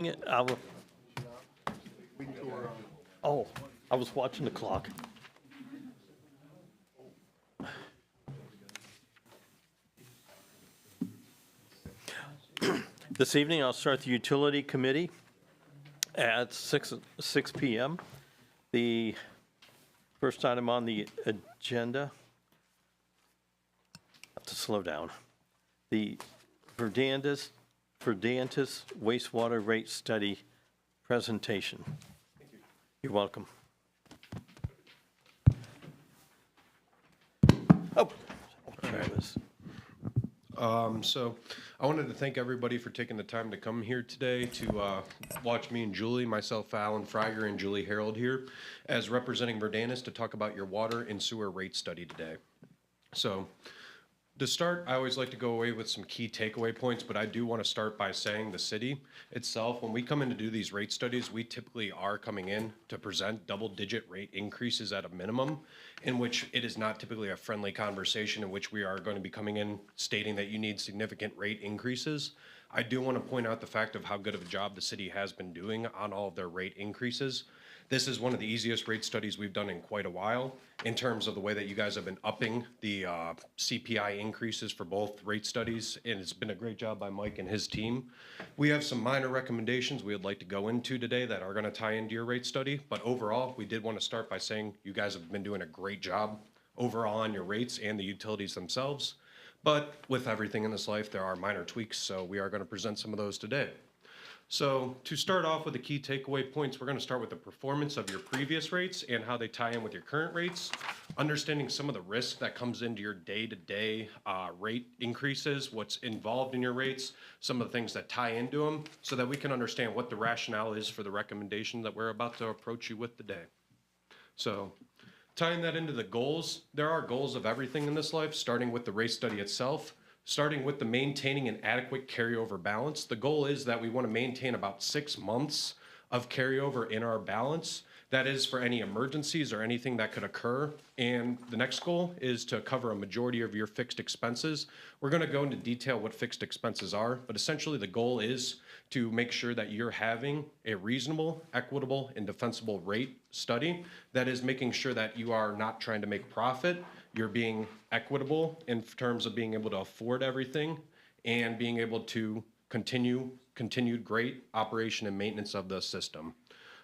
I was, oh, I was watching the clock. This evening, I'll start the Utility Committee at 6 p.m. The first item on the agenda, I have to slow down, the Verdantis wastewater rate study presentation. Thank you. You're welcome. Oh, Travis. So I wanted to thank everybody for taking the time to come here today to watch me and Julie, myself, Alan Freiger, and Julie Harold here as representing Verdantis to talk about your water and sewer rate study today. So to start, I always like to go away with some key takeaway points, but I do want to start by saying the city itself, when we come in to do these rate studies, we typically are coming in to present double-digit rate increases at a minimum, in which it is not typically a friendly conversation in which we are going to be coming in stating that you need significant rate increases. I do want to point out the fact of how good of a job the city has been doing on all of their rate increases. This is one of the easiest rate studies we've done in quite a while in terms of the way that you guys have been upping the CPI increases for both rate studies, and it's been a great job by Mike and his team. We have some minor recommendations we would like to go into today that are going to tie into your rate study, but overall, we did want to start by saying you guys have been doing a great job overall on your rates and the utilities themselves. But with everything in this life, there are minor tweaks, so we are going to present some of those today. So to start off with the key takeaway points, we're going to start with the performance of your previous rates and how they tie in with your current rates, understanding some of the risk that comes into your day-to-day rate increases, what's involved in your rates, some of the things that tie into them, so that we can understand what the rationale is for the recommendation that we're about to approach you with today. So tying that into the goals, there are goals of everything in this life, starting with the rate study itself. Starting with the maintaining an adequate carryover balance. The goal is that we want to maintain about 6 months of carryover in our balance. That is for any emergencies or anything that could occur. And the next goal is to cover a majority of your fixed expenses. We're going to go into detail what fixed expenses are, but essentially the goal is to make sure that you're having a reasonable, equitable, and defensible rate study. That is making sure that you are not trying to make profit. You're being equitable in terms of being able to afford everything and being able to continued great operation and maintenance of the system.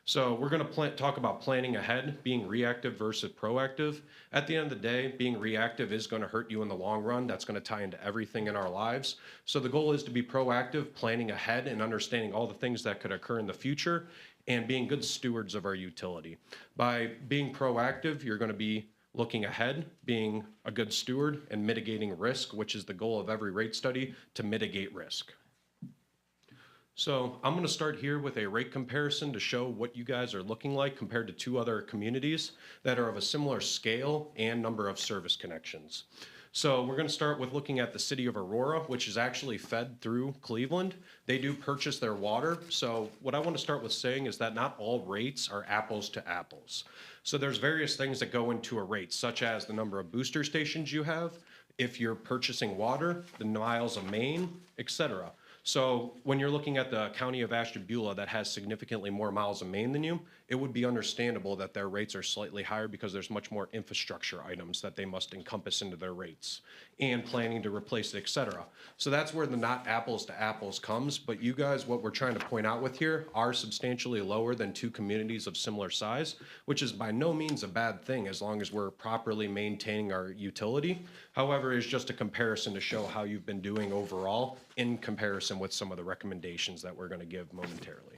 So we're going to talk about planning ahead, being reactive versus proactive. At the end of the day, being reactive is going to hurt you in the long run. That's going to tie into everything in our lives. So the goal is to be proactive, planning ahead and understanding all the things that could occur in the future and being good stewards of our utility. By being proactive, you're going to be looking ahead, being a good steward, and mitigating risk, which is the goal of every rate study, to mitigate risk. So I'm going to start here with a rate comparison to show what you guys are looking like compared to 2 other communities that are of a similar scale and number of service connections. So we're going to start with looking at the city of Aurora, which is actually fed through Cleveland. They do purchase their water. So what I want to start with saying is that not all rates are apples to apples. So there's various things that go into a rate, such as the number of booster stations you have, if you're purchasing water, the miles of main, etc. So when you're looking at the county of Ashtabula that has significantly more miles of main than you, it would be understandable that their rates are slightly higher because there's much more infrastructure items that they must encompass into their rates and planning to replace it, et cetera. So that's where the not apples to apples comes. But you guys, what we're trying to point out with here are substantially lower than 2 communities of similar size, which is by no means a bad thing as long as we're properly maintaining our utility. However, it's just a comparison to show how you've been doing overall in comparison with some of the recommendations that we're going to give momentarily.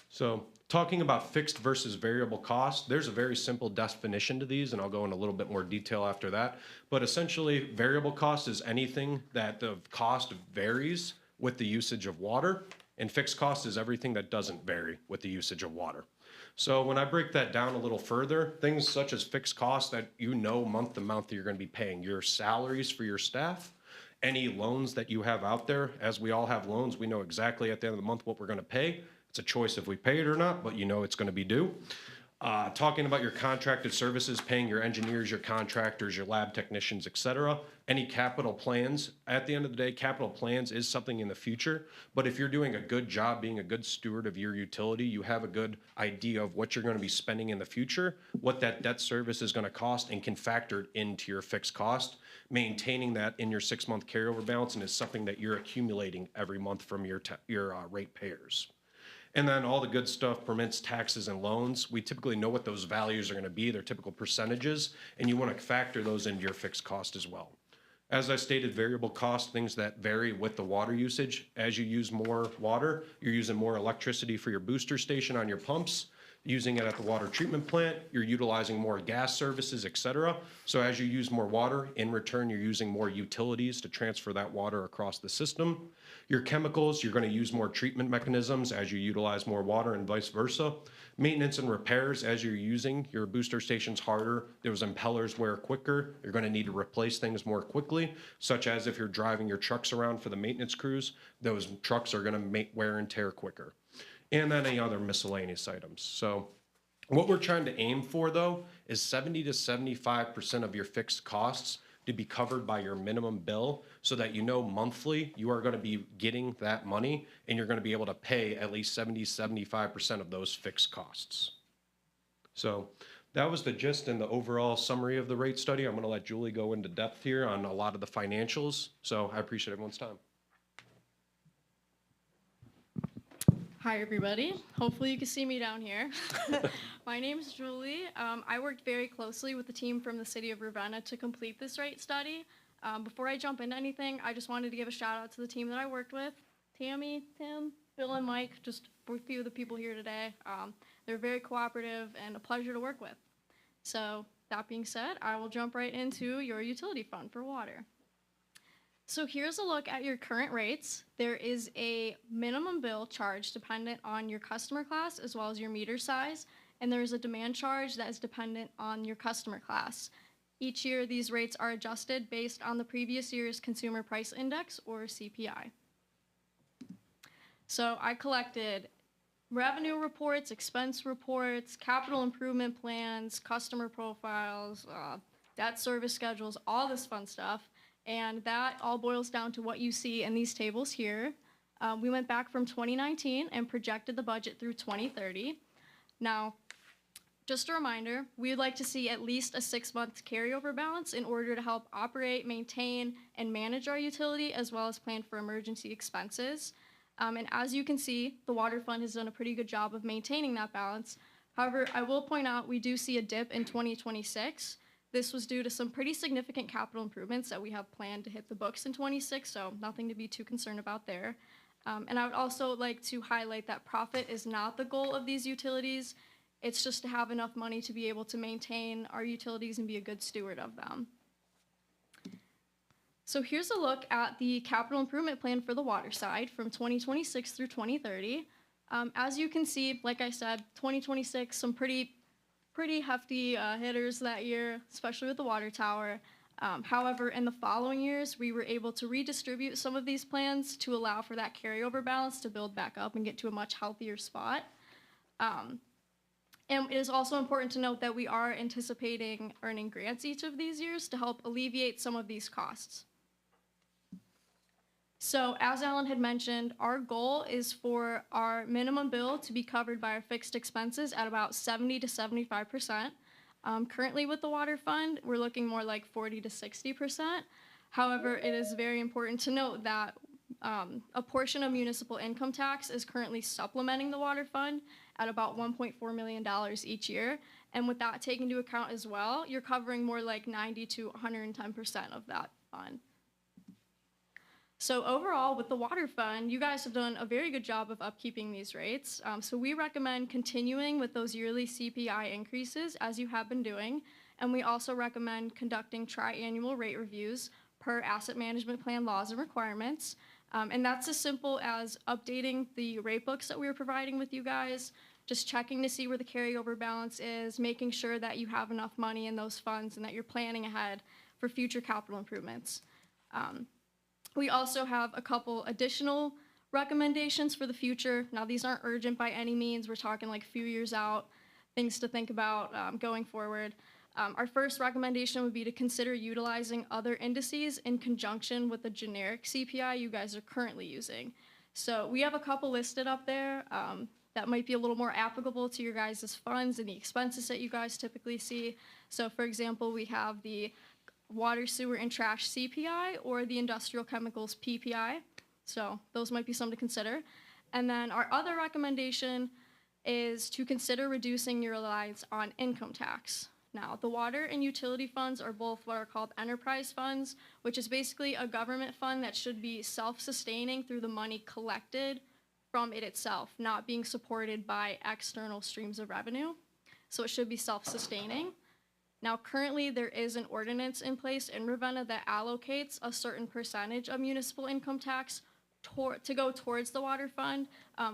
So talking about fixed versus variable cost, there's a very simple definition to these, and I'll go into a little bit more detail after that. But essentially, variable cost is anything that the cost varies with the usage of water, and fixed cost is everything that doesn't vary with the usage of water. So when I break that down a little further, things such as fixed costs that you know month to month that you're going to be paying, your salaries for your staff, any loans that you have out there. As we all have loans, we know exactly at the end of the month what we're going to pay. It's a choice if we pay it or not, but you know it's going to be due. talking about your contracted services, paying your engineers, your contractors, your lab technicians, et cetera. Any capital plans, at the end of the day, capital plans is something in the future. But if you're doing a good job being a good steward of your utility, you have a good idea of what you're going to be spending in the future, what that debt service is going to cost, and can factor it into your fixed cost. Maintaining that in your 6-month carryover balance and is something that you're accumulating every month from your ratepayers. And then all the good stuff, permits, taxes, and loans, we typically know what those values are gonna be, their typical percentages, and you wanna factor those into your fixed cost as well. As I stated, variable cost, things that vary with the water usage. As you use more water, you're using more electricity for your booster station on your pumps, using it at the water treatment plant, you're utilizing more gas services, et cetera. So as you use more water, in return, you're using more utilities to transfer that water across the system. Your chemicals, you're gonna use more treatment mechanisms as you utilize more water and vice versa. Maintenance and repairs, as you're using your booster stations harder, those impellers wear quicker, you're gonna need to replace things more quickly, such as if you're driving your trucks around for the maintenance crews, those trucks are gonna wear and tear quicker. And then any other miscellaneous items. So what we're trying to aim for, though, is 70 to 75% of your fixed costs to be covered by your minimum bill, so that you know monthly you are going to be getting that money and you're going to be able to pay at least 75% of those fixed costs. So that was the gist and the overall summary of the rate study. I'm going to let Julie go into depth here on a lot of the financials. So I appreciate everyone's time. Hi, everybody. Hopefully you can see me down here. My name is Julie. I worked very closely with the team from the city of Ravenna to complete this rate study. Before I jump into anything, I just wanted to give a shout out to the team that I worked with. Tammy, Tim, Bill, and Mike, just a few of the people here today. They're very cooperative and a pleasure to work with. So that being said, I will jump right into your utility fund for water. So here's a look at your current rates. There is a minimum bill charge dependent on your customer class as well as your meter size, and there is a demand charge that is dependent on your customer class. Each year, these rates are adjusted based on the previous year's Consumer Price Index, or CPI. So I collected revenue reports, expense reports, capital improvement plans, customer profiles, debt service schedules, all this fun stuff. And that all boils down to what you see in these tables here. We went back from 2019 and projected the budget through 2030. Now, just a reminder, we would like to see at least a 6-month carryover balance in order to help operate, maintain, and manage our utility, as well as plan for emergency expenses. And as you can see, the Water Fund has done a pretty good job of maintaining that balance. However, I will point out we do see a dip in 2026. This was due to some pretty significant capital improvements that we have planned to hit the books in 26, so nothing to be too concerned about there. And I would also like to highlight that profit is not the goal of these utilities. It's just to have enough money to be able to maintain our utilities and be a good steward of them. So here's a look at the capital improvement plan for the water side from 2026 through 2030. As you can see, like I said, 2026, some pretty hefty hitters that year, especially with the water tower. However, in the following years, we were able to redistribute some of these plans to allow for that carryover balance to build back up and get to a much healthier spot. And it is also important to note that we are anticipating earning grants each of these years to help alleviate some of these costs. So as Alan had mentioned, our goal is for our minimum bill to be covered by our fixed expenses at about 70 to 75%. Currently with the Water Fund, we're looking more like 40 to 60%. However, it is very important to note that a portion of municipal income tax is currently supplementing the Water Fund at about $1.4 million each year. And with that taken into account as well, you're covering more like 90 to 110% of that fund. So overall, with the Water Fund, you guys have done a very good job of upkeeping these rates. So we recommend continuing with those yearly CPI increases as you have been doing. And we also recommend conducting tri-annual rate reviews per asset management plan laws and requirements. And that's as simple as updating the rate books that we were providing with you guys, just checking to see where the carryover balance is, making sure that you have enough money in those funds and that you're planning ahead for future capital improvements. We also have a couple additional recommendations for the future. Now, these aren't urgent by any means. We're talking like a few years out. things to think about going forward. Our first recommendation would be to consider utilizing other indices in conjunction with the generic CPI you guys are currently using. So we have a couple listed up there that might be a little more applicable to your guys' funds and the expenses that you guys typically see. So for example, we have the water, sewer, and trash CPI or the industrial chemicals PPI. So those might be some to consider. And then our other recommendation is to consider reducing your reliance on income tax. Now, the water and utility funds are both what are called enterprise funds, which is basically a government fund that should be self-sustaining through the money collected from it itself, not being supported by external streams of revenue. So it should be self-sustaining. Now, currently, there is an ordinance in place in Ravenna that allocates a certain percentage of municipal income tax to go towards the water fund,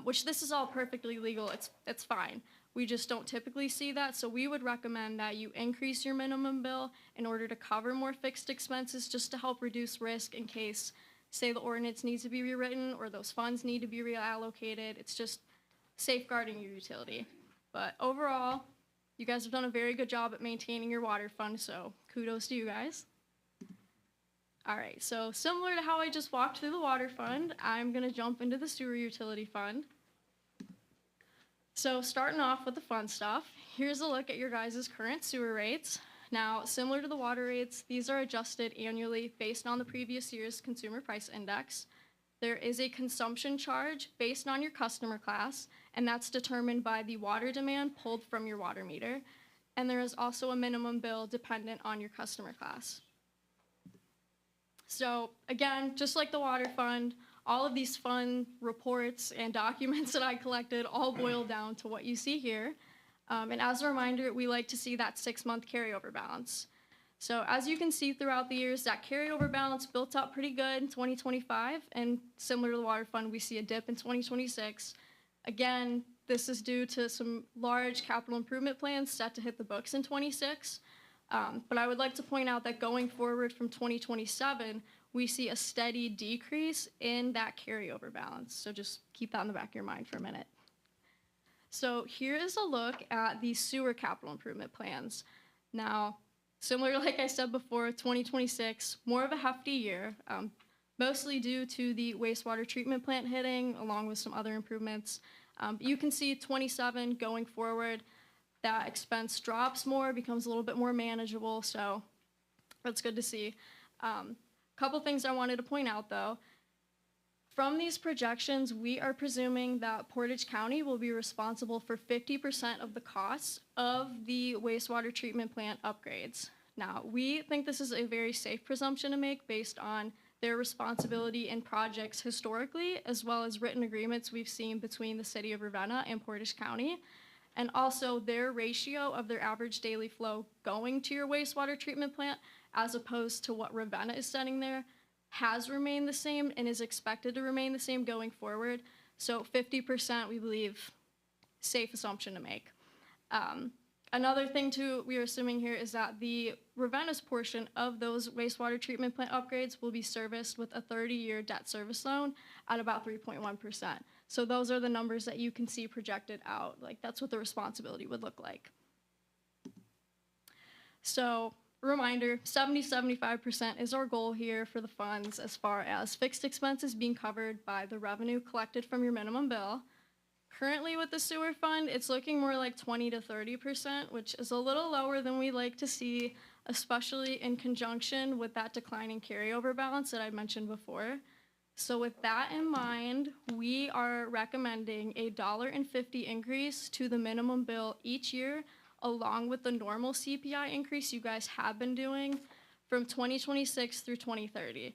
which this is all perfectly legal. It's fine. We just don't typically see that, so we would recommend that you increase your minimum bill in order to cover more fixed expenses just to help reduce risk in case, say, the ordinance needs to be rewritten or those funds need to be reallocated. It's just safeguarding your utility. But overall, you guys have done a very good job at maintaining your water fund, so kudos to you guys. All right, so similar to how I just walked through the water fund, I'm gonna jump into the sewer utility fund. So starting off with the fun stuff, here's a look at your guys' current sewer rates. Now, similar to the water rates, these are adjusted annually based on the previous year's consumer price index. There is a consumption charge based on your customer class, and that's determined by the water demand pulled from your water meter. And there is also a minimum bill dependent on your customer class. So again, just like the water fund, all of these fun reports and documents that I collected all boil down to what you see here. And as a reminder, we like to see that 6-month carryover balance. So as you can see throughout the years, that carryover balance built up pretty good in 2025, and similar to the water fund, we see a dip in 2026. Again, this is due to some large capital improvement plans set to hit the books in 26. But I would like to point out that going forward from 2027, we see a steady decrease in that carryover balance. So just keep that in the back of your mind for a minute. So here is a look at the sewer capital improvement plans. Now, similar to like I said before, 2026, more of a hefty year, mostly due to the wastewater treatment plant hitting, along with some other improvements. You can see 27 going forward, that expense drops more, becomes a little bit more manageable, so that's good to see. Couple things I wanted to point out though. From these projections, we are presuming that Portage County will be responsible for 50% of the costs of the wastewater treatment plant upgrades. Now, we think this is a very safe presumption to make based on their responsibility in projects historically, as well as written agreements we've seen between the city of Ravenna and Portage County, and also their ratio of their average daily flow going to your wastewater treatment plant as opposed to what Ravenna is setting there has remained the same and is expected to remain the same going forward. So 50% we believe safe assumption to make. Another thing too we are assuming here is that the Ravenna's portion of those wastewater treatment plant upgrades will be serviced with a 30-year debt service loan at about 3.1%. So those are the numbers that you can see projected out. Like that's what the responsibility would look like. So reminder, 70-75% is our goal here for the funds as far as fixed expenses being covered by the revenue collected from your minimum bill. Currently with the sewer fund, it's looking more like 20 to 30%, which is a little lower than we like to see, especially in conjunction with that declining carryover balance that I mentioned before. So with that in mind, we are recommending a $1.50 increase to the minimum bill each year, along with the normal CPI increase you guys have been doing from 2026 through 2030.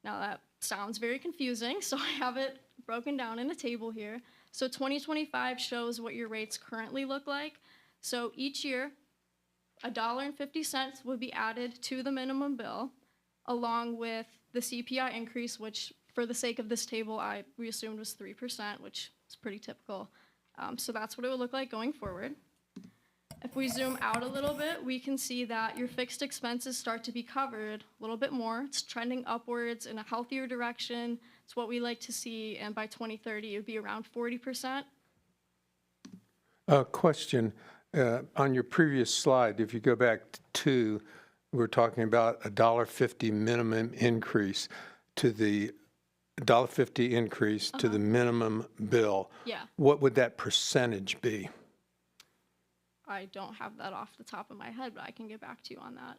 Now that sounds very confusing, so I have it broken down in a table here. So 2025 shows what your rates currently look like. So each year, $1.50 would be added to the minimum bill, along with the CPI increase, which for the sake of this table, we assumed was 3%, which is pretty typical. So that's what it would look like going forward. If we zoom out a little bit, we can see that your fixed expenses start to be covered a little bit more. It's trending upwards in a healthier direction. It's what we like to see, and by 2030, it would be around 40%. Question. On your previous slide, if you go back to 2, we're talking about a $1.50 minimum increase to the $1.50 increase to the minimum bill. Yeah. What would that percentage be? I don't have that off the top of my head, but I can get back to you on that.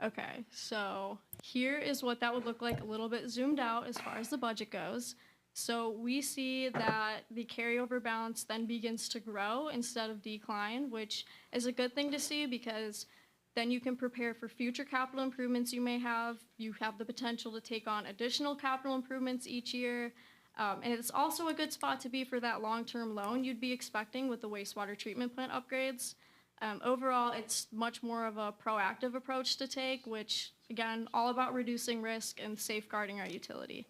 Okay, so here is what that would look like a little bit zoomed out as far as the budget goes. So we see that the carryover balance then begins to grow instead of decline, which is a good thing to see because then you can prepare for future capital improvements you may have. You have the potential to take on additional capital improvements each year. And it's also a good spot to be for that long-term loan you'd be expecting with the wastewater treatment plant upgrades. Overall, it's much more of a proactive approach to take, which, again, all about reducing risk and safeguarding our utility.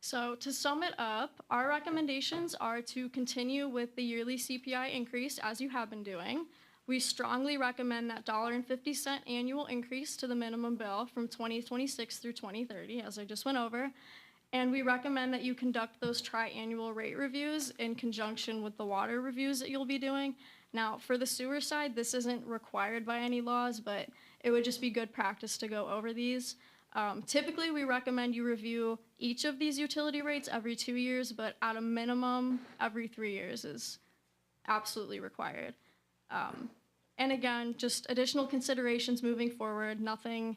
So to sum it up, our recommendations are to continue with the yearly CPI increase as you have been doing. We strongly recommend that $1.50 annual increase to the minimum bill from 2026 through 2030, as I just went over. And we recommend that you conduct those tri-annual rate reviews in conjunction with the water reviews that you'll be doing. Now, for the sewer side, this isn't required by any laws, but it would just be good practice to go over these. Typically, we recommend you review each of these utility rates every 2 years, but at a minimum, every 3 years is absolutely required. And again, just additional considerations moving forward, nothing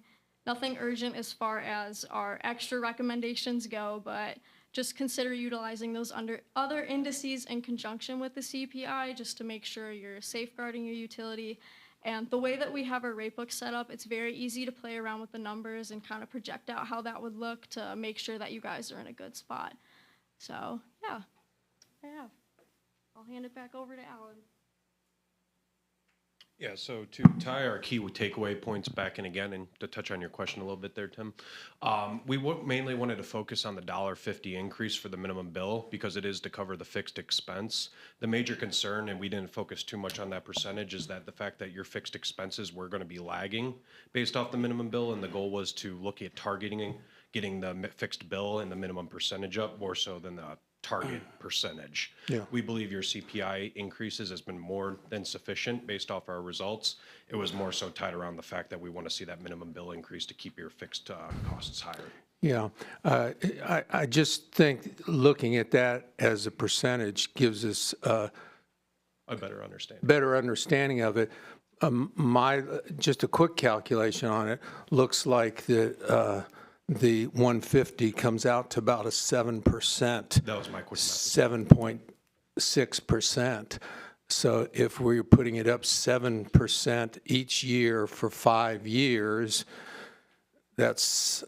urgent as far as our extra recommendations go, but just consider utilizing those other indices in conjunction with the CPI just to make sure you're safeguarding your utility. And the way that we have our rate book set up, it's very easy to play around with the numbers and kind of project out how that would look to make sure that you guys are in a good spot. So, yeah, I'll hand it back over to Alan. Yeah, so to tie our key takeaway points back in again, and to touch on your question a little bit there, Tim, we mainly wanted to focus on the $1.50 increase for the minimum bill because it is to cover the fixed expense. The major concern, and we didn't focus too much on that percentage, is that the fact that your fixed expenses were going to be lagging based off the minimum bill, and the goal was to look at targeting getting the fixed bill and the minimum percentage up more so than the target percentage. Yeah. We believe your CPI increases has been more than sufficient based off our results. It was more so tied around the fact that we want to see that minimum bill increase to keep your fixed costs higher. Yeah, I just think looking at that as a percentage gives us A better understanding. better understanding of it. Just a quick calculation on it looks like the 150 comes out to about a 7%. That was my quick message. 7.6%. So if we're putting it up 7% each year for 5 years, that's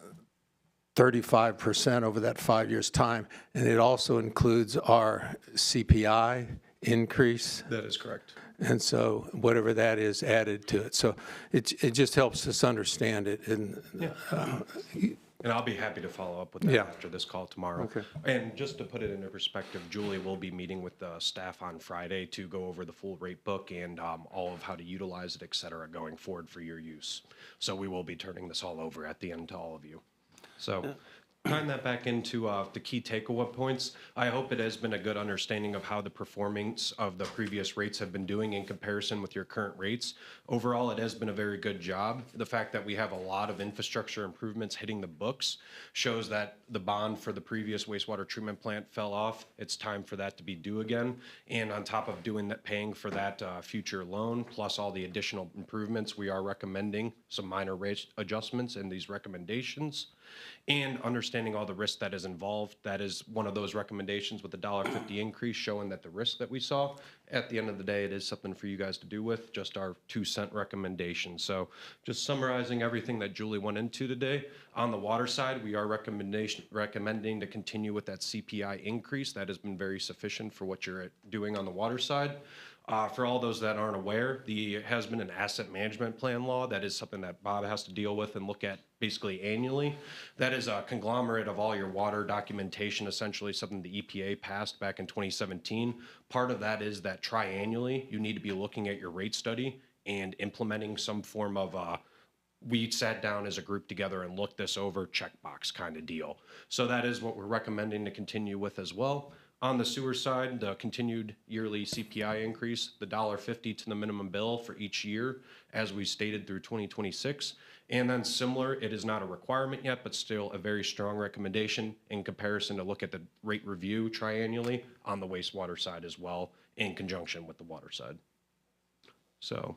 35% over that 5 years' time. And it also includes our CPI increase. That is correct. And so whatever that is added to it. So it just helps us understand it. And And I'll be happy to follow up with that Yeah. after this call tomorrow. Okay. And just to put it into perspective, Julie will be meeting with the staff on Friday to go over the full rate book and all of how to utilize it, et cetera, going forward for your use. So we will be turning this all over at the end to all of you. So tying that back into the key takeaway points, I hope it has been a good understanding of how the performance of the previous rates have been doing in comparison with your current rates. Overall, it has been a very good job. The fact that we have a lot of infrastructure improvements hitting the books shows that the bond for the previous wastewater treatment plant fell off. It's time for that to be due again. And on top of doing that, paying for that future loan, plus all the additional improvements, we are recommending some minor rate adjustments in these recommendations. And understanding all the risk that is involved, that is one of those recommendations with the $1.50 increase, showing that the risk that we saw, at the end of the day, it is something for you guys to do with, just our 2-cent recommendation. So just summarizing everything that Julie went into today, on the water side, we are recommending to continue with that CPI increase. That has been very sufficient for what you're doing on the water side. For all those that aren't aware, there has been an asset management plan law. That is something that Bob has to deal with and look at basically annually. That is a conglomerate of all your water documentation, essentially something the EPA passed back in 2017. Part of that is that triannually, you need to be looking at your rate study and implementing some form of we sat down as a group together and looked this over, checkbox kind of deal. So that is what we're recommending to continue with as well. On the sewer side, the continued yearly CPI increase, the $1.50 to the minimum bill for each year, as we stated through 2026. And then similar, it is not a requirement yet, but still a very strong recommendation in comparison to look at the rate review triennially on the wastewater side as well, in conjunction with the water side. So,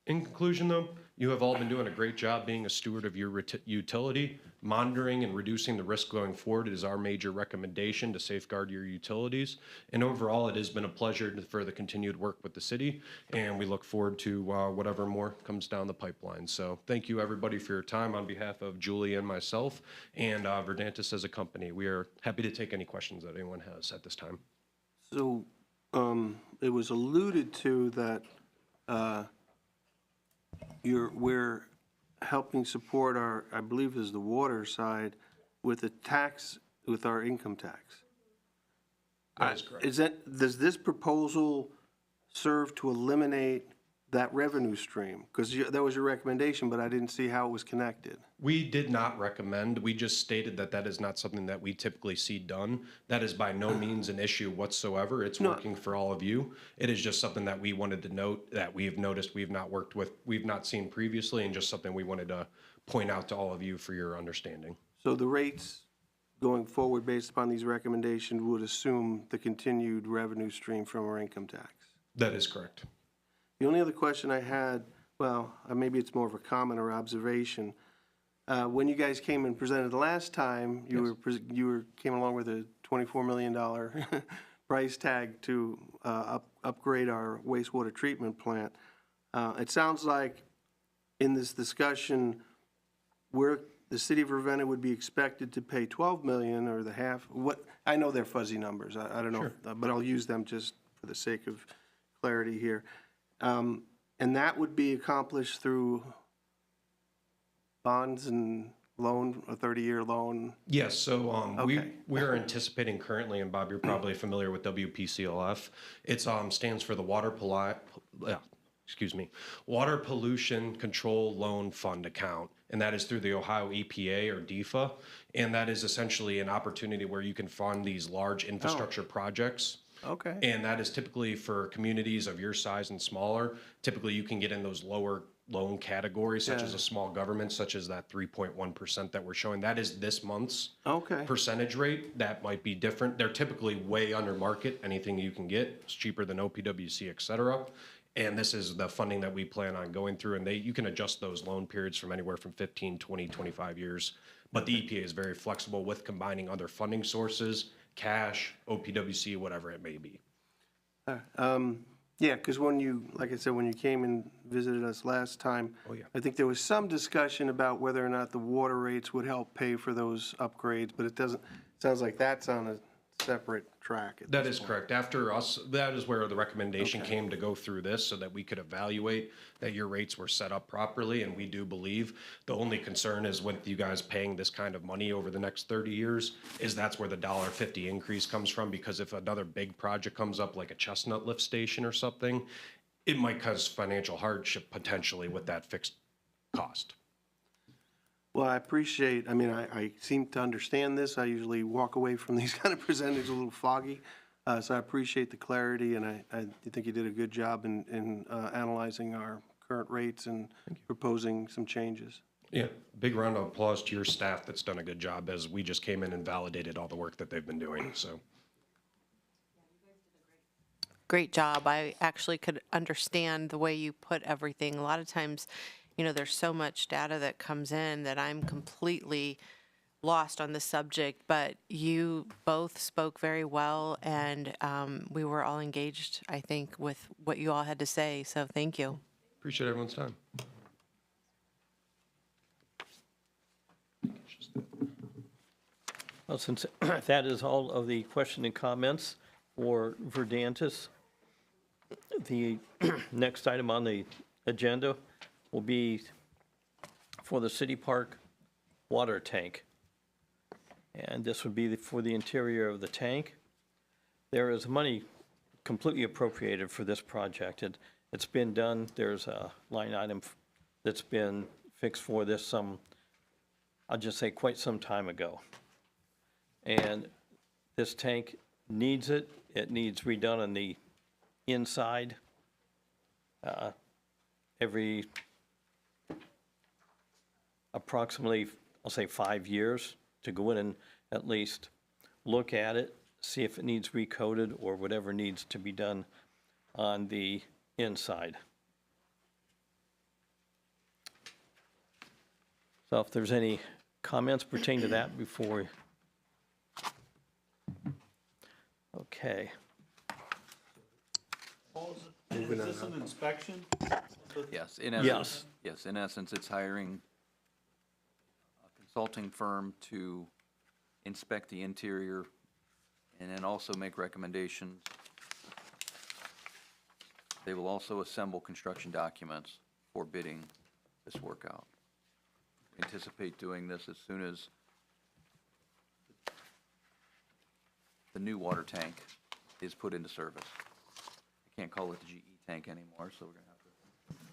in conclusion, though, you have all been doing a great job being a steward of your utility. Monitoring and reducing the risk going forward is our major recommendation to safeguard your utilities. And overall, it has been a pleasure to further continued work with the city, and we look forward to whatever more comes down the pipeline. So thank you, everybody, for your time on behalf of Julie and myself and Verdantis as a company. We are happy to take any questions that anyone has at this time. So it was alluded to that we're helping support our, I believe is the water side, with the tax, with our income tax. That is correct. Does this proposal serve to eliminate that revenue stream? Because that was your recommendation, but I didn't see how it was connected. We did not recommend, we just stated that that is not something that we typically see done. That is by no means an issue whatsoever. It's working for all of you. It is just something that we wanted to note that we've noticed we've not worked with, we've not seen previously, and just something we wanted to point out to all of you for your understanding. So the rates going forward based upon these recommendations would assume the continued revenue stream from our income tax? That is correct. The only other question I had, well, maybe it's more of a comment or observation. When you guys came and presented the last time, you came along with a $24 million price tag to upgrade our wastewater treatment plant. It sounds like in this discussion, the city of Ravenna would be expected to pay $12 million or the half. What I know they're fuzzy numbers. I don't know, but I'll use them just for the sake of clarity here. And that would be accomplished through bonds and loan, a 30-year loan? Yes, so Okay. we are anticipating currently, and Bob, you're probably familiar with WPCLF. It stands for the Water Pollution Control Loan Fund account, and that is through the Ohio EPA or DEFA, and that is essentially an opportunity where you can fund these large infrastructure projects. Okay. And that is typically for communities of your size and smaller. Typically, you can get in those lower loan categories, such as a small government, such as that 3.1% that we're showing. That is this month's percentage rate. That might be different. They're typically way under market. Anything you can get is cheaper than OPWC, et cetera. And this is the funding that we plan on going through. And you can adjust those loan periods from anywhere from 15, 20, 25 years. But the EPA is very flexible with combining other funding sources, cash, OPWC, whatever it may be. Yeah, because like I said, when you came and visited us last time, I think there was some discussion about whether or not the water rates would help pay for those upgrades, but it sounds like that's on a separate track. That is correct. After us, that is where the recommendation came to go through this so that we could evaluate that your rates were set up properly, and we do believe. The only concern is with you guys paying this kind of money over the next 30 years, is that's where the $1.50 increase comes from, because if another big project comes up like a Chestnut lift station or something, it might cause financial hardship potentially with that fixed cost. Well, I appreciate, I seem to understand this. I usually walk away from these kind of presentations a little foggy. So I appreciate the clarity, and I think you did a good job in analyzing our current rates and proposing some changes. Yeah, big round of applause to your staff that's done a good job, as we just came in and validated all the work that they've been doing, so. Great job. I actually could understand the way you put everything. A lot of times, there's so much data that comes in that I'm completely lost on the subject, but you both spoke very well, and we were all engaged, I think, with what you all had to say, so thank you. Appreciate everyone's time. Well, since that is all of the question and comments for Verdantis, the next item on the agenda will be for the City Park water tank. And this would be for the interior of the tank. There is money completely appropriated for this project. It's been done. There's a line item that's been fixed for this I'll just say quite some time ago. And this tank needs it. It needs redone on the inside every approximately, I'll say 5 years, to go in and at least look at it, see if it needs recoated or whatever needs to be done on the inside. So if there's any comments pertaining to that before. Okay. Is this an inspection? Yes, Yes. in essence, it's hiring a consulting firm to inspect the interior and then also make recommendations. They will also assemble construction documents for bidding this work out. Anticipate doing this as soon as the new water tank is put into service. I can't call it the GE tank anymore, so we're gonna have to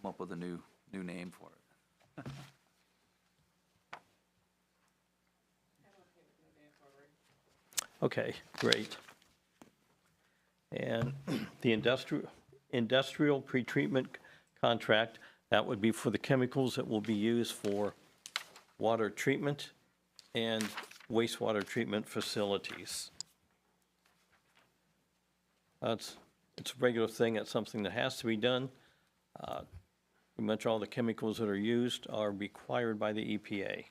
come up with a new name for it. Okay, great. And the industrial pretreatment contract, that would be for the chemicals that will be used for water treatment and wastewater treatment facilities. It's a regular thing, it's something that has to be done. Pretty much all the chemicals that are used are required by the EPA.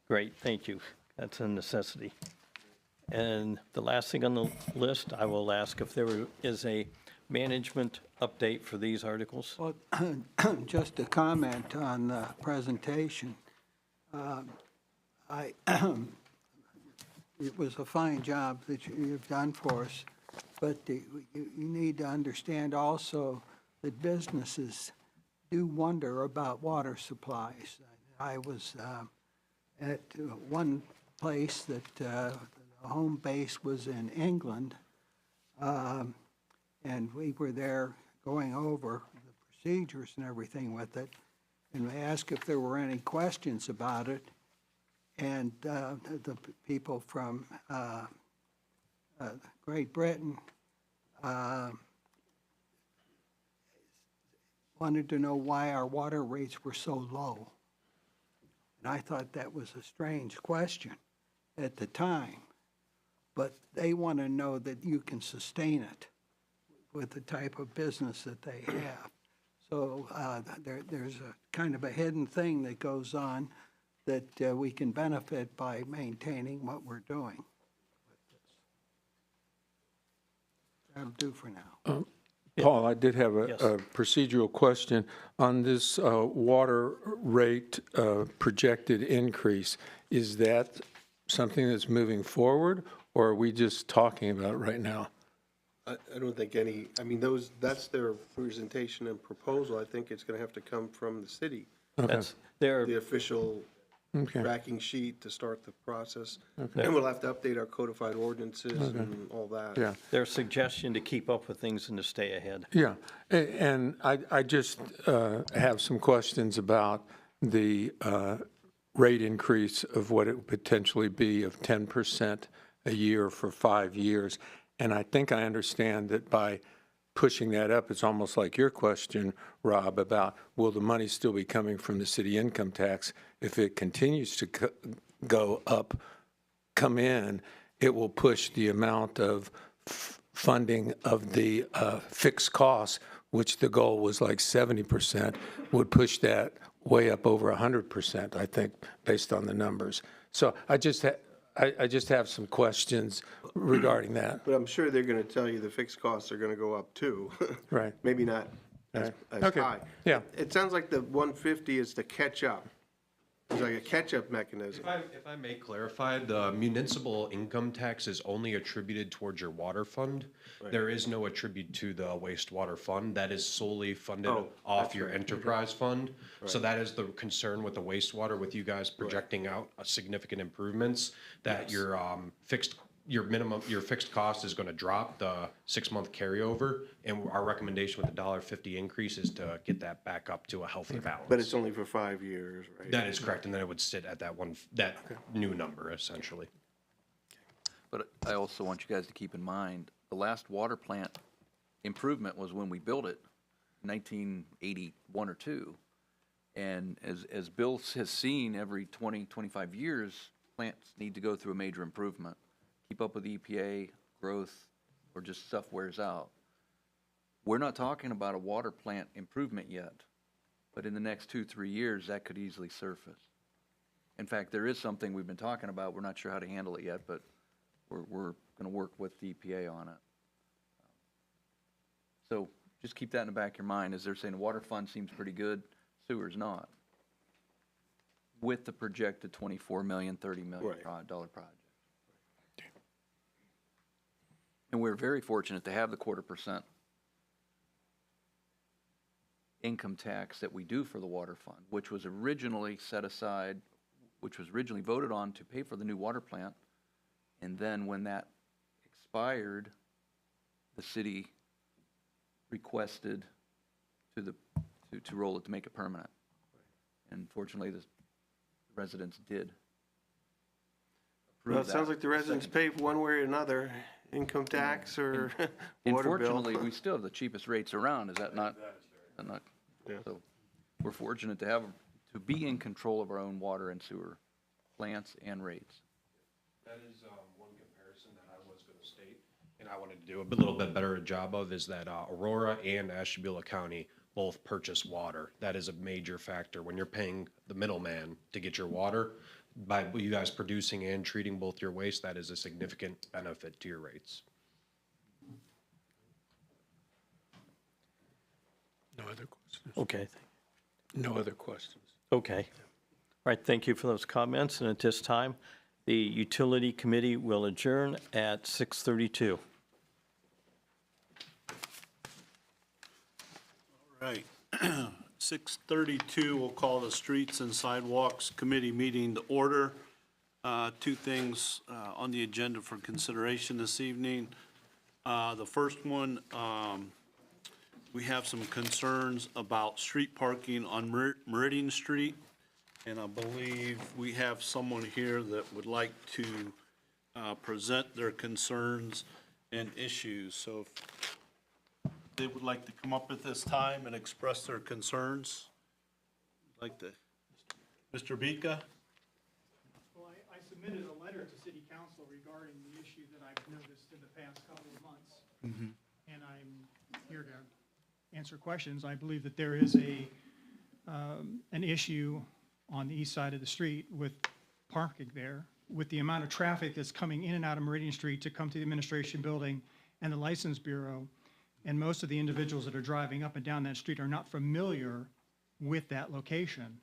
Great, thank you. That's a necessity. And the last thing on the list, I will ask if there is a management update for these articles. Well, just a comment on the presentation. It was a fine job that you've done for us, but you need to understand also that businesses do wonder about water supplies. I was at one place that the home base was in England, and we were there going over the procedures and everything with it, and we asked if there were any questions about it, and the people from Great Britain wanted to know why our water rates were so low. And I thought that was a strange question at the time, but they want to know that you can sustain it with the type of business that they have. So there's a kind of a hidden thing that goes on that we can benefit by maintaining what we're doing. That'll do for now. Paul, I did have Yes. a procedural question on this water rate projected increase. Is that something that's moving forward, or are we just talking about it right now? I don't think any, I mean, that's their presentation and proposal. I think it's going to have to come from the city, That's the their, official Okay. tracking sheet to start the process. And we'll have to update our codified ordinances and all that. Yeah. their suggestion to keep up with things and to stay ahead. Yeah, and I just have some questions about the rate increase of what it would potentially be of 10% a year for 5 years. And I think I understand that by pushing that up, it's almost like your question, Rob, about will the money still be coming from the city income tax? If it continues to go up, come in, it will push the amount of funding of the fixed costs, which the goal was like 70%, would push that way up over 100%, I think, based on the numbers. So I just have some questions regarding that. But I'm sure they're going to tell you the fixed costs are going to go up too. Right. Maybe not as Okay. high. Yeah. It sounds like the 150 is the catch-up. It's like a catch-up mechanism. If I may clarify, the municipal income tax is only attributed towards your water fund. There is no attribute to the wastewater fund. That is solely funded off your enterprise fund. So that is the concern with the wastewater, with you guys projecting out significant improvements, that your fixed your fixed cost is gonna drop the 6-month carryover, and our recommendation with the $1.50 increase is to get that back up to a healthy balance. But it's only for 5 years, right? That is correct, and then it would sit at that new number essentially. But I also want you guys to keep in mind, the last water plant improvement was when we built it, 1981 or 2. And as Bill has seen, every 20, 25 years, plants need to go through a major improvement. Keep up with EPA growth, or just stuff wears out. We're not talking about a water plant improvement yet, but in the next 2-3 years, that could easily surface. In fact, there is something we've been talking about. We're not sure how to handle it yet, but we're going to work with the EPA on it. So just keep that in the back of your mind, as they're saying the water fund seems pretty good, sewer's not. With the projected $24 million, $30 million dollar project. And we're very fortunate to have the 0.25% income tax that we do for the water fund, which was originally set aside, which was originally voted on to pay for the new water plant. And then when that expired, the city requested to roll it, to make it permanent. And fortunately, the residents did approve Well, it sounds that. like the residents pay for one way or another, income tax or water bill. Unfortunately, we still have the cheapest rates around, is that not? Yeah. So, we're fortunate to be in control of our own water and sewer plants and rates. That is one comparison that I was going to state, and I wanted to do a little bit better job of, is that Aurora and Ashtabula County both purchase water. That is a major factor. When you're paying the middleman to get your water, by you guys producing and treating both your waste, that is a significant benefit to your rates. No other questions? Okay, No other questions. okay. All right, thank you for those comments, and at this time, the Utility Committee will adjourn at 6:32. Right. 6:32, we'll call the Streets and Sidewalks Committee meeting to order. Two things on the agenda for consideration this evening. The first one, we have some concerns about street parking on Meridian Street. And I believe we have someone here that would like to present their concerns and issues. So if they would like to come up at this time and express their concerns, I'd like to, Mr. Bika? Well, I submitted a letter to city council regarding the issue that I've noticed in the past couple of months. And I'm here to answer questions. I believe that there is an issue on the east side of the street with parking there, with the amount of traffic that's coming in and out of Meridian Street to come to the administration building and the license bureau. And most of the individuals that are driving up and down that street are not familiar with that location,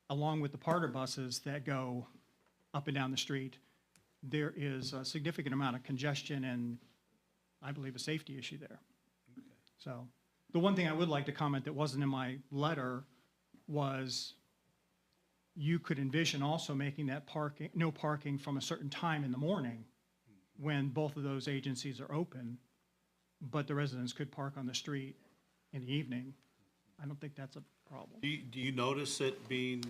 along with the Parter buses that go up and down the street. There is a significant amount of congestion and I believe a safety issue there. So the one thing I would like to comment that wasn't in my letter was you could envision also making that parking, no parking from a certain time in the morning when both of those agencies are open, but the residents could park on the street in the evening. I don't think that's a problem. Do you notice it being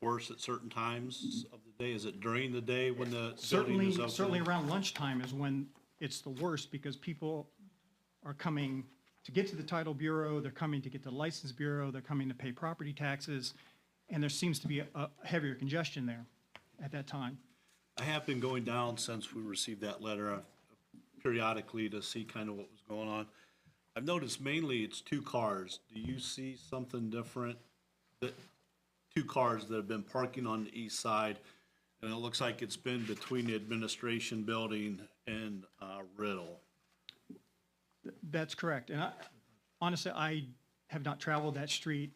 worse at certain times of the day? Is it during the day when the building is open? Certainly around lunchtime is when it's the worst because people are coming to get to the title bureau, they're coming to get to the license bureau, they're coming to pay property taxes, and there seems to be a heavier congestion there at that time. I have been going down since we received that letter periodically to see kind of what was going on. I've noticed mainly it's two cars. Do you see something different? That two cars that have been parking on the east side, and it looks like it's been between the administration building and Riddle. That's correct. And honestly, I have not traveled that street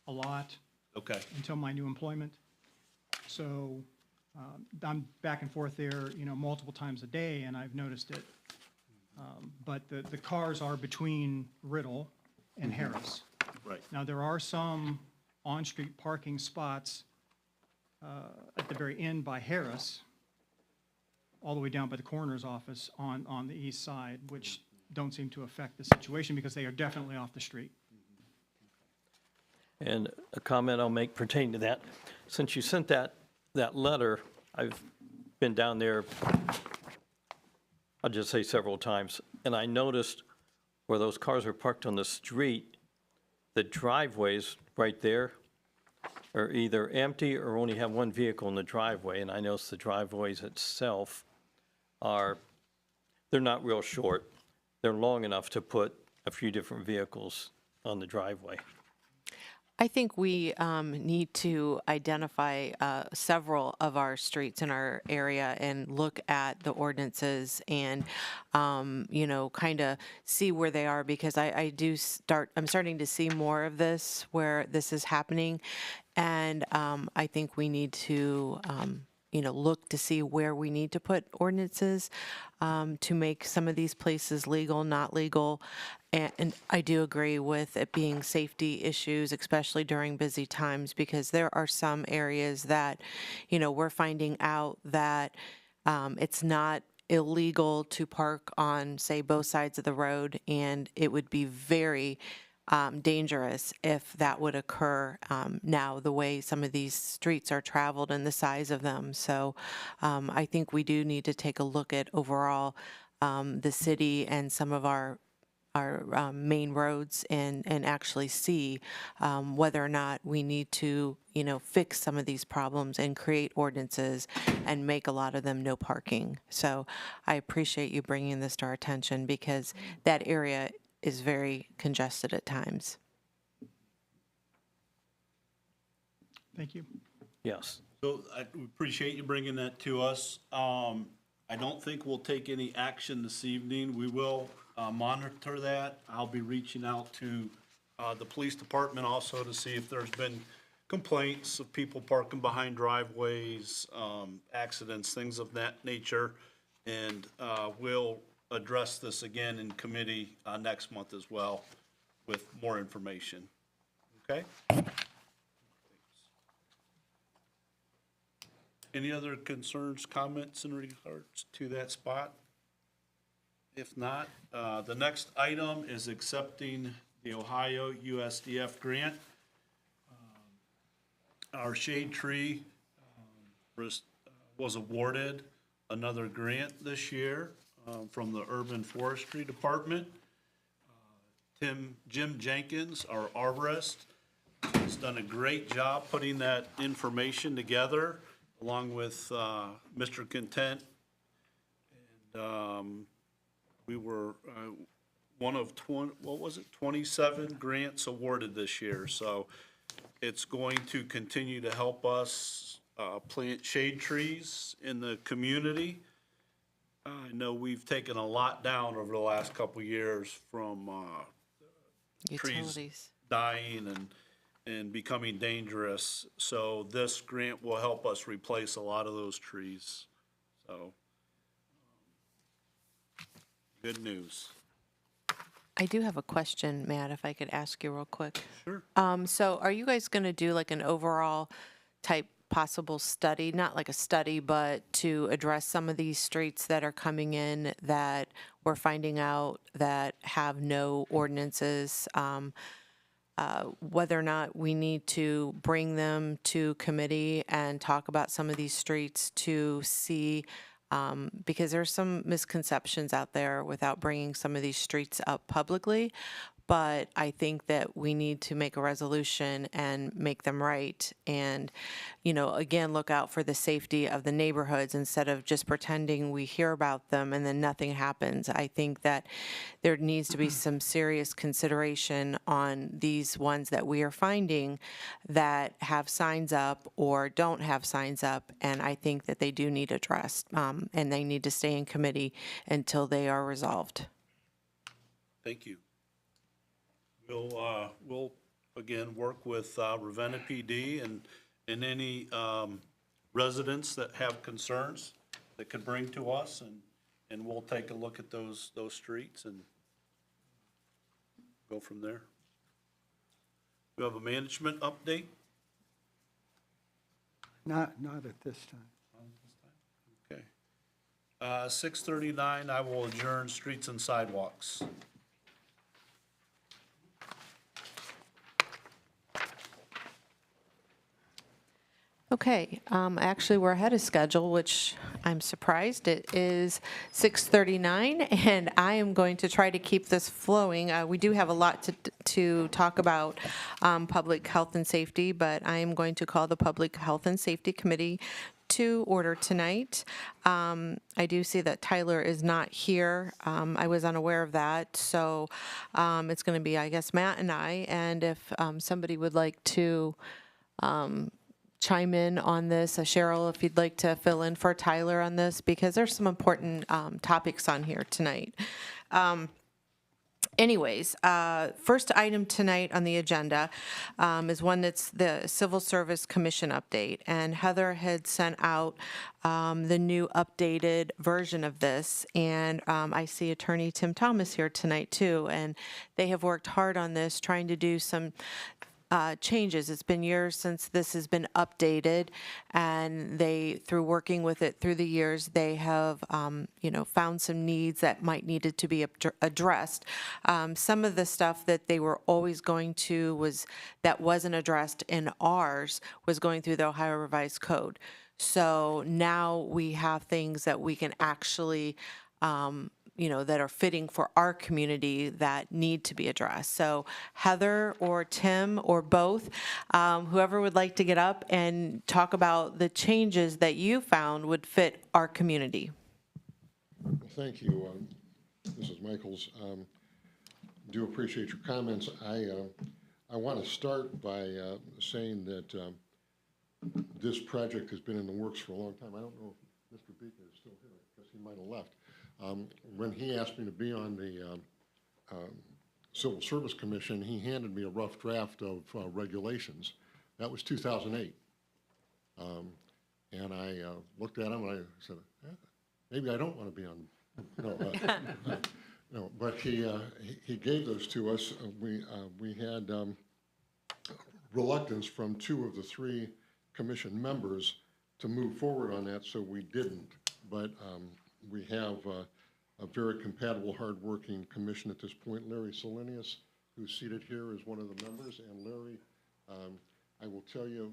a lot Okay. until my new employment. So I'm back and forth there, multiple times a day, and I've noticed it. But the cars are between Riddle and Harris. Right. Now, there are some on-street parking spots at the very end by Harris, all the way down by the coroner's office on the east side, which don't seem to affect the situation because they are definitely off the street. And a comment I'll make pertaining to that, since you sent that letter, I've been down there, I'll just say several times, and I noticed where those cars are parked on the street, the driveways right there are either empty or only have one vehicle in the driveway, and I noticed the driveways itself they're not real short. They're long enough to put a few different vehicles on the driveway. I think we need to identify several of our streets in our area and look at the ordinances and, kind of see where they are, because I'm starting to see more of this where this is happening. And I think we need to, look to see where we need to put ordinances to make some of these places legal, not legal. And I do agree with it being safety issues, especially during busy times, because there are some areas that, we're finding out that it's not illegal to park on, say, both sides of the road, and it would be very dangerous if that would occur now, the way some of these streets are traveled and the size of them. So I think we do need to take a look at overall the city and some of our main roads and actually see whether or not we need to, fix some of these problems and create ordinances and make a lot of them no parking. So I appreciate you bringing this to our attention, because that area is very congested at times. Thank you. Yes. So I appreciate you bringing that to us. I don't think we'll take any action this evening. We will monitor that. I'll be reaching out to the police department also to see if there's been complaints of people parking behind driveways, accidents, things of that nature. And we'll address this again in committee next month as well with more information. Okay? Any other concerns, comments in regards to that spot? If not, the next item is accepting the Ohio USDF grant. Our shade tree was awarded another grant this year from the Urban Forestry Department. Jim Jenkins, our arborist, has done a great job putting that information together, along with Mr. Content. And we were one of 27 grants awarded this year. So it's going to continue to help us plant shade trees in the community. I know we've taken a lot down over the last couple of years from trees Utilities. dying and becoming dangerous. So this grant will help us replace a lot of those trees. So, good news. I do have a question, Matt, if I could ask you real quick. Sure. So are you guys going to do like an overall type possible study, not like a study, but to address some of these streets that are coming in that we're finding out that have no ordinances, whether or not we need to bring them to committee and talk about some of these streets to see, because there's some misconceptions out there without bringing some of these streets up publicly. But I think that we need to make a resolution and make them right. And, again, look out for the safety of the neighborhoods instead of just pretending we hear about them and then nothing happens. I think that there needs to be some serious consideration on these ones that we are finding that have signs up or don't have signs up. And I think that they do need addressed, and they need to stay in committee until they are resolved. Thank you. We'll again work with Ravenna PD and any residents that have concerns that could bring to us, and we'll take a look at those streets and go from there. We have a management update. Not at this time. Okay. 6:39, I will adjourn Streets and Sidewalks. Okay, actually, we're ahead of schedule, which I'm surprised. It is 6:39, and I am going to try to keep this flowing. We do have a lot to talk about public health and safety, but I am going to call the Public Health and Safety Committee to order tonight. I do see that Tyler is not here. I was unaware of that, so it's going to be, I guess, Matt and I, and if somebody would like to chime in on this. Cheryl, if you'd like to fill in for Tyler on this, because there's some important topics on here tonight. Anyways, first item tonight on the agenda is one that's the Civil Service Commission update. And Heather had sent out the new updated version of this. And I see Attorney Tim Thomas here tonight too. And they have worked hard on this, trying to do some changes. It's been years since this has been updated, and they, through working with it through the years, they have, found some needs that might needed to be addressed. Some of the stuff that they were always going to that wasn't addressed in ours was going through the Ohio Revised Code. So now we have things that we can actually that are fitting for our community that need to be addressed. So Heather or Tim or both, whoever would like to get up and talk about the changes that you found would fit our community. Well, thank you, Mrs. Michaels. Do appreciate your comments. I want to start by saying that this project has been in the works for a long time. I don't know if Mr. Beaker is still here, because he might have left. When he asked me to be on the Civil Service Commission, he handed me a rough draft of regulations. That was 2008. And I looked at him and I said, maybe I don't want to be on. No, but he gave those to us. We had reluctance from 2 of the 3 commission members to move forward on that, so we didn't. But we have a very compatible, hardworking commission at this point. Larry Salinius, who's seated here, is one of the members. And Larry, I will tell you,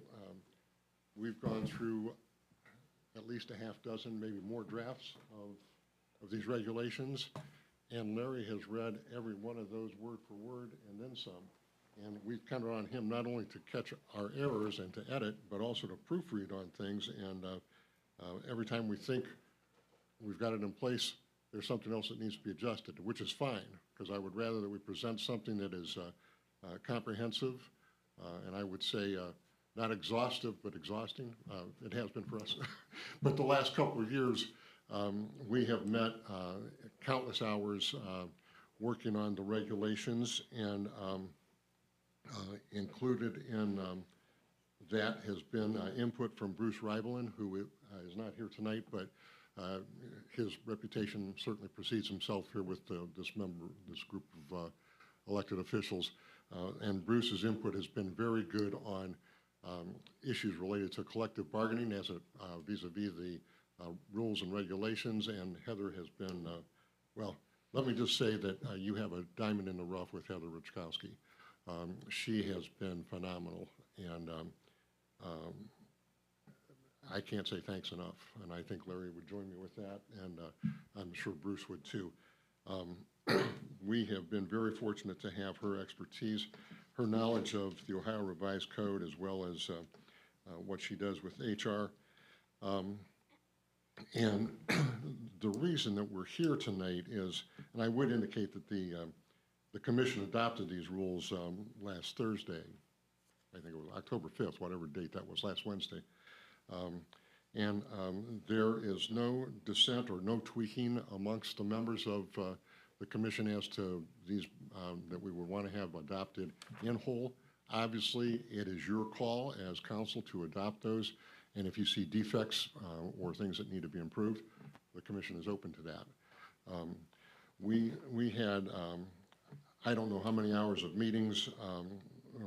we've gone through at least a half dozen, maybe more drafts of these regulations. And Larry has read every one of those word for word and then some. And we've counted on him not only to catch our errors and to edit, but also to proofread on things. And every time we think we've got it in place, there's something else that needs to be adjusted, which is fine, because I would rather that we present something that is comprehensive, and I would say not exhaustive, but exhausting. It has been for us. But the last couple of years, we have met countless hours working on the regulations, and included in that has been input from Bruce Rivelin, who is not here tonight, but his reputation certainly precedes himself here with this group of elected officials. And Bruce's input has been very good on issues related to collective bargaining as vis-a-vis the rules and regulations. And Heather has been, well, let me just say that you have a diamond in the rough with Heather Richkowski. She has been phenomenal, and I can't say thanks enough, and I think Larry would join me with that, and I'm sure Bruce would too. We have been very fortunate to have her expertise, her knowledge of the Ohio Revised Code, as well as what she does with HR. And the reason that we're here tonight is, and I would indicate that the commission adopted these rules last Thursday. I think it was October 5th, whatever date that was, last Wednesday. And there is no dissent or no tweaking amongst the members of the commission as to these that we would want to have adopted in whole. Obviously, it is your call as council to adopt those, and if you see defects or things that need to be improved, the commission is open to that. We had, I don't know how many hours of meetings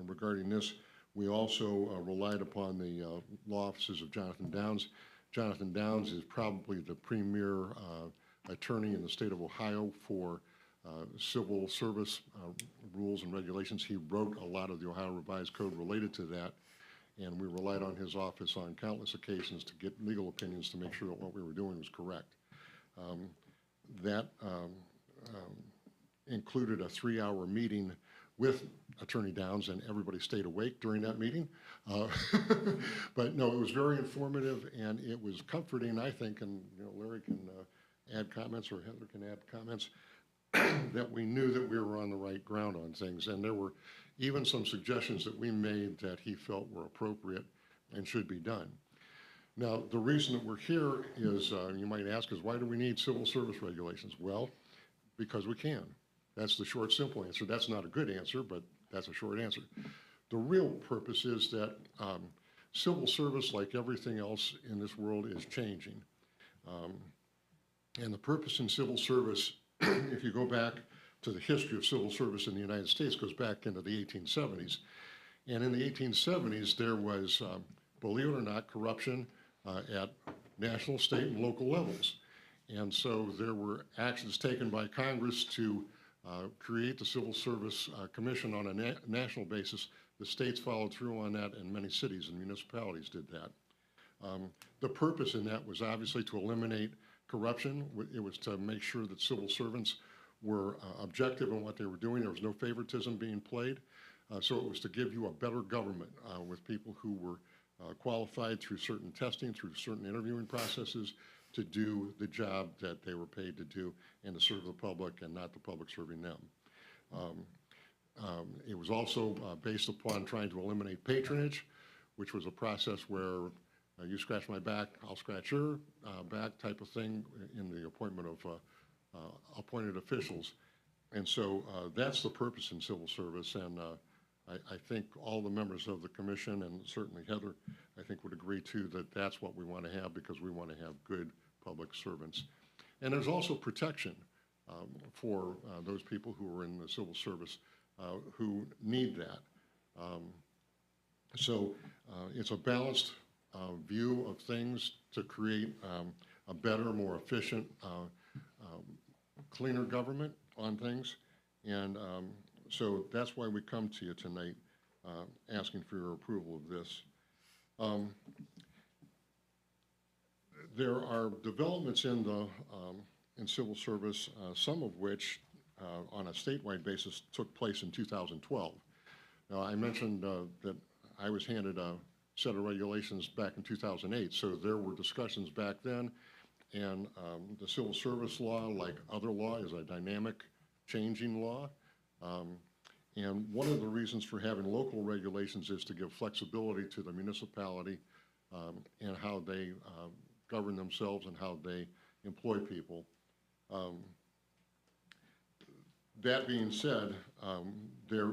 regarding this. We also relied upon the law offices of Jonathan Downs. Jonathan Downs is probably the premier attorney in the state of Ohio for civil service rules and regulations. He wrote a lot of the Ohio Revised Code related to that, and we relied on his office on countless occasions to get legal opinions to make sure that what we were doing was correct. That included a 3-hour meeting with Attorney Downs, and everybody stayed awake during that meeting. But no, it was very informative, and it was comforting, I think, and Larry can add comments, or Heather can add comments, that we knew that we were on the right ground on things. And there were even some suggestions that we made that he felt were appropriate and should be done. Now, the reason that we're here is, you might ask, is why do we need civil service regulations? Well, because we can. That's the short, simple answer. That's not a good answer, but that's a short answer. The real purpose is that civil service, like everything else in this world, is changing. And the purpose in civil service, if you go back to the history of civil service in the United States, goes back into the 1870s. And in the 1870s, there was, believe it or not, corruption at national, state, and local levels. And so there were actions taken by Congress to create the Civil Service Commission on a national basis. The states followed through on that, and many cities and municipalities did that. The purpose in that was obviously to eliminate corruption. It was to make sure that civil servants were objective in what they were doing. There was no favoritism being played. So it was to give you a better government with people who were qualified through certain testing, through certain interviewing processes, to do the job that they were paid to do and to serve the public and not the public serving them. It was also based upon trying to eliminate patronage, which was a process where you scratch my back, I'll scratch your back type of thing in the appointment of appointed officials. And so that's the purpose in civil service. And I think all the members of the commission, and certainly Heather, I think would agree too, that that's what we want to have, because we want to have good public servants. And there's also protection for those people who are in the civil service who need that. So it's a balanced view of things to create a better, more efficient, cleaner government on things. And so that's why we come to you tonight asking for your approval of this. There are developments in the in civil service, some of which on a statewide basis took place in 2012. Now, I mentioned that I was handed a set of regulations back in 2008, so there were discussions back then, and the civil service law, like other law, is a dynamic, changing law. And one of the reasons for having local regulations is to give flexibility to the municipality and how they govern themselves and how they employ people. That being said, there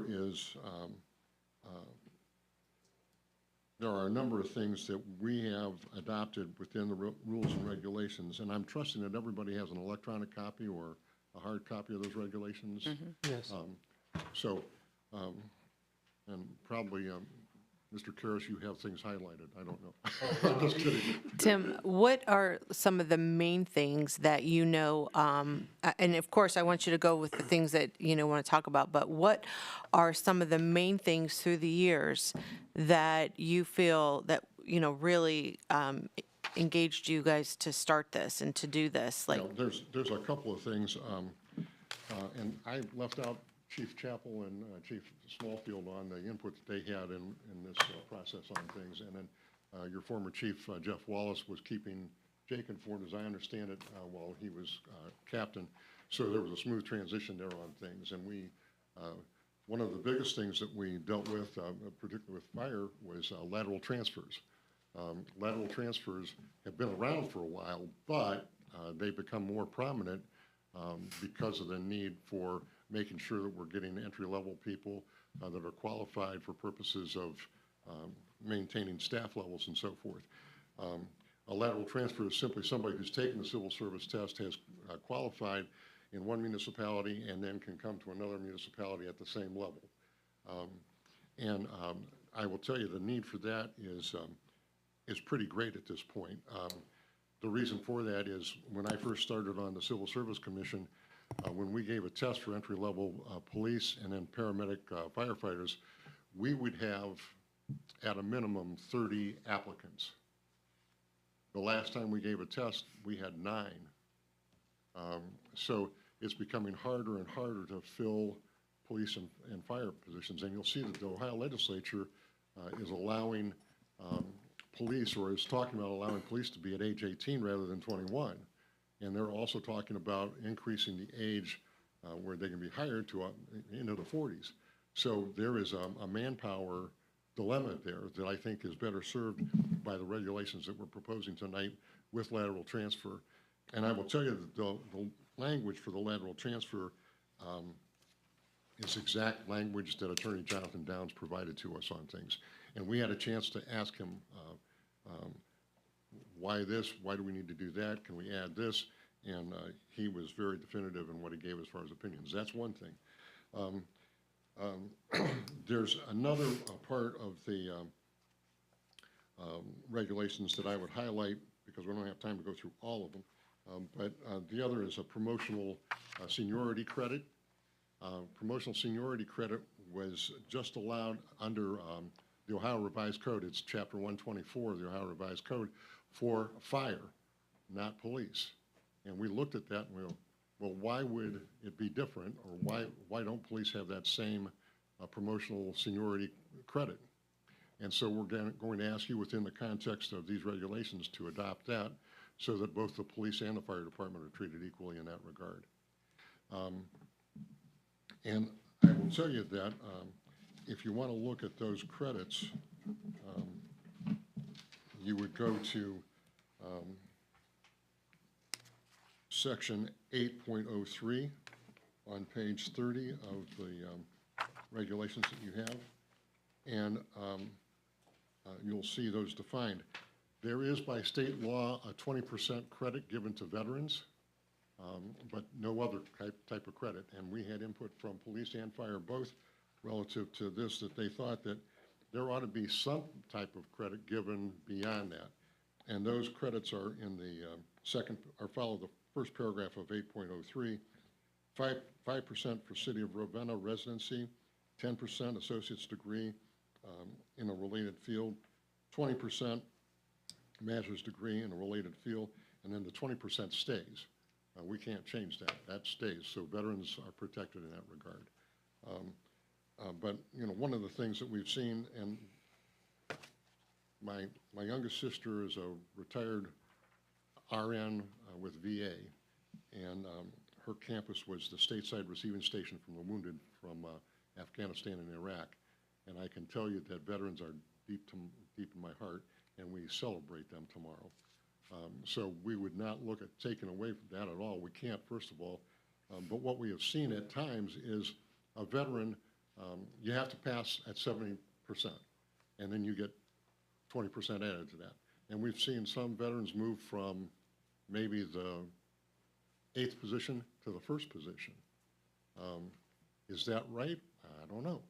are a number of things that we have adopted within the rules and regulations, and I'm trusting that everybody has an electronic copy or a hard copy of those regulations. Yes. And probably, Mr. Karras, you have things highlighted. I don't know. I'm just kidding. Tim, what are some of the main things that you know, and of course, I want you to go with the things that want to talk about, but what are some of the main things through the years that you feel that, really engaged you guys to start this and to do this? Like, there's a couple of things, and I left out Chief Chappell and Chief Smallfield on the input that they had in this process on things. And then your former chief, Jeff Wallace, was keeping Jake informed, as I understand it, while he was captain. So there was a smooth transition there on things. And we, one of the biggest things that we dealt with, particularly with fire, was lateral transfers. Lateral transfers have been around for a while, but they've become more prominent because of the need for making sure that we're getting entry-level people that are qualified for purposes of maintaining staff levels and so forth. A lateral transfer is simply somebody who's taken the civil service test, has qualified in one municipality, and then can come to another municipality at the same level. And I will tell you the need for that is is pretty great at this point. The reason for that is when I first started on the Civil Service Commission, when we gave a test for entry-level police and then paramedic firefighters, we would have at a minimum 30 applicants. The last time we gave a test, we had 9. So it's becoming harder and harder to fill police and fire positions. And you'll see that the Ohio legislature is allowing police, or is talking about allowing police to be at age 18 rather than 21. And they're also talking about increasing the age where they can be hired to into the 40s. So there is a manpower dilemma there that I think is better served by the regulations that we're proposing tonight with lateral transfer. And I will tell you that the language for the lateral transfer is exact language that Attorney Jonathan Downs provided to us on things. And we had a chance to ask him, why this? Why do we need to do that? Can we add this? And he was very definitive in what he gave as far as opinions. That's one thing. There's another part of the regulations that I would highlight, because we don't have time to go through all of them. But the other is a promotional seniority credit. Promotional seniority credit was just allowed under the Ohio Revised Code. It's Chapter 124 of the Ohio Revised Code for fire, not police. And we looked at that and we go, well, why would it be different, or why don't police have that same promotional seniority credit? And so we're going to ask you within the context of these regulations to adopt that so that both the police and the fire department are treated equally in that regard. And I will tell you that if you want to look at those credits, you would go to section 8.03 on page 30 of the regulations that you have, and you'll see those defined. There is by state law a 20% credit given to veterans, but no other type of credit. And we had input from police and fire both relative to this, that they thought that there ought to be some type of credit given beyond that. And those credits are in the follow the first paragraph of 8.03, 5% for City of Ravenna residency, 10% associate's degree in a related field, 20% master's degree in a related field, and then the 20% stays. We can't change that. That stays. So veterans are protected in that regard. But you know, one of the things that we've seen, and my youngest sister is a retired RN with VA, and her campus was the stateside receiving station from the wounded from Afghanistan and Iraq. And I can tell you that veterans are deep in my heart, and we celebrate them tomorrow. So we would not look at taking away from that at all. We can't, first of all. But what we have seen at times is a veteran, you have to pass at 70%, and then you get 20% added to that. And we've seen some veterans move from maybe the 8th position to the 1st position. Is that right? I don't know.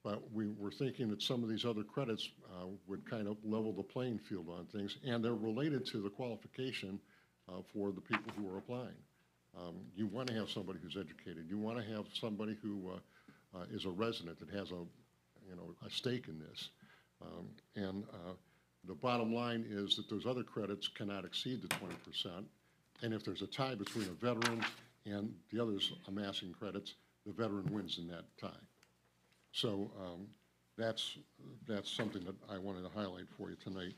But we were thinking that some of these other credits would kind of level the playing field on things, and they're related to the qualification for the people who are applying. You want to have somebody who's educated. You want to have somebody who is a resident that has a stake in this. And the bottom line is that those other credits cannot exceed the 20%. And if there's a tie between a veteran and the others amassing credits, the veteran wins in that tie. So that's something that I wanted to highlight for you tonight.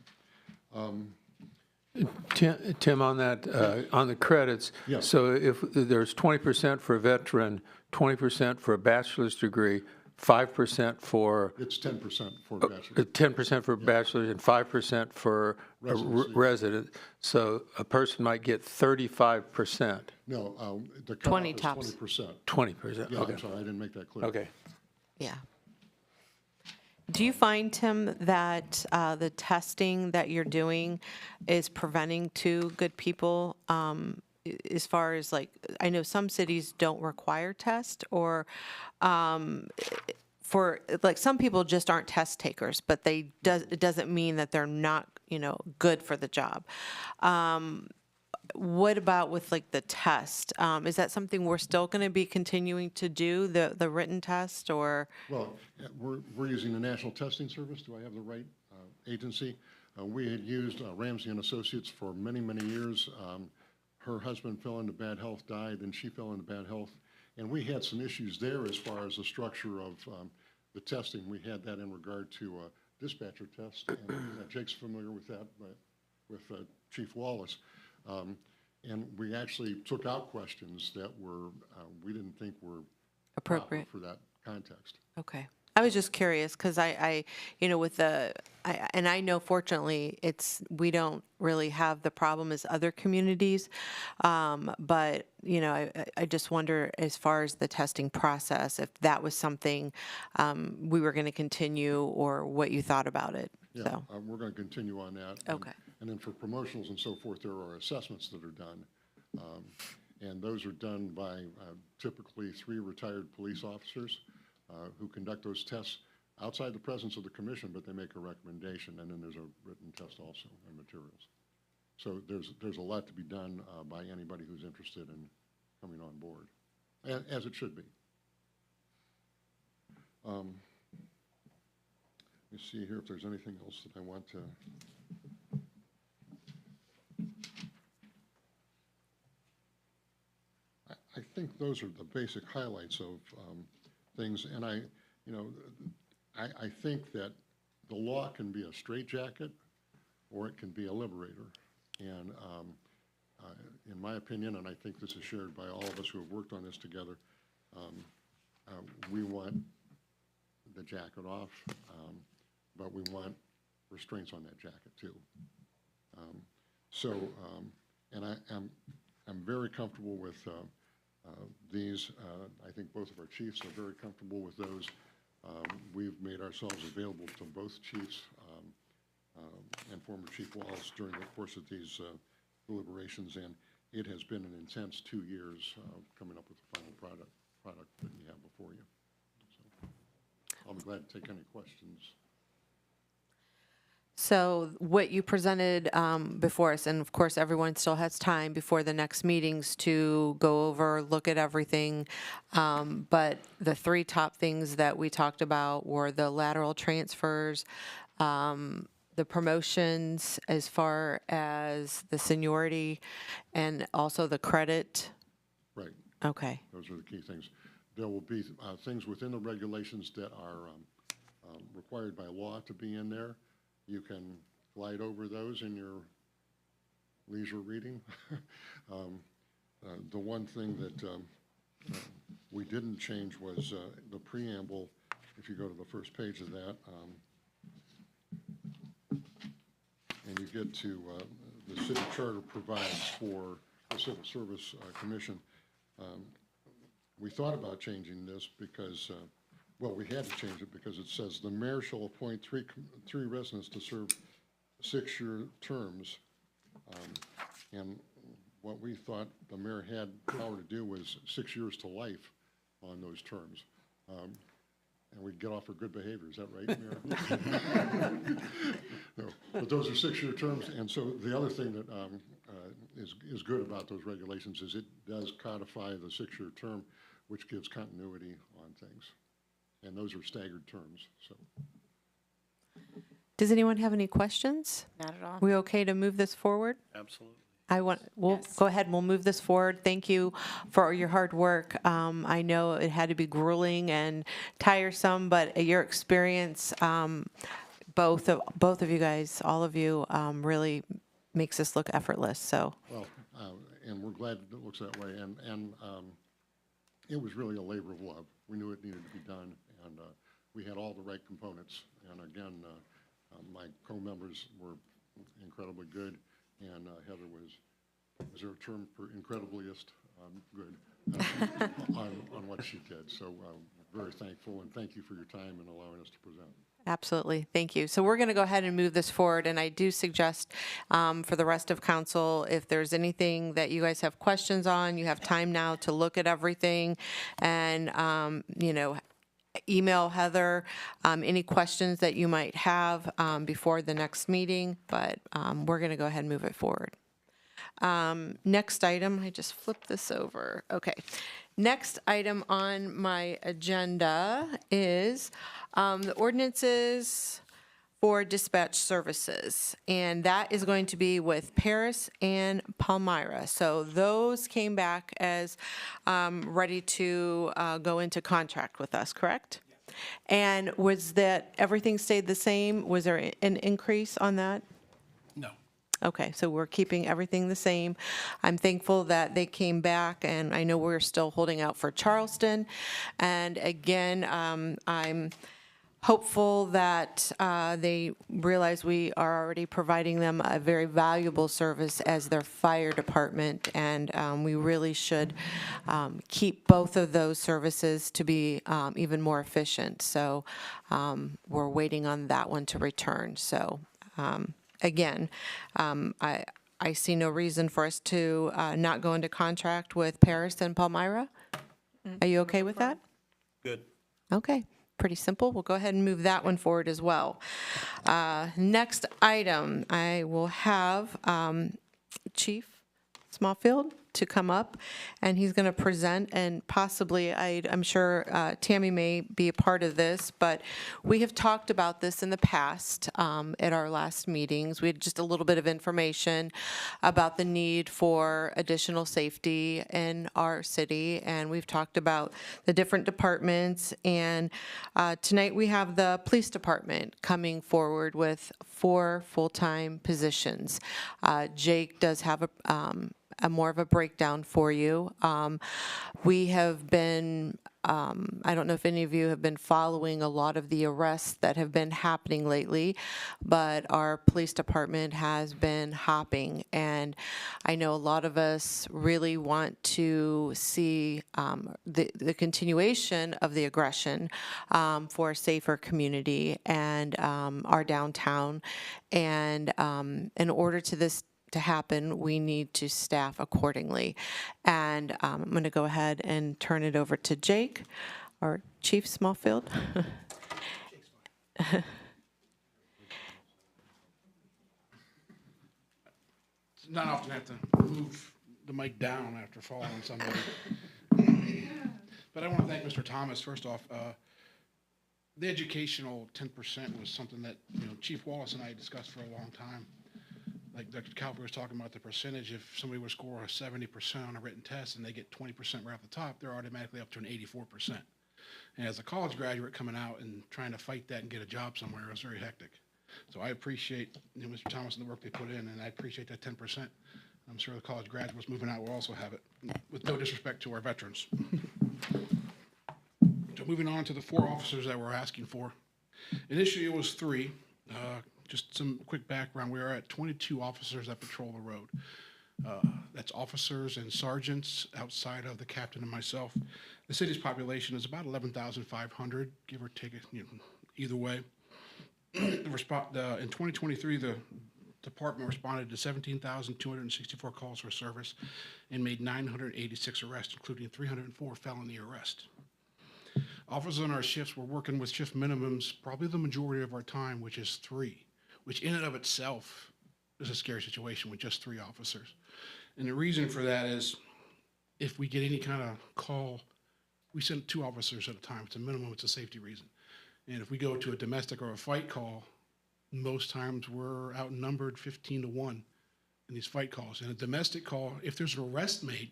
Tim, on that, on the credits, Yes. so if there's 20% for a veteran, 20% for a bachelor's degree, 5% for, It's 10% for bachelor. 10% for bachelor's and 5% for a Residency. resident. So a person might get 35%, No, the 20 cutoff tops. is 20%. 20%, Yeah, okay. I'm sorry, I didn't make that clear. Okay. Yeah. Do you find, Tim, that the testing that you're doing is preventing two good people as far as, like, I know some cities don't require test, or for, like, some people just aren't test takers, but it doesn't mean that they're not, good for the job. What about with like the test? Is that something we're still going to be continuing to do, the written test, or? Well, we're using the National Testing Service. Do I have the right agency? We had used Ramsey and Associates for many, many years. Her husband fell into bad health, died, and she fell into bad health. And we had some issues there as far as the structure of the testing. We had that in regard to dispatcher test. And Jake's familiar with that, but with Chief Wallace. And we actually took out questions that were, we didn't think were proper Appropriate. for that context. Okay. I was just curious because I with and I know fortunately we don't really have the problem as other communities, but I just wonder as far as the testing process, if that was something we were going to continue or what you thought about it. Yeah, So. we're going to continue on that. Okay. And then for promotionals and so forth, there are assessments that are done. And those are done by typically 3 retired police officers who conduct those tests outside the presence of the commission, but they make a recommendation, and then there's a written test also and materials. So there's a lot to be done by anybody who's interested in coming on board, as it should be. Let me see here if there's anything else that I want to. I think those are the basic highlights of things, and I think that the law can be a straitjacket or it can be a liberator. And in my opinion, and I think this is shared by all of us who have worked on this together, we want the jacket off, but we want restraints on that jacket too. And I'm very comfortable with these. I think both of our chiefs are very comfortable with those. We've made ourselves available to both chiefs and former Chief Wallace during the course of these deliberations, and it has been an intense 2 years coming up with the final product that you have before you. So I'll be glad to take any questions. So what you presented before us, and of course, everyone still has time before the next meetings to go over, look at everything. But the 3 top things that we talked about were the lateral transfers, the promotions as far as the seniority, and also the credit. Right. Okay. Those are the key things. There will be things within the regulations that are required by law to be in there. You can glide over those in your leisure reading. The one thing that we didn't change was the preamble. If you go to the first page of that, and you get to the city charter provides for the Civil Service Commission. We thought about changing this because well, we had to change it because it says the mayor shall appoint three residents to serve 6-year terms. And what we thought the mayor had power to do was 6 years to life on those terms. And we'd get off for good behavior. Is that right, Mayor? No, but those are 6-year terms. And so the other thing that is good about those regulations is it does codify the 6-year term, which gives continuity on things. And those are staggered terms, so. Does anyone have any questions? Not at all. We okay to move this forward? Absolutely. We'll go ahead and we'll move this forward. Thank you for your hard work. I know it had to be grueling and tiresome, but your experience, both of you guys, all of you, really makes this look effortless, so. Well, and we're glad it looks that way, and it was really a labor of love. We knew it needed to be done, and we had all the right components. And again, my co-members were incredibly good, and Heather was there a term for incredibliest good on what she did. So very thankful, and thank you for your time and allowing us to present. Absolutely. Thank you. So we're going to go ahead and move this forward. And I do suggest for the rest of council, if there's anything that you guys have questions on, you have time now to look at everything and, email Heather any questions that you might have before the next meeting, but we're going to go ahead and move it forward. Next item, I just flipped this over. Okay. Next item on my agenda is the ordinances for dispatch services, and that is going to be with Paris and Palmyra. So those came back as ready to go into contract with us, correct? And was that, everything stayed the same? Was there an increase on that? No. Okay, so we're keeping everything the same. I'm thankful that they came back, and I know we're still holding out for Charleston. And again, I'm hopeful that they realize we are already providing them a very valuable service as their fire department, and we really should keep both of those services to be even more efficient. So we're waiting on that one to return. So again, I see no reason for us to not go into contract with Paris and Palmyra. Are you okay with that? Good. Okay, pretty simple. We'll go ahead and move that one forward as well. Next item, I will have Chief Smallfield to come up, and he's going to present, and possibly, I'm sure Tammy may be a part of this, but we have talked about this in the past at our last meetings. We had just a little bit of information about the need for additional safety in our city, and we've talked about the different departments, and tonight we have the police department coming forward with 4 full-time positions. Jake does have a more of a breakdown for you. We have been, I don't know if any of you have been following a lot of the arrests that have been happening lately, but our police department has been hopping, and I know a lot of us really want to see the continuation of the aggression for a safer community and our downtown, and in order to happen, we need to staff accordingly. And I'm going to go ahead and turn it over to Jake, or Chief Smallfield. It's not often I have to move the mic down after falling on somebody. But I want to thank Mr. Thomas, first off. The educational 10% was something that, Chief Wallace and I discussed for a long time. Like Dr. Calvert was talking about the percentage, if somebody would score a 70% on a written test and they get 20% right off the top, they're automatically up to an 84%. And as a college graduate coming out and trying to fight that and get a job somewhere, it was very hectic. So I appreciate Mr. Thomas and the work they put in, and I appreciate that 10%. I'm sure the college graduates moving out will also have it, with no disrespect to our veterans. So moving on to the 4 officers that we're asking for. Initially, it was 3. Just some quick background, we are at 22 officers that patrol the road. That's officers and sergeants outside of the captain and myself. The city's population is about 11,500, give or take, either way. In 2023, the department responded to 17,264 calls for service and made 986 arrests, including 304 felony arrests. Officers on our shifts, we're working with shift minimums probably the majority of our time, which is 3. Which in and of itself is a scary situation with just 3 officers. And the reason for that is if we get any kind of call, we send 2 officers at a time. It's a minimum, it's a safety reason. And if we go to a domestic or a fight call, most times we're outnumbered 15-1 in these fight calls. In a domestic call, if there's an arrest made,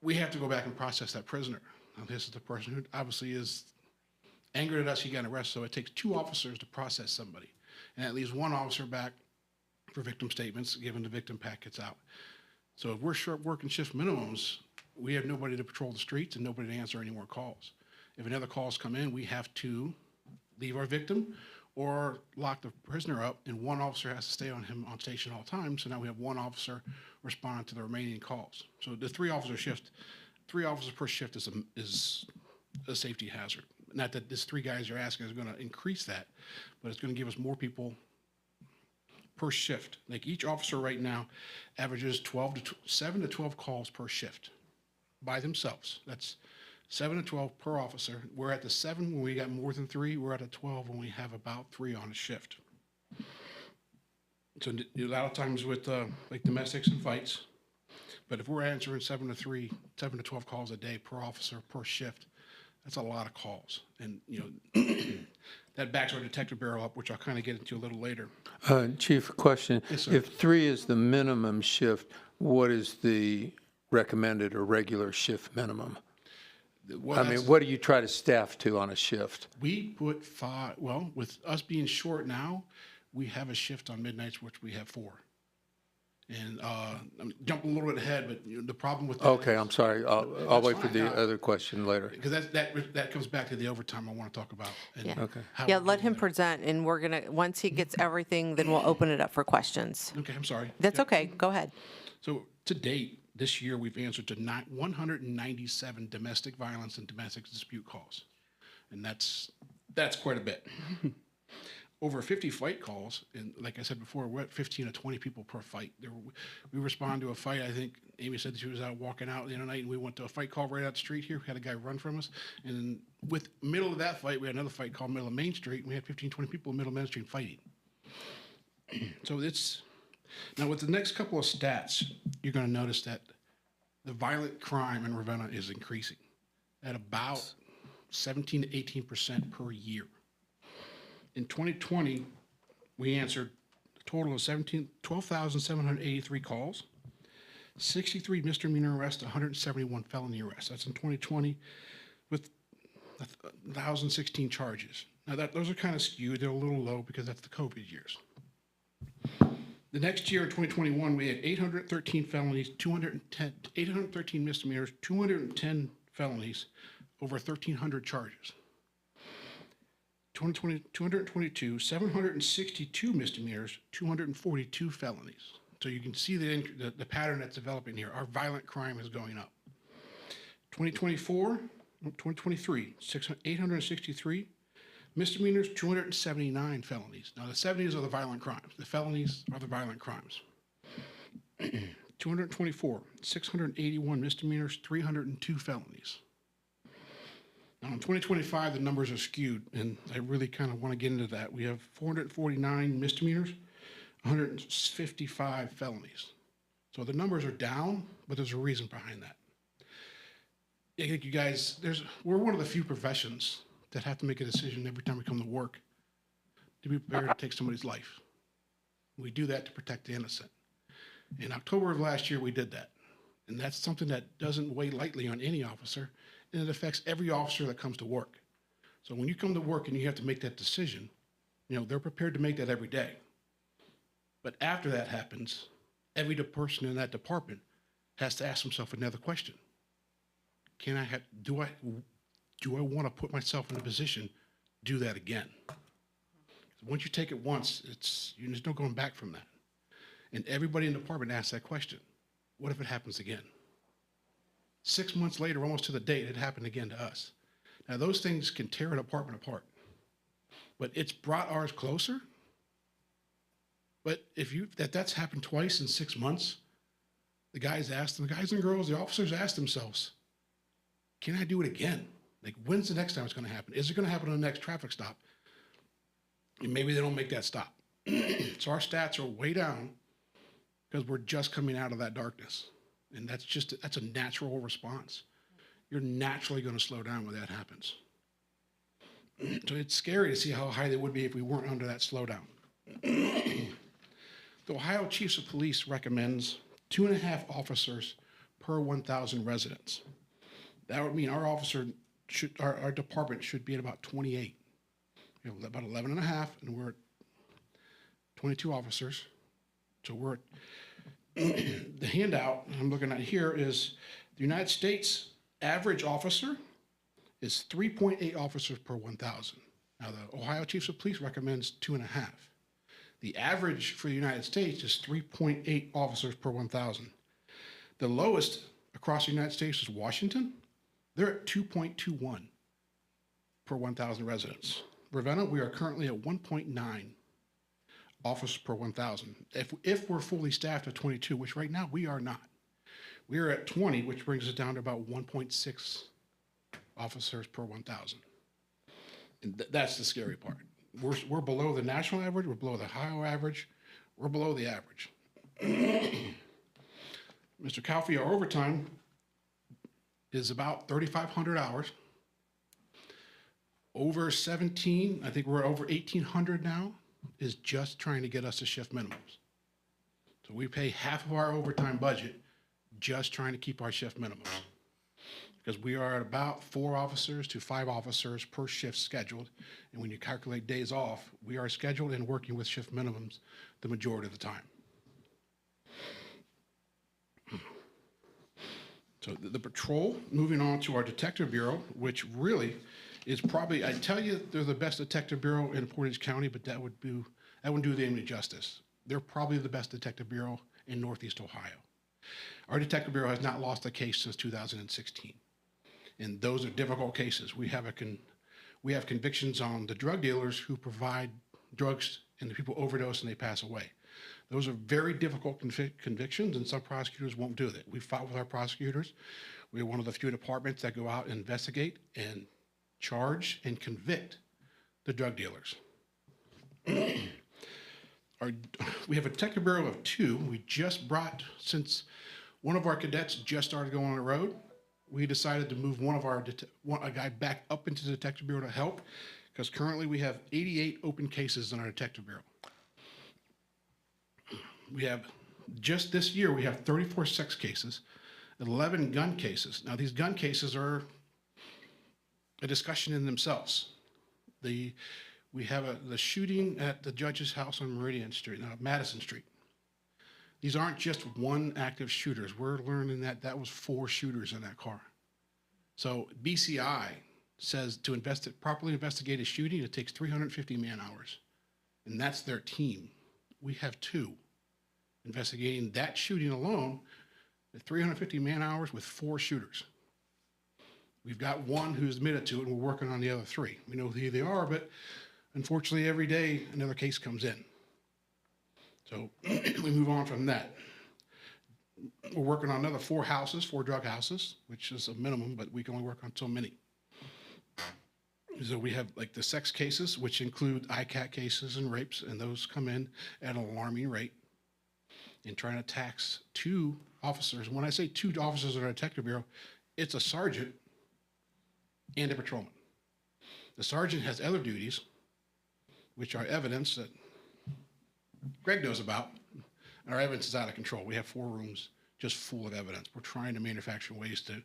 we have to go back and process that prisoner. Now, this is the person who obviously is angered at us, he got arrested, so it takes 2 officers to process somebody. And that leaves 1 officer back for victim statements, given the victim packets out. So if we're short working shift minimums, we have nobody to patrol the streets and nobody to answer any more calls. If another calls come in, we have to leave our victim or lock the prisoner up, and 1 officer has to stay on him on station all the time. So now we have 1 officer responding to the remaining calls. So the 3 officers per shift is a safety hazard. Not that this 3 guys you're asking is going to increase that, but it's going to give us more people per shift. Like each officer right now averages 7 to 12 calls per shift. by themselves. That's 7 to 12 per officer. We're at the 7 when we got more than 3. We're at a 12 when we have about 3 on a shift. So a lot of times with like domestics and fights, but if we're answering 7 to 12 calls a day per officer per shift, that's a lot of calls. And that backs our detective bureau up, which I'll kind of get into a little later. Chief, a question. Yes, sir. If 3 is the minimum shift, what is the recommended or regular shift minimum? Well, I mean, what do you try to staff to on a shift? we put 5, well, with us being short now, we have a shift on midnights, which we have 4. And I'm jumping a little bit ahead, but the problem with that. Okay, I'm sorry. I'll wait for fine, the no. other question later. Because that comes back to the overtime I want to talk about. And Yeah. Okay. how Yeah, we let do him that. present, and we're gonna, once he gets everything, then we'll open it up for questions. Okay, I'm sorry. That's okay, go ahead. So to date, this year, we've answered to 197 domestic violence and domestic dispute calls. And that's quite a bit. Over 50 fight calls, and like I said before, we're at 15 to 20 people per fight. We respond to a fight. I think Amy said she was out walking out the other night, and we went to a fight call right out the street here. We had a guy run from us. And with middle of that fight, we had another fight called middle of Main Street, and we had 15, 20 people in middle of Main Street fighting. So now with the next couple of stats, you're going to notice that the violent crime in Ravenna is increasing at about 17 to 18% per year. In 2020, we answered a total of 12,783 calls, 63 misdemeanor arrests, 171 felony arrests. That's in 2020 with 1,016 charges. Now those are kind of skewed. They're a little low because that's the COVID years. The next year, in 2021, we had 813 felonies, 813 misdemeanors, 210 felonies, over 1,300 charges. 2020, 222, 762 misdemeanors, 242 felonies. So you can see the pattern that's developing here. Our violent crime is going up. 2023, 863 misdemeanors, 279 felonies. Now, the 70s are the violent crimes. The felonies are the violent crimes. 224, 681 misdemeanors, 302 felonies. Now, in 2025, the numbers are skewed, and I really kind of want to get into that. We have 449 misdemeanors, 155 felonies. So the numbers are down, but there's a reason behind that. I think you guys, we're one of the few professions that have to make a decision every time we come to work to be prepared to take somebody's life. We do that to protect the innocent. In October of last year, we did that. And that's something that doesn't weigh lightly on any officer, and it affects every officer that comes to work. So when you come to work and you have to make that decision, they're prepared to make that every day. But after that happens, every person in that department has to ask himself another question. Do I want to put myself in a position to do that again? Once you take it once, there's no going back from that. And everybody in the department asks that question. What if it happens again? 6 months later, almost to the date, it happened again to us. Now, those things can tear an department apart, but it's brought ours closer. But if that's happened twice in 6 months, the guys and girls, the officers ask themselves, can I do it again? Like, when's the next time it's going to happen? Is it going to happen on the next traffic stop? And maybe they don't make that stop. So our stats are way down because we're just coming out of that darkness. And that's a natural response. You're naturally going to slow down when that happens. So it's scary to see how high they would be if we weren't under that slowdown. The Ohio Chiefs of Police recommends 2.5 officers per 1,000 residents. That would mean our department should be at about 28. We have about 11 and a half, and we're at 22 officers. So we're the handout I'm looking at here is the United States average officer is 3.8 officers per 1,000. Now, the Ohio Chiefs of Police recommends 2.5. The average for the United States is 3.8 officers per 1,000. The lowest across the United States is Washington. They're at 2.21 per 1,000 residents. Ravenna, we are currently at 1.9 officers per 1,000. If we're fully staffed at 22, which right now we are not, We are at 20, which brings us down to about 1.6 officers per 1,000. And that's the scary part. We're below the national average, we're below the Ohio average, we're below the average. Mr. Calfee, our overtime is about 3,500 hours. Over 17, I think we're over 1,800 now, is just trying to get us to shift minimums. So we pay half of our overtime budget just trying to keep our shift minimums. Because we are at about 4 officers to 5 officers per shift scheduled. And when you calculate days off, we are scheduled and working with shift minimums the majority of the time. So the patrol, moving on to our detective bureau, which really is probably, I tell you, they're the best detective bureau in Portage County, but that wouldn't do them any justice. They're probably the best detective bureau in Northeast Ohio. Our detective bureau has not lost a case since 2016. And those are difficult cases. We have convictions on the drug dealers who provide drugs and the people overdose and they pass away. Those are very difficult convictions, and some prosecutors won't do that. We fought with our prosecutors. We're one of the few departments that go out and investigate and charge and convict the drug dealers. We have a detective bureau of 2. We just brought, since one of our cadets just started going on the road, we decided to move a guy back up into the detective bureau to help, because currently we have 88 open cases in our detective bureau. We have, just this year, we have 34 sex cases, 11 gun cases. Now, these gun cases are a discussion in themselves. We have the shooting at the judge's house on Madison Street. These aren't just one active shooters. We're learning that was 4 shooters in that car. So BCI says to properly investigate a shooting, it takes 350 man-hours, and that's their team. We have 2 investigating that shooting alone at 350 man-hours with 4 shooters. We've got 1 who's admitted to it, and we're working on the other 3. We know who they are, but unfortunately, every day another case comes in. So we move on from that. We're working on another 4 drug houses, which is a minimum, but we can only work on so many. So we have like the sex cases, which include ICAT cases and rapes, and those come in at an alarming rate. And trying to tax 2 officers. When I say 2 officers in our detective bureau, it's a sergeant and a patrolman. The sergeant has other duties, which are evidence that Greg knows about. Our evidence is out of control. We have 4 rooms just full of evidence. We're trying to manufacture ways to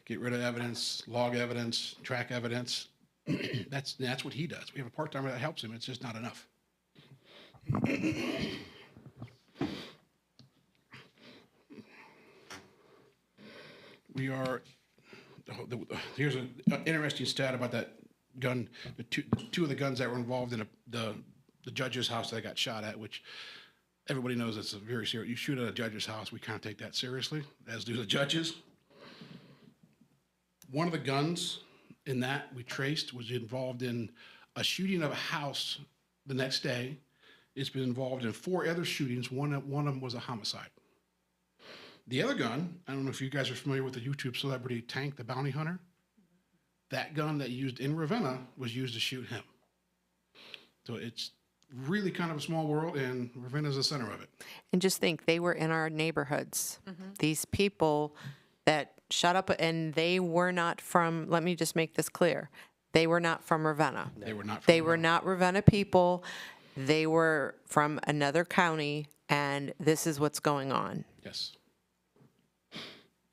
get rid of evidence, log evidence, track evidence. That's what he does. We have a part-timer that helps him. It's just not enough. Here's an interesting stat about that gun, the two of the guns that were involved in the judge's house that got shot at, which everybody knows it's a very serious. You shoot at a judge's house, we kind of take that seriously, as do the judges. One of the guns in that we traced was involved in a shooting of a house the next day. It's been involved in 4 other shootings. One of them was a homicide. The other gun, I don't know if you guys are familiar with the YouTube celebrity Tank the Bounty Hunter. That gun that used in Ravenna was used to shoot him. So it's really kind of a small world, and Ravenna's the center of it. And just think, they were in our neighborhoods. These people that shut up, and they were not from, let me just make this clear, they were not from Ravenna. They were not. They were not Ravenna people. They were from another county, and this is what's going on. Yes.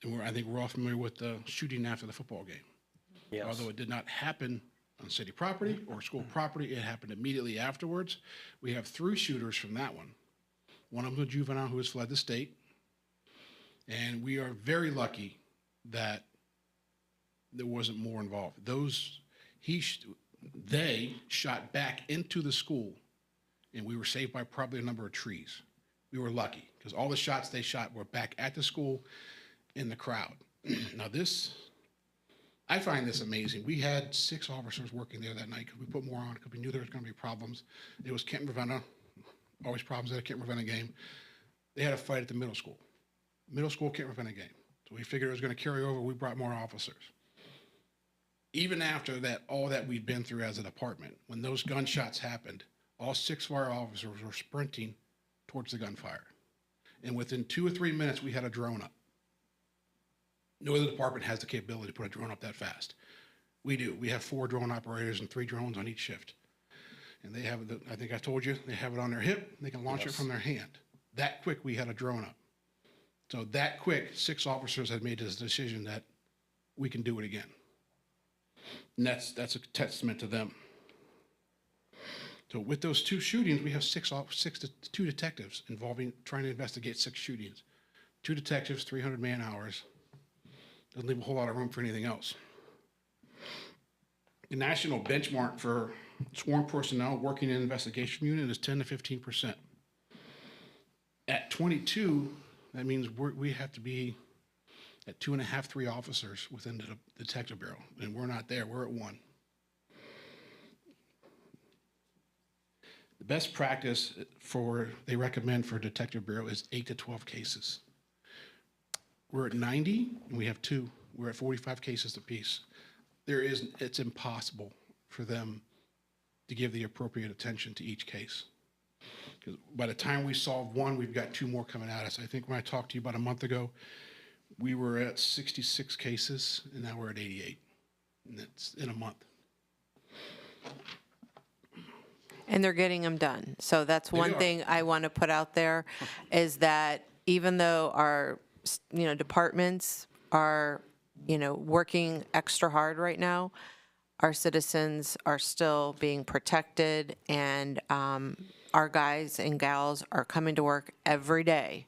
And I think we're all familiar with the shooting after the football game. Yes. Although it did not happen on city property or school property, it happened immediately afterwards. We have 3 shooters from that one. One of them a juvenile who has fled the state. And we are very lucky that there wasn't more involved. They shot back into the school, and we were saved by probably a number of trees. We were lucky, because all the shots they shot were back at the school in the crowd. Now I find this amazing. We had 6 officers working there that night because we put more on because we knew there was going to be problems. It was Kent Ravenna, always problems at a Kent Ravenna game. They had a fight at the middle school. Middle school Kent Ravenna game. So we figured it was going to carry over. We brought more officers. Even after that, all that we've been through as a department, when those gunshots happened, all 6 of our officers were sprinting towards the gunfire. And within 2 or 3 minutes, we had a drone up. No other department has the capability to put a drone up that fast. We do. We have 4 drone operators and 3 drones on each shift. And they have, I think I told you, they have it on their hip. They can launch it from their hand. That quick, we had a drone up. So that quick, 6 officers had made this decision that we can do it again. And that's a testament to them. So with those 2 shootings, we have 2 detectives trying to investigate 6 shootings. 2 detectives, 300 man hours. Doesn't leave a whole lot of room for anything else. The national benchmark for sworn personnel working in an investigation unit is 10 to 15%. At 22, that means we have to be at 2.5, 3 officers within the detective bureau, and we're not there. We're at 1. The best practice they recommend for detective bureau is 8 to 12 cases. We're at 90, and we have 2. We're at 45 cases apiece. It's impossible for them to give the appropriate attention to each case. Because by the time we solve 1, we've got 2 more coming at us. I think when I talked to you about a month ago, we were at 66 cases, and now we're at 88. And that's in a month. And they're getting them done. So that's one thing I want to put out there is that even though our, departments are, working extra hard right now, our citizens are still being protected, and our guys and gals are coming to work every day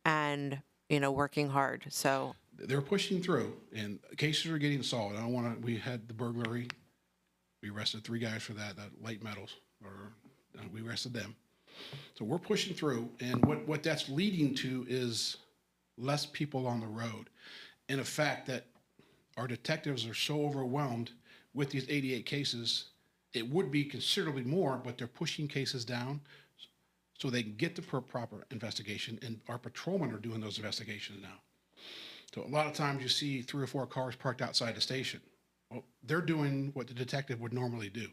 and, working hard. So they're pushing through, and cases are getting solved. We had the burglary. We arrested 3 guys for that light metals, we arrested them. So we're pushing through, and what that's leading to is less people on the road. And the fact that our detectives are so overwhelmed with these 88 cases, it would be considerably more, but they're pushing cases down so they can get the proper investigation, and our patrolmen are doing those investigations now. So a lot of times you see 3 or 4 cars parked outside the station. Well, they're doing what the detective would normally do.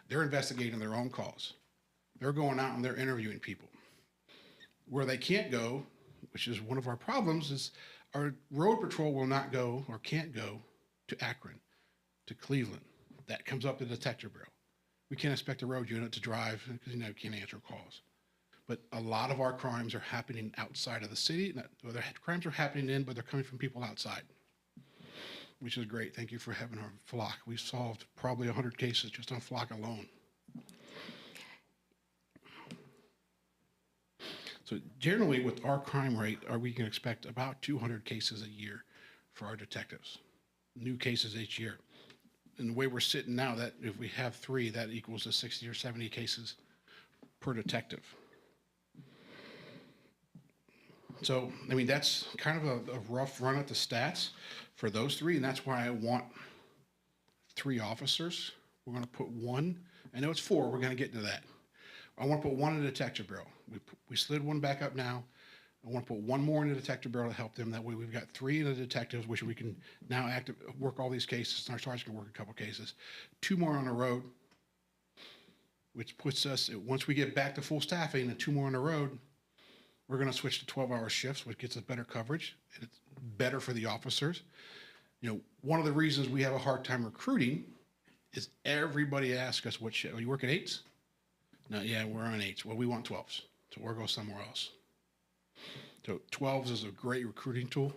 They're investigating their own calls. They're going out and they're interviewing people. Where they can't go, which is one of our problems, is our road patrol will not go or can't go to Akron, to Cleveland. That comes up to the detective bureau. We can't expect the road unit to drive because we can't answer calls. But a lot of our crimes are happening outside of the city. The crimes are happening in, but they're coming from people outside, which is great. Thank you for having our flock. We solved probably 100 cases just on flock alone. So generally with our crime rate, we can expect about 200 cases a year for our detectives, new cases each year. And the way we're sitting now, that if we have 3, that equals to 60 or 70 cases per detective. So, that's kind of a rough run at the stats for those 3, and that's why I want 3 officers. We're going to put 1. I know it's 4. We're going to get into that. I want to put 1 in the detective bureau. We slid 1 back up now. I want to put 1 more in the detective bureau to help them. That way we've got 3 in the detectives, which we can now work all these cases. And our sergeant can work a couple cases. 2 more on the road, which puts us, once we get back to full staffing and 2 more on the road, we're going to switch to 12-hour shifts, which gets us better coverage, and it's better for the officers. One of the reasons we have a hard time recruiting is everybody asks us, what shift? Are you working 8s? No, yeah, we're on 8s. Well, we want 12s, so we'll go somewhere else. So 12s is a great recruiting tool.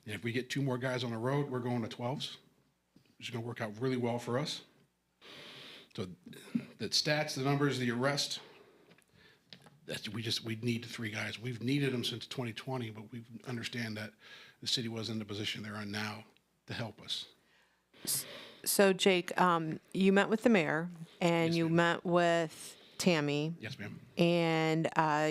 And if we get 2 more guys on the road, we're going to 12s. It's going to work out really well for us. So the stats, the numbers, the arrest, we need the 3 guys. We've needed them since 2020, but we understand that the city was in the position they're in now to help us. So Jake, you met with the mayor and Yes, you ma'am. met with Tammy, Yes, ma'am. and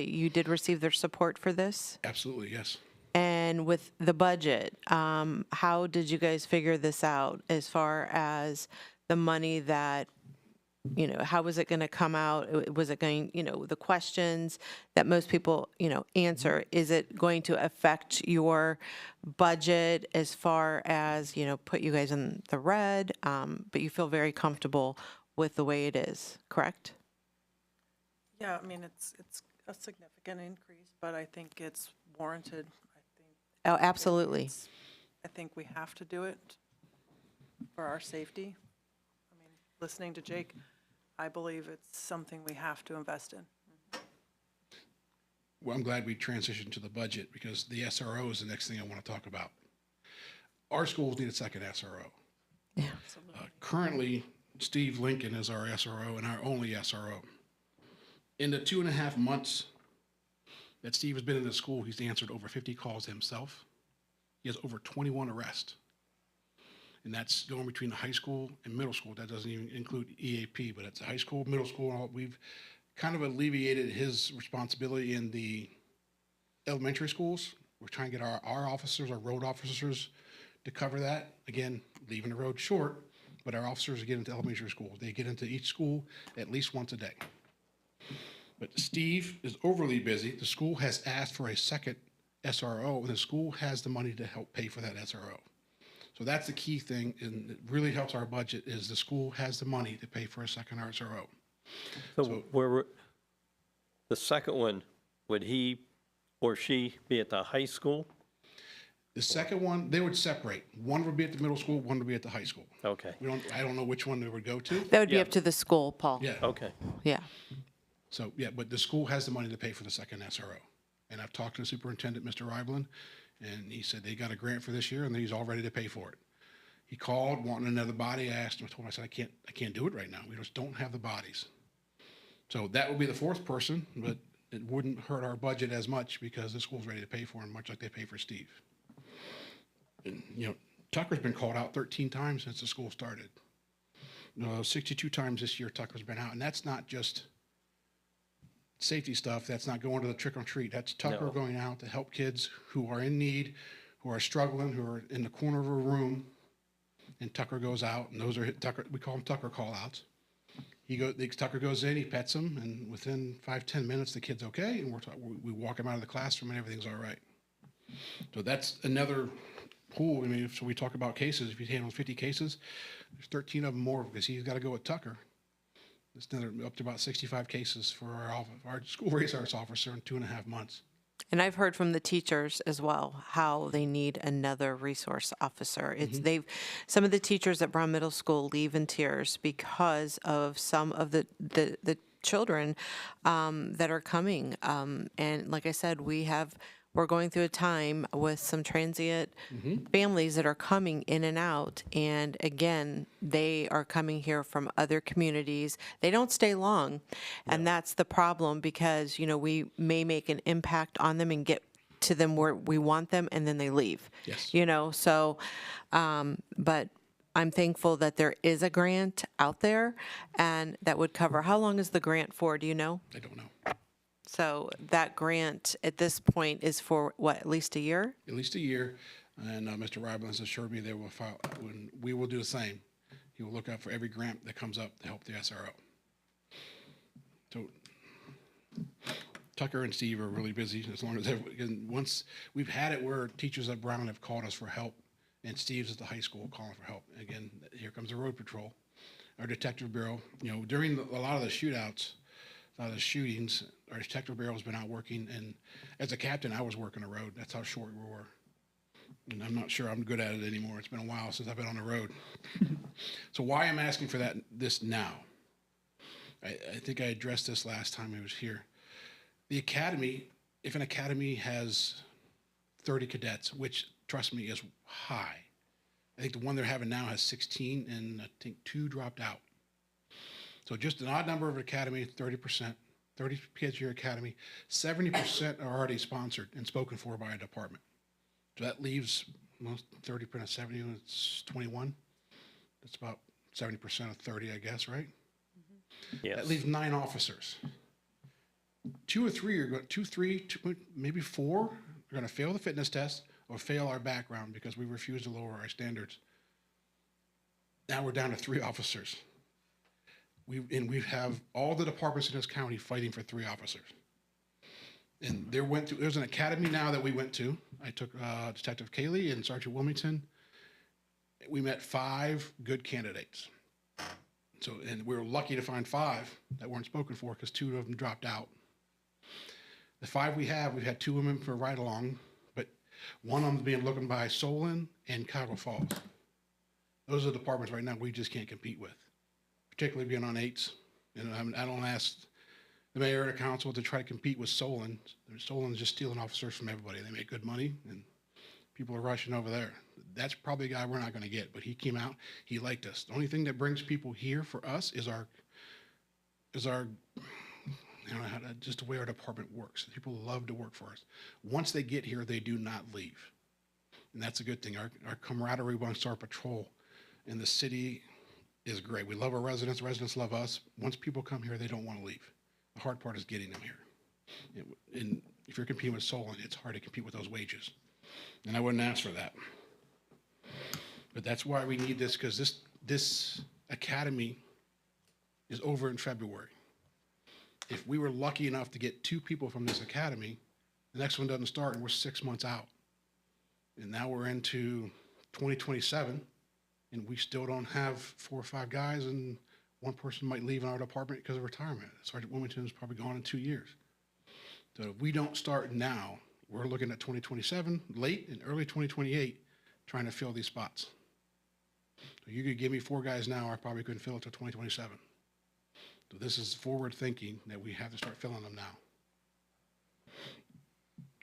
you did receive their support for this? Absolutely, yes. And with the budget, how did you guys figure this out as far as the money that you know, how was it going to come out? Was it going, you know, the questions that most people, you know, answer, is it going to affect your budget as far as, you know, put you guys in the red? But you feel very comfortable with the way it is, correct? Yeah, I mean, it's a significant increase, but I think it's warranted. Oh, absolutely. I think we have to do it for our safety. I mean, listening to Jake, I believe it's something we have to invest in. Well, I'm glad we transitioned to the budget because the SRO is the next thing I want to talk about. Our schools need a second SRO. Yeah. Currently, Steve Lincoln is our SRO and our only SRO. In the 2.5 months that Steve has been in the school, he's answered over 50 calls himself. He has over 21 arrests. And that's going between the high school and middle school. That doesn't even include EAP, but it's high school, middle school. We've kind of alleviated his responsibility in the elementary schools. We're trying to get our officers, our road officers, to cover that. Again, leaving the road short, but our officers get into elementary schools. They get into each school at least once a day. But Steve is overly busy. The school has asked for a second SRO, and the school has the money to help pay for that SRO. So that's the key thing, and it really helps our budget, is the school has the money to pay for a second SRO. So where, the second one, would he or she be at the high school? The second one, they would separate. One would be at the middle school, one would be at the high school. Okay, I don't know which one they would go to. That would be Yeah. up to the school, Paul. Yeah. okay. Yeah. So, yeah, but the school has the money to pay for the second SRO. And I've talked to the superintendent, Mr. Rivlin, and he said they got a grant for this year and he's all ready to pay for it. He called wanting another body. I asked him, I said, I can't do it right now. We just don't have the bodies. So that would be the fourth person, but it wouldn't hurt our budget as much because the school's ready to pay for him, much like they pay for Steve. And, you know, Tucker's been called out 13 times since the school started. 62 times this year Tucker's been out, and that's not just safety stuff. That's not going to the trick or treat. That's Tucker No. going out to help kids who are in need, who are struggling, who are in the corner of a room. And Tucker goes out, and those are Tucker. We call them Tucker call outs. Tucker goes in, he pets him, and within 5-10 minutes, the kid's okay, and we walk him out of the classroom, and everything's all right. So that's another pool. I mean, so we talk about cases. If he handles 50 cases, there's 13 of them more because he's got to go with Tucker. It's another up to about 65 cases for our school resource officer in 2.5 months. And I've heard from the teachers as well how they need another resource officer. It's some of the teachers at Brown Middle School leave in tears because of some of the children that are coming. And like I said, we're going through a time with some transient families that are coming in and out. And again, they are coming here from other communities. They don't stay long. And that's the problem because, you know, we may make an impact on them and get to them where we want them and then they leave. Yes. You know, so, but I'm thankful that there is a grant out there and that would cover. How long is the grant for? Do you know? I don't know. So that grant at this point is for what, at least a year? At least a year. And Mr. Rivlin has assured me they will file, when we will do the same. He will look out for every grant that comes up to help the SRO. So Tucker and Steve are really busy as long as and once we've had it where teachers at Brown have called us for help and Steve's at the high school calling for help. Again, here comes the road patrol, our detective bureau. You know, during a lot of the shootouts, a lot of the shootings, our detective bureau has been out working, and as a captain, I was working the road. That's how short we were. And I'm not sure I'm good at it anymore. It's been a while since I've been on the road. So why I'm asking for this now? I think I addressed this last time I was here. The academy, if an academy has 30 cadets, which, trust me, is high. I think the one they're having now has 16, and I think 2 dropped out. So just an odd number of academy, 30%, 30 kids your academy, 70% are already sponsored and spoken for by a department. So that leaves 30% of 70, it's 21. That's about 70% of 30, I guess, right? Yes. That leaves 9 officers. 2 or 3 are going, 2, maybe 4 are going to fail the fitness test or fail our background because we refuse to lower our standards. Now we're down to 3 officers. We have all the departments in this county fighting for 3 officers. And there's an academy now that we went to. I took Detective Cayley and Sergeant Wilmington. We met 5 good candidates. So, and we were lucky to find 5 that weren't spoken for because 2 of them dropped out. The 5 we've had 2 women for ride-along, but one of them's being looked by Solon and Cuyahoga Falls. Those are the departments right now we just can't compete with, particularly being on 8s. And I don't ask the mayor and the council to try to compete with Solon. Solon's just stealing officers from everybody. They make good money, and people are rushing over there. That's probably a guy we're not going to get, but he came out, he liked us. The only thing that brings people here for us is our you know, just the way our department works. People love to work for us. Once they get here, they do not leave. And that's a good thing. Our camaraderie amongst our patrol in the city is great. We love our residents. Residents love us. Once people come here, they don't want to leave. The hard part is getting them here. And if you're competing with Solon, it's hard to compete with those wages. And I wouldn't ask for that. But that's why we need this, because this academy is over in February. If we were lucky enough to get 2 people from this academy, the next one doesn't start and we're 6 months out. And now we're into 2027 and we still don't have 4 or 5 guys, and one person might leave in our department because of retirement. Sergeant Wilmington is probably gone in 2 years. So if we don't start now, we're looking at 2027, late and early 2028, trying to fill these spots. So you could give me 4 guys now, I probably couldn't fill it till 2027. So this is forward thinking that we have to start filling them now.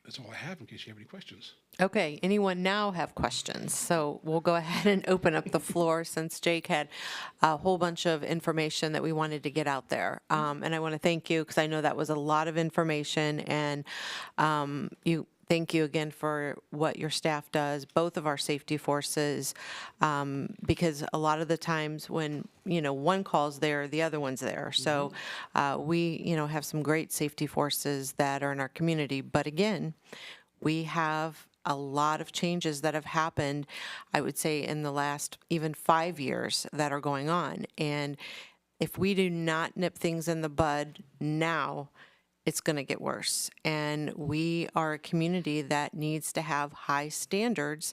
That's all I have in case you have any questions. Okay, anyone now have questions? So we'll go ahead and open up the floor since Jake had a whole bunch of information that we wanted to get out there. And I want to thank you because I know that was a lot of information, and thank you again for what your staff does, both of our safety forces, because a lot of the times when, one call's there, the other one's there. So we, have some great safety forces that are in our community. But again, we have a lot of changes that have happened, I would say, in the last even 5 years that are going on. And if we do not nip things in the bud now, it's going to get worse. And we are a community that needs to have high standards,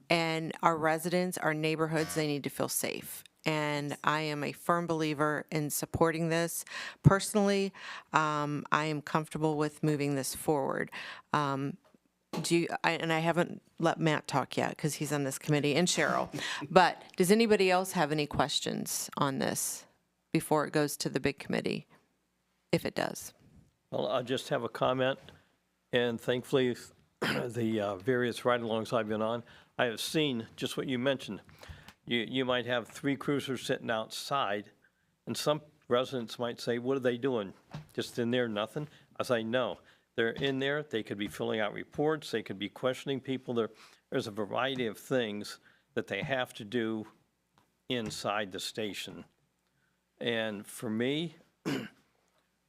and our residents, our neighborhoods, they need to feel safe. And I am a firm believer in supporting this. Personally, I am comfortable with moving this forward. And I haven't let Matt talk yet because he's on this committee, and Cheryl. But does anybody else have any questions on this before it goes to the big committee, if it does? Well, I just have a comment, and thankfully, the various ride-alongs I've been on, I have seen just what you mentioned. You might have 3 cruisers sitting outside, and some residents might say, what are they doing? Just in there, nothing? I say, no. They're in there, they could be filling out reports, they could be questioning people. There's a variety of things that they have to do inside the station. And for me,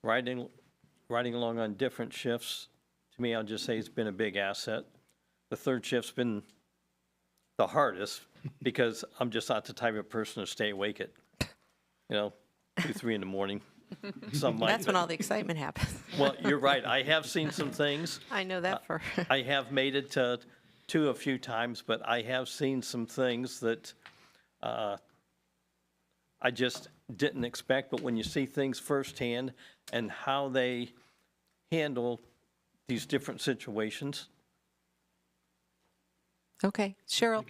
riding along on different shifts, to me, I'll just say it's been a big asset. The 3rd shift's been the hardest because I'm just not the type of person to stay awake at, 2, 3 in the morning. That's when all the excitement happens. Well, you're right. I have seen some things. I know that for. I have made it to a few times, but I have seen some things that I just didn't expect. But when you see things firsthand and how they handle these different situations. Okay, Cheryl.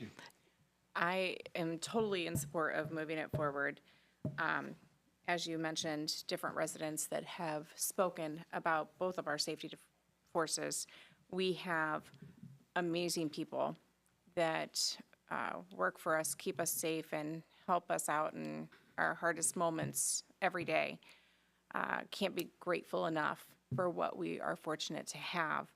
I am totally in support of moving it forward. As you mentioned, different residents that have spoken about both of our safety forces. We have amazing people that work for us, keep us safe, and help us out in our hardest moments every day. Can't be grateful enough for what we are fortunate to have.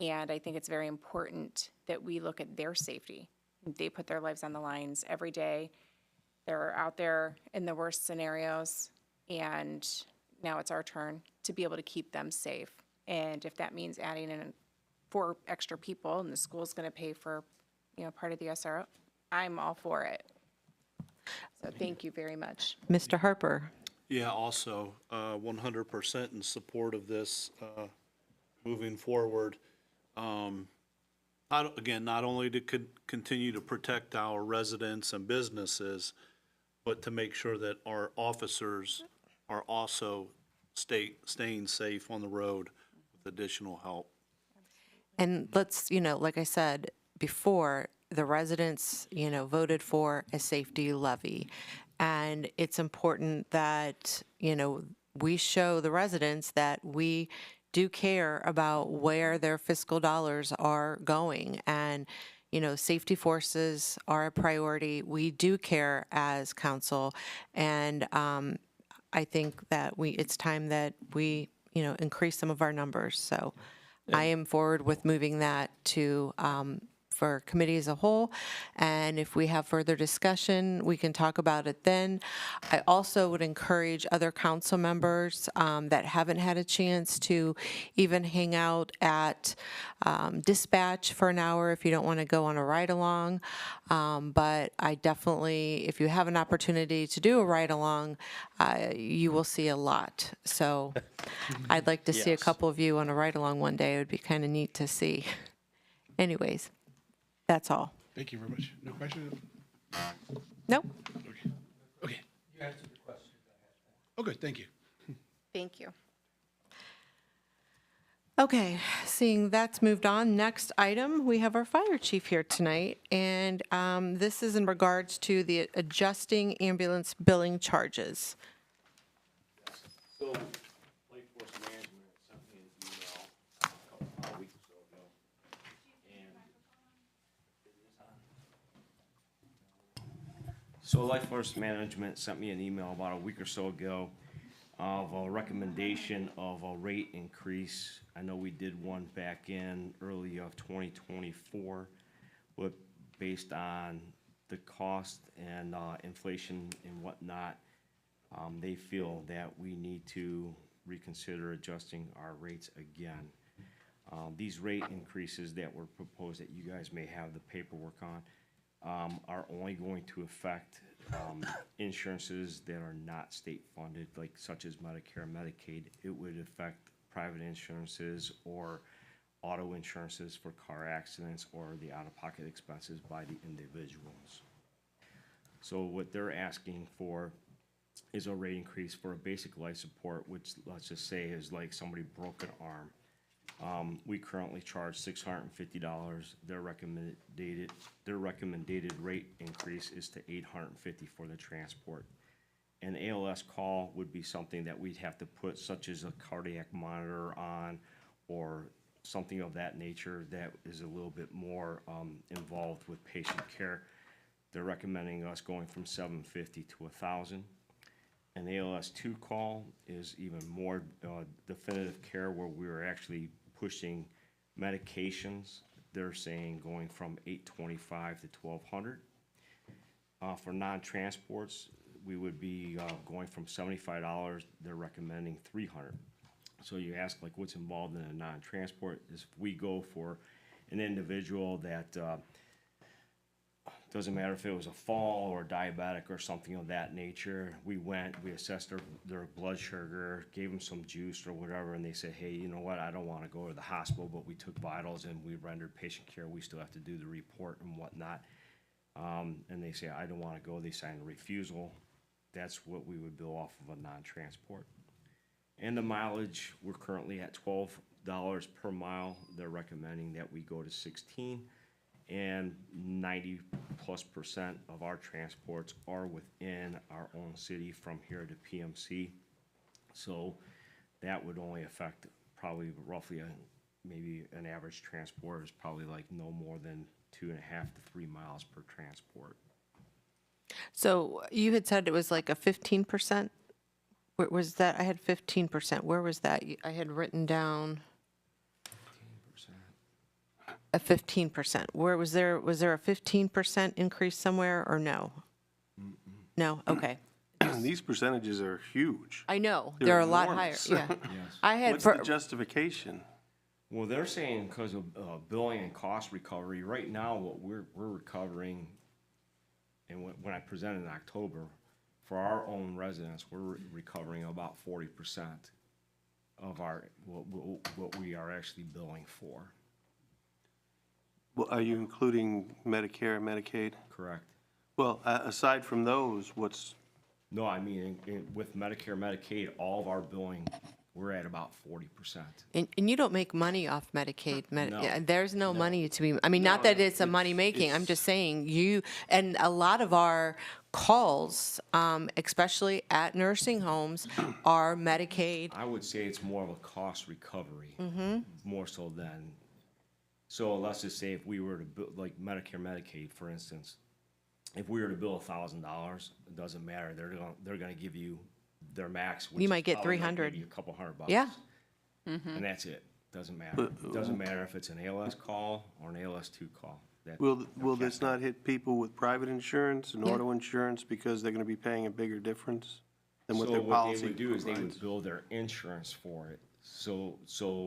And I think it's very important that we look at their safety. They put their lives on the lines every day. They're out there in the worst scenarios, and now it's our turn to be able to keep them safe. And if that means adding in 4 extra people and the school's going to pay for, part of the SRO, I'm all for it. So thank you very much. Mr. Harper. Yeah, also, 100% in support of this, moving forward. Again, not only to continue to protect our residents and businesses, but to make sure that our officers are also staying safe on the road with additional help. And let's, like I said before, the residents, voted for a safety levy. And it's important that, we show the residents that we do care about where their fiscal dollars are going. And, safety forces are a priority. We do care as council. And I think that it's time that we, increase some of our numbers. So I am forward with moving that to, for committee as a whole. And if we have further discussion, we can talk about it then. I also would encourage other council members that haven't had a chance to even hang out at Dispatch for an hour if you don't want to go on a ride-along. But I definitely, if you have an opportunity to do a ride-along, you will see a lot. So I'd like to see a Yes. couple of you on a ride-along one day. It would be kind of neat to see. Anyways, that's all. Thank you very much. No questions? Nope. Okay. You answered the questions I had. Okay, thank you. Thank you. Okay, seeing that's moved on, next item, we have our fire chief here tonight, and this is in regards to the adjusting ambulance billing charges. So, Lake Forest Management sent me an email a week or so ago, and so Life Force Management sent me an email about a week or so ago of a recommendation of a rate increase. I know we did one back in early of 2024, but based on the cost and inflation and whatnot, they feel that we need to reconsider adjusting our rates again. These rate increases that were proposed that you guys may have the paperwork on are only going to affect insurances that are not state funded, like such as Medicare and Medicaid. It would affect private insurances or auto insurances for car accidents or the out-of-pocket expenses by the individuals. So what they're asking for is a rate increase for a basic life support, which let's just say is like somebody broke an arm. We currently charge $650. Their recommended rate increase is to $850 for the transport. An ALS call would be something that we'd have to put, such as a cardiac monitor on, or something of that nature that is a little bit more involved with patient care. They're recommending us going from $750 to $1,000. An ALS2 call is even more definitive care, where we're actually pushing medications. They're saying going from $825 to $1,200. For non-transports, we would be going from $75. They're recommending $300. So you ask, like, what's involved in a non-transport is if we go for an individual that doesn't matter if it was a fall or diabetic or something of that nature. We assessed their blood sugar, gave them some juice or whatever, and they said, hey, you know what, I don't want to go to the hospital, but we took vitals and we rendered patient care. We still have to do the report and whatnot. And they say, I don't want to go. They sign a refusal. That's what we would bill off of a non-transport. And the mileage, we're currently at $12 per mile. They're recommending that we go to 16. And 90+% of our transports are within our own city from here to PMC. So that would only affect probably roughly maybe an average transport is probably like no more than 2.5 to 3 miles per transport. So you had said it was like a 15%? Where was that? I had 15%. Where was that? I had written down a 15%. Where was there a 15% increase somewhere or no? No, okay. These percentages are huge. I know, they're a lot higher, enormous. yeah. I had, What's the justification? Well, they're saying because of billing and cost recovery, right now what we're recovering, and when I presented in October, for our own residents, we're recovering about 40% of what we are actually billing for. Well, are you including Medicare and Medicaid? Correct. Well, aside from those, what's, No, I mean, with Medicare, Medicaid, all of our billing, we're at about 40%. And you don't make money off Medicaid. No. Yeah, there's no money to be, I mean, not that it's a money-making, I'm just saying, and a lot of our calls, especially at nursing homes, are Medicaid. I would say it's more of a cost recovery, more so than, so let's just say if we were to, like Medicare, Medicaid, for instance, if we were to bill $1,000, it doesn't matter, they're gonna give you their max, which You is might get probably like 300. maybe a couple $100. Yeah. And that's it, doesn't matter. It doesn't matter if it's an ALS call or an ALS2 call. will this not hit people with private insurance and auto insurance because they're gonna be paying a bigger difference than what their So what policy they would do is they provides? would bill their insurance for it. So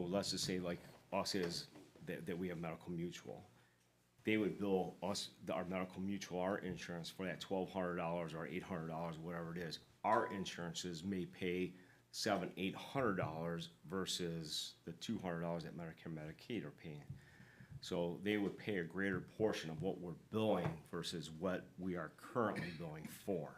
let's just say like us is, that we have medical mutual. They would bill us, our medical mutual, our insurance for that $1,200 or $800, whatever it is. Our insurances may pay $700-800 versus the $200 that Medicare and Medicaid are paying. So they would pay a greater portion of what we're billing versus what we are currently billing for.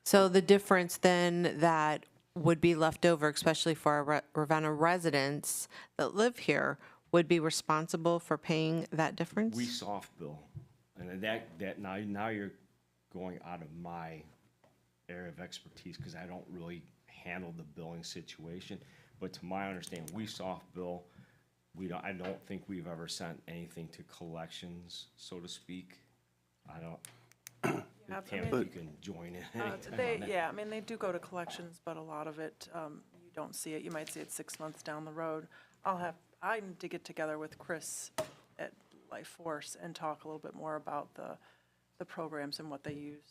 So the difference then that would be left over, especially for our Ravenna residents that live here, would be responsible for paying that difference? We soft bill, and that now you're going out of my area of expertise because I don't really handle the billing situation. But to my understanding, we soft bill. I don't think we've ever sent anything to collections, so to speak. I don't. Yeah, Tammy, if you can join in. anytime on that. Yeah, I mean, they do go to collections, but a lot of it, you don't see it. You might see it 6 months down the road. I need to get together with Chris at Life Force and talk a little bit more about the programs and what they use.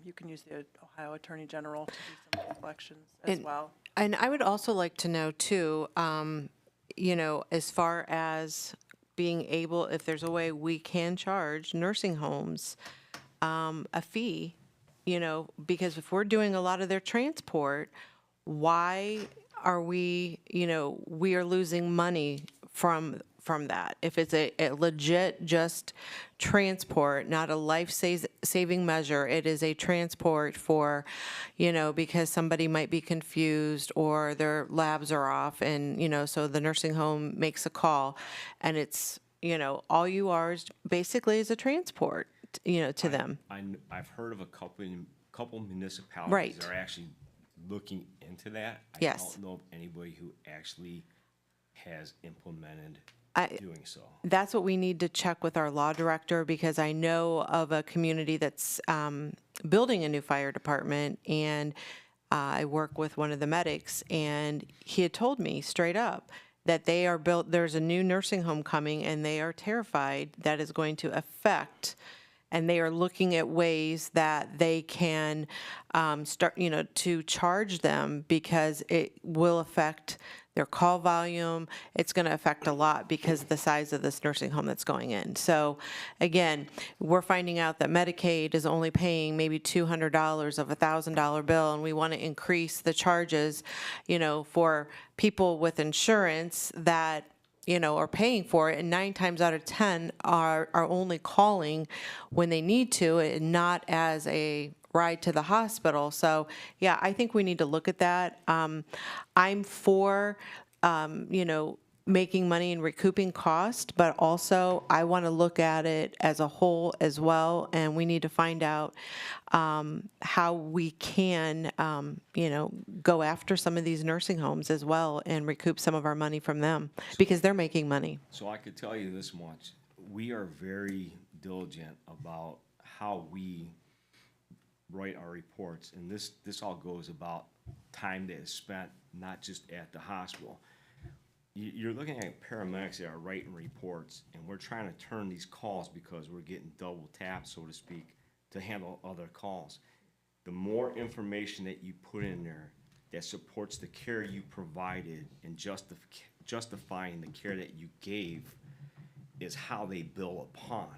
You can use the Ohio Attorney General to do some of the collections as well. And I would also like to know too, as far as being able, if there's a way we can charge nursing homes a fee, because if we're doing a lot of their transport, why are we are losing money from that? If it's a legit just transport, not a life-saving measure, it is a transport for, because somebody might be confused or their labs are off and, so the nursing home makes a call and it's, all you are is basically is a transport, to them. I've heard of a couple municipalities Right. that are actually looking into that. I Yes. don't know of anybody who actually has implemented doing so. That's what we need to check with our law director, because I know of a community that's building a new fire department, and I work with one of the medics, and he had told me straight up that there's a new nursing home coming, and they are terrified that is going to affect, and they are looking at ways that they can start, to charge them, because it will affect their call volume. It's going to affect a lot because of the size of this nursing home that's going in. So again, we're finding out that Medicaid is only paying maybe $200 of a $1,000 bill, and we want to increase the charges, for people with insurance that are paying for it, and 9 times out of 10 are only calling when they need to, and not as a ride to the hospital. So yeah, I think we need to look at that. I'm for, making money and recouping cost, but also I want to look at it as a whole as well, and we need to find out how we can, go after some of these nursing homes as well and recoup some of our money from them, because they're making money. So I could tell you this much, we are very diligent about how we write our reports, and this all goes about time that is spent, not just at the hospital. You're looking at paramedics that are writing reports, and we're trying to turn these calls because we're getting double tapped, so to speak, to handle other calls. The more information that you put in there that supports the care you provided and justifying the care that you gave is how they bill upon.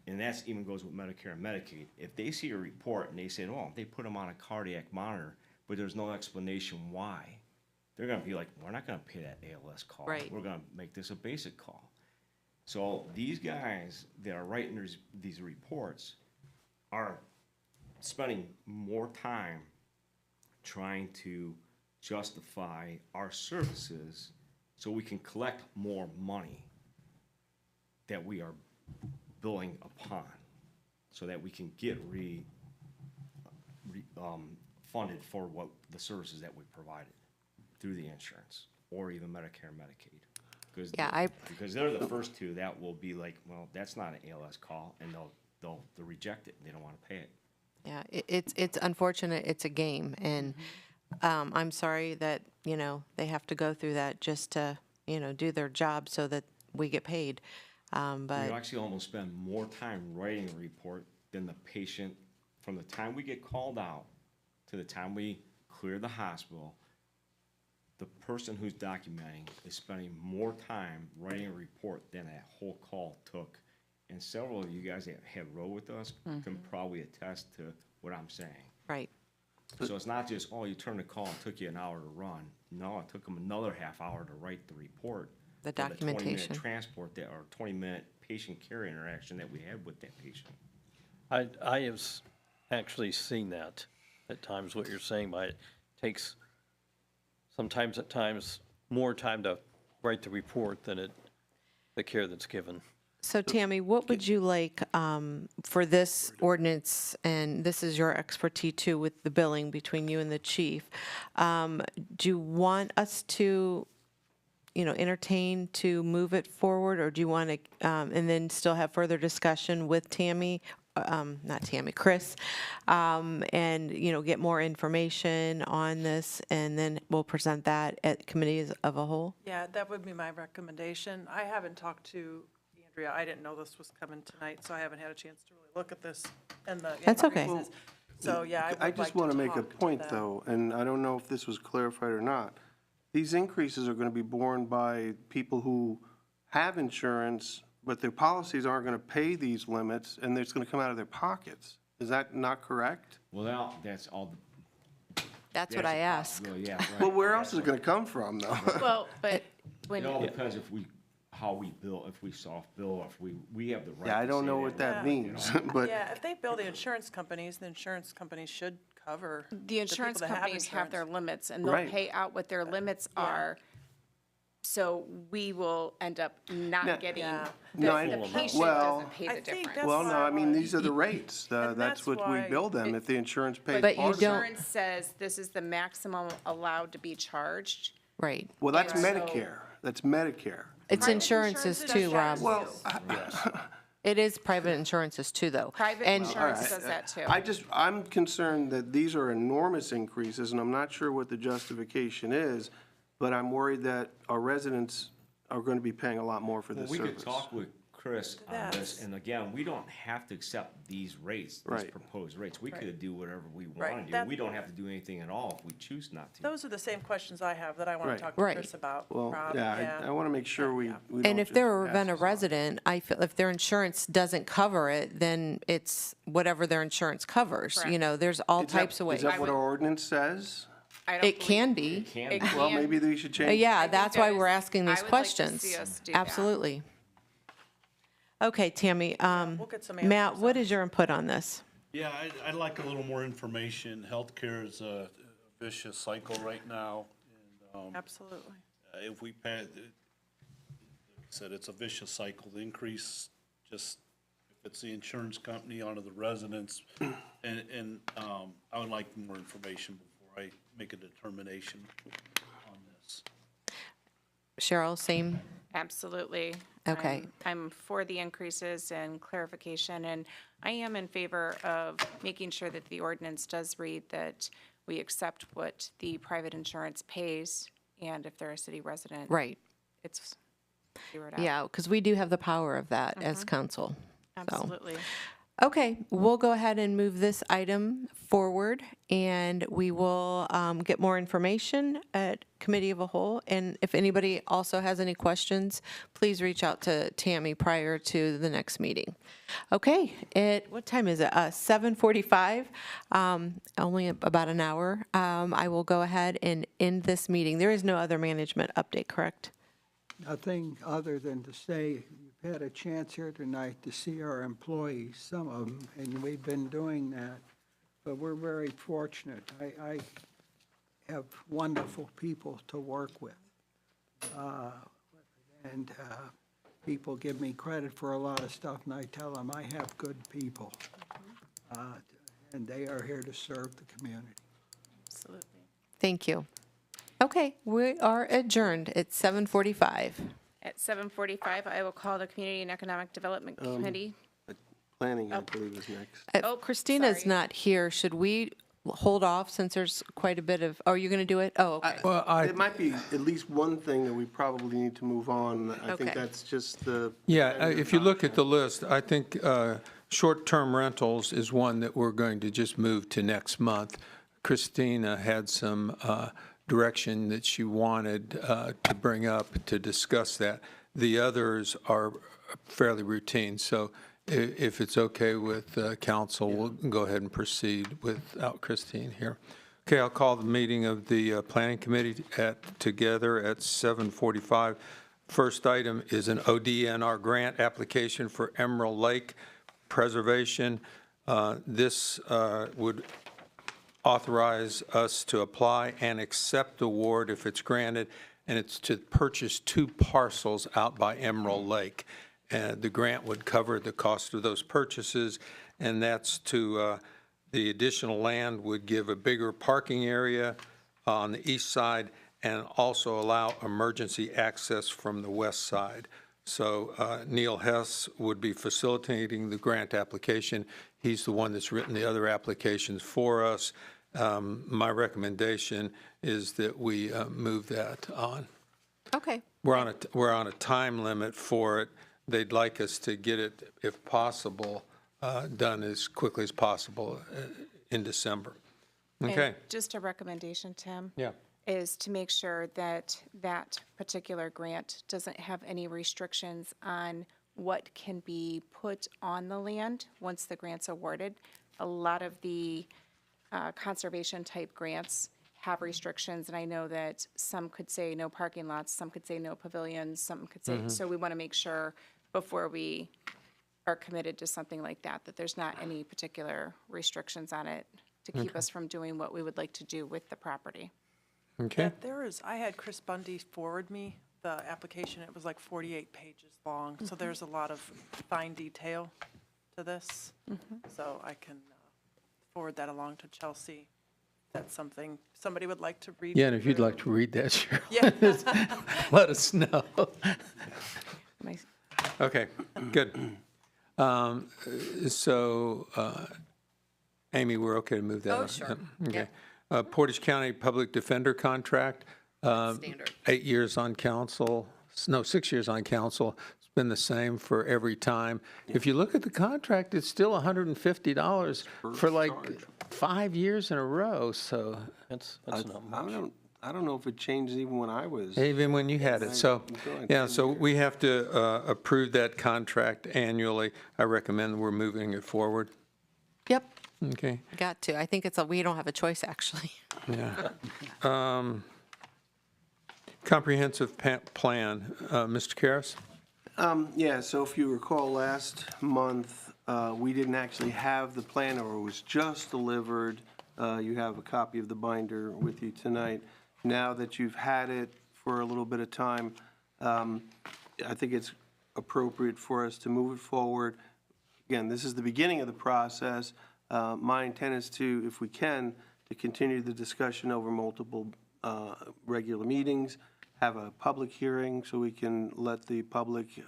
And that's even goes with Medicare and Medicaid. If they see a report and they say, oh, they put them on a cardiac monitor, but there's no explanation why, they're gonna be like, we're not gonna pay that ALS call. Right. We're gonna make this a basic call. So these guys that are writing these reports are spending more time trying to justify our services so we can collect more money that we are billing upon, so that we can get funded for what the services that we provided through the insurance or even Medicare and Medicaid. Because they're the first two that will be like, well, that's not an ALS call, and they'll reject it. They don't want to pay it. Yeah, it's unfortunate. It's a game, and I'm sorry that, they have to go through that just to, do their job so that we get paid. But We actually almost spend more time writing a report than the patient, from the time we get called out to the time we clear the hospital. The person who's documenting is spending more time writing a report than that whole call took. And several of you guys that have rode with us can probably attest to what I'm saying. right. So it's not just, oh, you turned the call, it took you an hour to run. No, it took them another half hour to write the report. The for documentation. 20-minute transport or 20-minute patient care interaction that we had with that patient. I have actually seen that at times, what you're saying, but it takes sometimes at times more time to write the report than the care that's given. So Tammy, what would you like for this ordinance, and this is your expertise too with the billing between you and the chief, do you want us to, entertain to move it forward, or do you want to, and then still have further discussion with Tammy, not Tammy, Chris, and, get more information on this, and then we'll present that at committee of a whole? Yeah, that would be my recommendation. I haven't talked to Andrea. I didn't know this was coming tonight, so I haven't had a chance to really look at this and the That's okay. increases. So, yeah, I would like to just want to make a talk to point, them. though, and I don't know if this was clarified or not. These increases are going to be borne by people who have insurance, but their policies aren't going to pay these limits, and it's going to come out of their pockets. Is that not correct? Well, that's all. That's what I asked. Well, yeah, right. Well, where else is it going to come from, though? Well, but when. It all depends how we bill, if we soft bill, if we have the right. Yeah, I to don't say know what that Yeah. means, but Yeah, if they bill the insurance companies should cover. The insurance people that companies have their insurance. limits, and they'll Right. pay out what their limits are. So we will end up Now- not getting, Yeah. No, I- the patient well, doesn't pay I the think difference. that's well, no, I mean, why- these are the rates. And That's that's what we why bill them if the insurance pays But you part of it. don't- Insurance says this is the maximum allowed to be charged. Right. Well, that's And so- Medicare. That's Medicare. It's Private insurances insurance too, does Rob. that Well, It is private insurances too, though. Private And- insurance right. does that too. I'm concerned that these are enormous increases, and I'm not sure what the justification is, but I'm worried that our residents are going to be paying a lot more for Well, this we service. could talk with Chris on this, That's- and again, we don't have to accept these rates, these Right. proposed rates. We could do whatever we Right, want to do. that- We don't have to do anything at all if we choose not to. Those are the same questions I have that I want Right. to talk to Right. Chris about, Well, Rob. yeah, I want to make sure we Yeah. we don't And if just they're a pass Ravenna this on. resident, I feel if their insurance doesn't cover it, then it's whatever their insurance covers. Correct. There's all Is that- types of ways. Is that what our ordinance says? I don't It believe- can be. Can It be. Well, can. maybe they should change. Yeah, think that's that why is- we're asking I these would like to questions. see us do that. Absolutely. Okay, Tammy, We'll get some Matt, answers what on is your input on this? Yeah, I'd like a little more information. Healthcare is a vicious cycle right now. And Absolutely. if we pay, like I said, it's a vicious cycle. The increase, just, if it's the insurance company onto the residents. And I would like more information before I make a determination on this. Cheryl, same? Absolutely. Okay. I'm for the increases and clarification, and I am in favor of making sure that the ordinance does read that we accept what the private insurance pays, and if they're a city resident. Right. It's zeroed out. Yeah, because we do have the power of that as council. So. Absolutely. Okay, we'll go ahead and move this item forward, and we will get more information at Committee of a Whole. And if anybody also has any questions, please reach out to Tammy prior to the next meeting. Okay, what time is it? 7:45, only about an hour. I will go ahead and end this meeting. There is no other management update, correct? Nothing other than to say, you've had a chance here tonight to see our employees, some of them, and we've been doing that. But we're very fortunate. I have wonderful people to work with. And people give me credit for a lot of stuff, and I tell them I have good people. And they are here to serve the community. Absolutely. Thank you. Okay, we are adjourned at 7:45. At 7:45, I will call the Community and Economic Development Committee. Planning, I believe, is next. Oh, Christina's sorry. not here. Should we hold off since there's quite a bit of, oh, you're going to do it? Oh, okay. Well, There might be at least one thing that we probably need to move on. I think Okay. that's just the. Yeah, if you look at the list, I think short-term rentals is one that we're going to just move to next month. Christina had some direction that she wanted to bring up to discuss that. The others are fairly routine, so if it's okay with council, we'll go ahead and proceed without Christine here. Okay, I'll call the meeting of the Planning Committee together at 7:45. First item is an ODNR grant application for Emerald Lake Preservation. This would authorize us to apply and accept award if it's granted, and it's to purchase 2 parcels out by Emerald Lake. And the grant would cover the cost of those purchases, and that's to, the additional land would give a bigger parking area on the east side and also allow emergency access from the west side. So Neil Hess would be facilitating the grant application. He's the one that's written the other applications for us. My recommendation is that we move that on. Okay. We're on a time limit for it. They'd like us to get it, if possible, done as quickly as possible in December. Okay. And just a recommendation, Tim. Yeah. Is to make sure that that particular grant doesn't have any restrictions on what can be put on the land once the grant's awarded. A lot of the conservation-type grants have restrictions, and I know that some could say no parking lots, some could say no pavilions, some could say, so we want to make sure before we are committed to something like that, that there's not any particular restrictions on it to keep us from doing what we would like to do with the property. Okay. I had Chris Bundy forward me the application. It was like 48 pages long. So there's a lot of fine detail to this. So I can forward that along to Chelsea. That's something somebody would like to read. Yeah, and if you'd like to read that, Cheryl, Yeah. let us know. My- Okay, good. So, Amy, we're okay to move that? Oh, on? sure. Yep, Okay. Yep. Portage County Public Defender contract. Standard. 8 years on council, no, 6 years on council. It's been the same for every time. If you look at the contract, it's still $150 for like 5 years in a row, so That's I not much. don't know if it changed even when I was. even when you had it. So, yeah, so we have to approve that contract annually. I recommend we're moving it forward. Yep, Okay, got to. I think we don't have a choice, actually. yeah. Comprehensive plan, Mr. Karas? Yeah, so if you recall, last month, we didn't actually have the plan, or it was just delivered. You have a copy of the binder with you tonight. Now that you've had it for a little bit of time, I think it's appropriate for us to move it forward. Again, this is the beginning of the process. My intent is to, if we can, to continue the discussion over multiple regular meetings, have a public hearing so we can let the public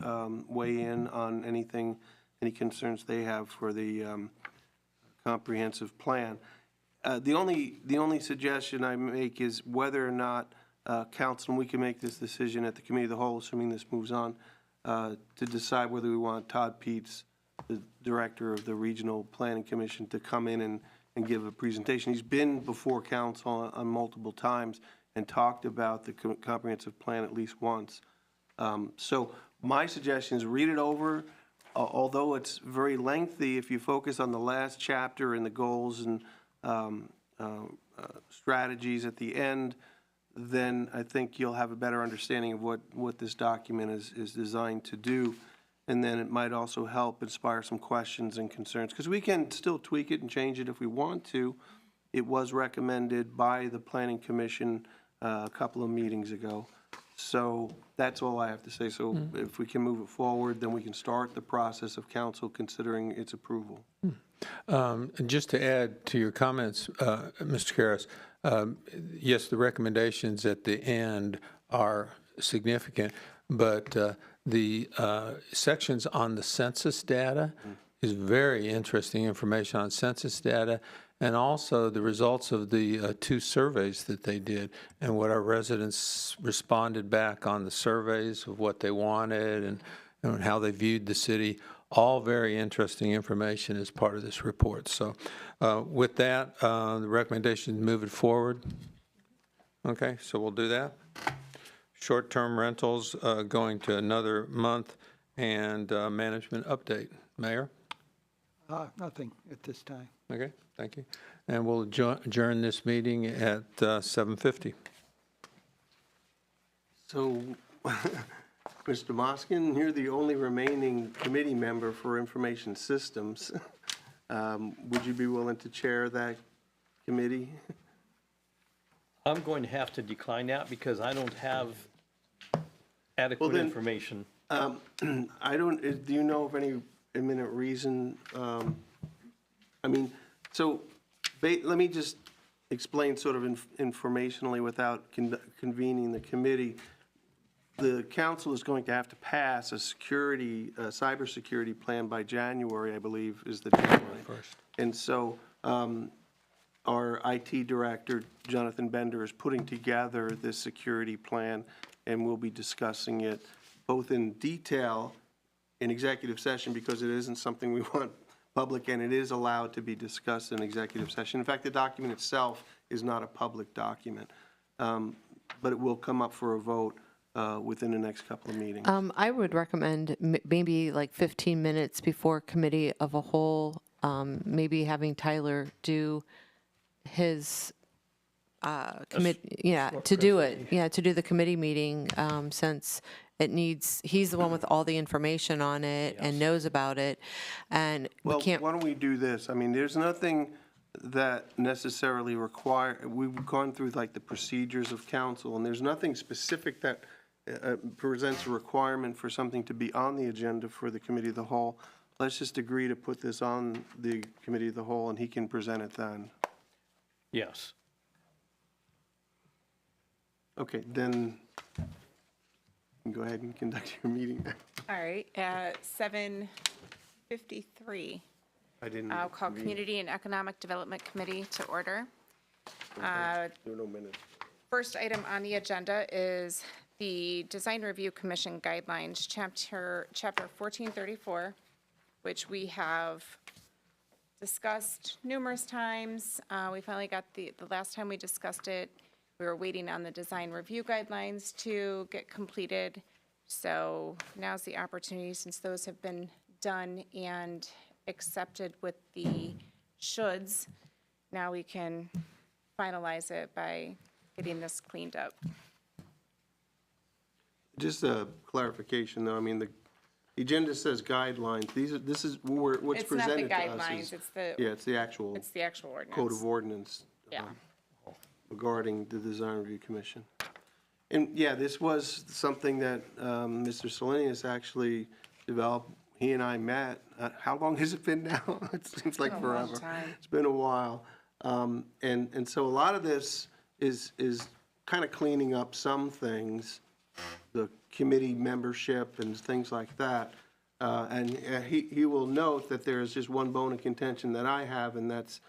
weigh in on any concerns they have for the comprehensive plan. The only suggestion I make is whether or not council, and we can make this decision at the committee of the whole, assuming this moves on, to decide whether we want Todd Peets the director of the Regional Planning Commission, to come in and give a presentation. He's been before council on multiple times and talked about the comprehensive plan at least once. So my suggestion is read it over. Although it's very lengthy, if you focus on the last chapter and the goals and strategies at the end, then I think you'll have a better understanding of what this document is designed to do. And then it might also help inspire some questions and concerns, because we can still tweak it and change it if we want to. It was recommended by the Planning Commission a couple of meetings ago. So that's all I have to say. So if we can move it forward, then we can start the process of council considering its approval. And just to add to your comments, Mr. Karas, yes, the recommendations at the end are significant, but the sections on the census data is very interesting information on census data, and also the results of the 2 surveys that they did and what our residents responded back on the surveys of what they wanted and how they viewed the city. All very interesting information as part of this report. So with that, the recommendation is move it forward. Okay, so we'll do that. Short-term rentals going to another month, and management update. Mayor? Nothing at this time. Okay, thank you. And we'll adjourn this meeting at 7:50. So, Mr. Moskin, you're the only remaining committee member for Information Systems. Would you be willing to chair that committee? I'm going to have to decline that because I don't have adequate then- information. I don't, do you know of any imminent reason? I mean, so let me just explain sort of informationally without convening the committee. The council is going to have to pass a cybersecurity plan by January, I believe, is the deadline. And so our IT director, Jonathan Bender, is putting together this security plan, and we'll be discussing it both in detail in executive session, because it isn't something we want public, and it is allowed to be discussed in executive session. In fact, the document itself is not a public document, but it will come up for a vote within the next couple of meetings. I would recommend maybe like 15 minutes before committee of a whole, maybe having Tyler do his to do it, to do the committee meeting, since it needs, he's the one with all the information on it and knows about it, and we Well, can't. why don't we do this? I mean, there's nothing that necessarily we've gone through like the procedures of council, and there's nothing specific that presents a requirement for something to be on the agenda for the committee of the whole. Let's just agree to put this on the committee of the whole, and he can present it then. Yes. Okay, then you can go ahead and conduct your meeting. All right, at 7:53. I didn't. I'll call Community and Economic Development Committee to order. There are no minutes. First item on the agenda is the Design Review Commission Guidelines, Chapter 1434, which we have discussed numerous times. We finally got the last time we discussed it, we were waiting on the Design Review Guidelines to get completed. So now's the opportunity, since those have been done and accepted with the shoulds, now we can finalize it by getting this cleaned up. Just a clarification, though, I mean, the agenda says guidelines, this is what's It's not the presented to us. guidelines, it's the, Yeah, it's the actual it's the actual ordinance. code of ordinance Yeah. regarding the Design Review Commission. And, yeah, this was something that Mr. Selenius actually developed. He and I met, how long has it been now? It seems like been a long forever. time. It's been a while. And so a lot of this is kind of cleaning up some things, the committee membership and things like that. And he will note that there is just one bone of contention that I have, and that's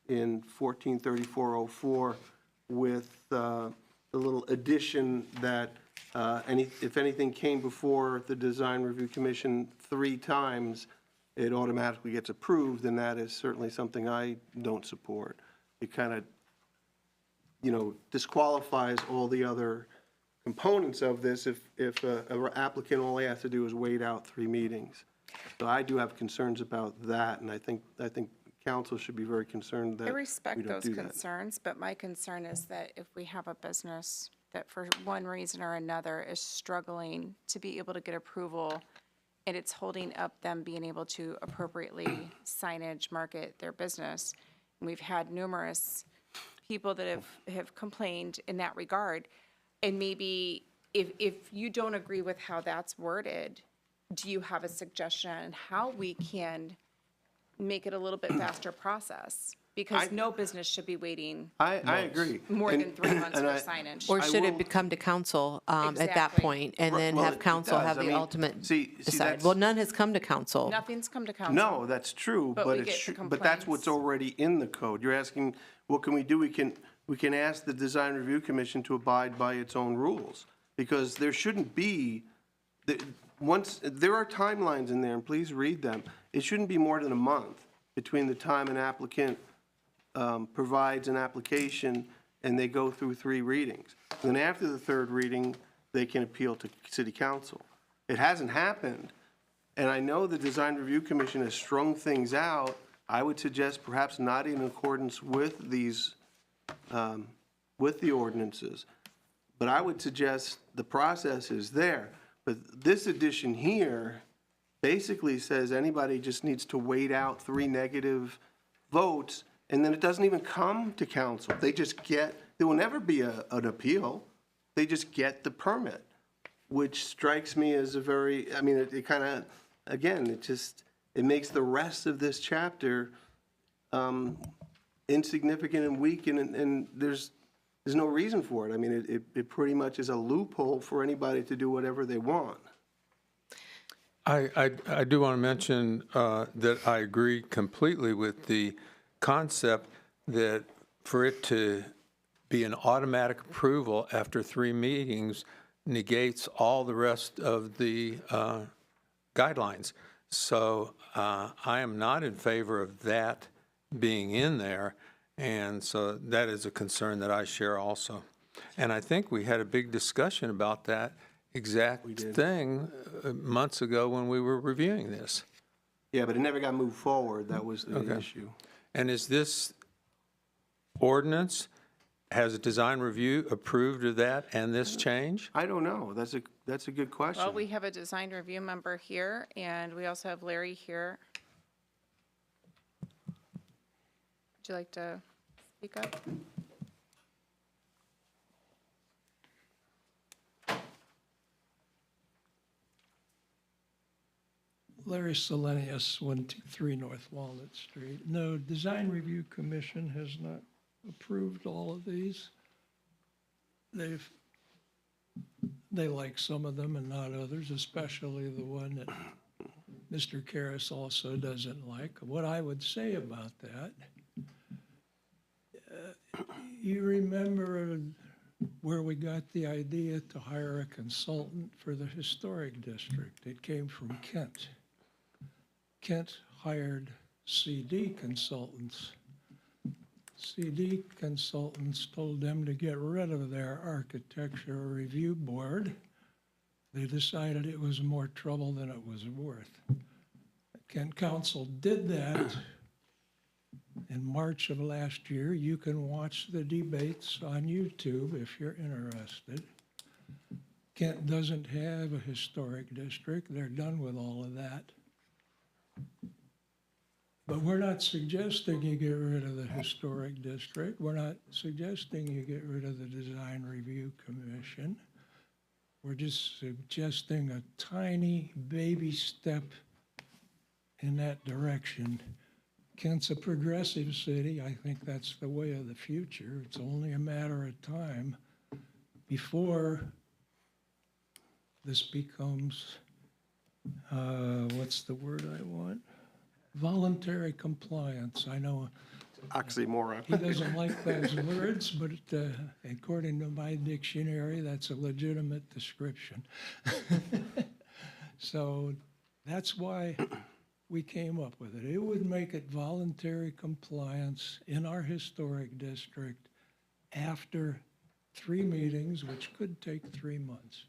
in 143404 with the little addition that if anything came before the Design Review Commission 3 times, it automatically gets approved, then that is certainly something I don't support. It kind of, disqualifies all the other components of this if an applicant, all they have to do is wait out 3 meetings. So I do have concerns about that, and I think council should be very concerned that I we respect don't those do that. concerns, but my concern is that if we have a business that for one reason or another is struggling to be able to get approval, and it's holding up them being able to appropriately signage market their business. And we've had numerous people that have complained in that regard. And maybe if you don't agree with how that's worded, do you have a suggestion on how we can make it a little bit faster process? Because no business should be waiting I agree. more And- than 3 months and for I- signage. Or I should will- it come to council at that Exactly. point, and then Well, have it council does. have I the mean, ultimate see, decide? that's- Well, none has come to council. Nothing's come to council. No, that's true, But but we it's, get the but that's what's complaints. already in the code. You're asking, what can we do? We can ask the Design Review Commission to abide by its own rules, because there shouldn't be, there are timelines in there, and please read them. It shouldn't be more than a month between the time an applicant provides an application and they go through 3 readings. Then after the 3rd reading, they can appeal to city council. It hasn't happened, and I know the Design Review Commission has strung things out. I would suggest perhaps not in accordance with these, with the ordinances, but I would suggest the process is there. But this addition here basically says anybody just needs to wait out 3 negative votes, and then it doesn't even come to council. They just get, there will never be an appeal. They just get the permit, which strikes me as a very, I mean, it kind of, again, it makes the rest of this chapter insignificant and weak, and there's no reason for it. I mean, it pretty much is a loophole for anybody to do whatever they want. I do want to mention that I agree completely with the concept that for it to be an automatic approval after 3 meetings negates all the rest of the guidelines. So I am not in favor of that being in there, and so that is a concern that I share also. And I think we had a big discussion about that exact thing months ago when we were reviewing this. Yeah, but it never got moved forward. That was the issue. And is this ordinance, has a design review approved of that and this change? I don't know. That's a good question. Well, we have a design review member here, and we also have Larry here. Would you like to speak up? Larry Selenius, 123 North Walnut Street. No, Design Review Commission has not approved all of these. They like some of them and not others, especially the one that Mr. Karras also doesn't like. What I would say about that, you remember where we got the idea to hire a consultant for the historic district. It came from Kent. Kent hired CD consultants. CD consultants told them to get rid of their architecture review board. They decided it was more trouble than it was worth. Kent Council did that in March of last year. You can watch the debates on YouTube if you're interested. Kent doesn't have a historic district. They're done with all of that. But we're not suggesting you get rid of the historic district. We're not suggesting you get rid of the Design Review Commission. We're just suggesting a tiny baby step in that direction. Kent's a progressive city. I think that's the way of the future. It's only a matter of time before this becomes, what's the word I want? Voluntary compliance. I know Oxymoron. he doesn't like those words, but according to my dictionary, that's a legitimate description. So that's why we came up with it. It would make it voluntary compliance in our historic district after 3 meetings, which could take 3 months.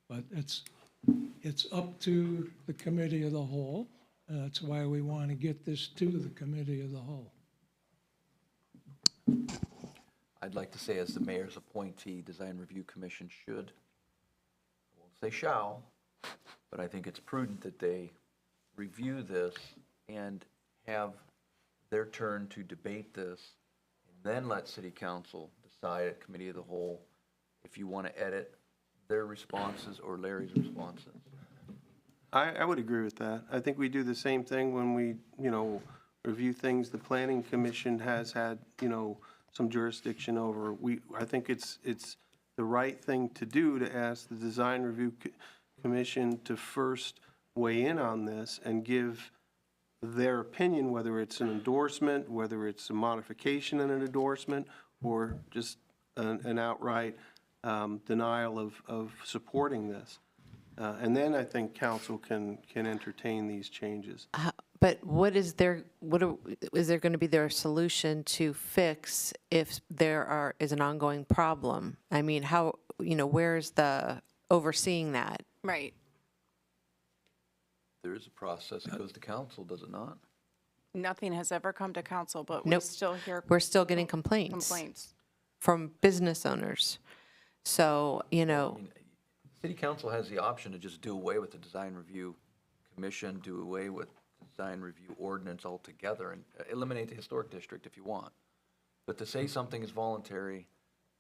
But it's up to the committee of the whole. That's why we want to get this to the committee of the whole. I'd like to say, as the mayor's appointee, Design Review Commission should, I won't say shall, but I think it's prudent that they review this and have their turn to debate this, and then let city council decide at committee of the whole if you want to edit their responses or Larry's responses. I would agree with that. I think we do the same thing when we, review things the planning commission has had, some jurisdiction over. I think it's the right thing to do to ask the design review commission to first weigh in on this and give their opinion, whether it's an endorsement, whether it's a modification and an endorsement, or just an outright denial of supporting this. And then I think council can entertain these changes. But is there going to be their solution to fix if there is an ongoing problem? I mean, where's the overseeing that? Right. There is a process. It goes to council, does it not? Nothing has ever come to council, but we Nope. still hear We're still getting complaints from business owners. So, City council has the option to just do away with the design review commission, do away with design review ordinance altogether, and eliminate the historic district if you want. But to say something is voluntary,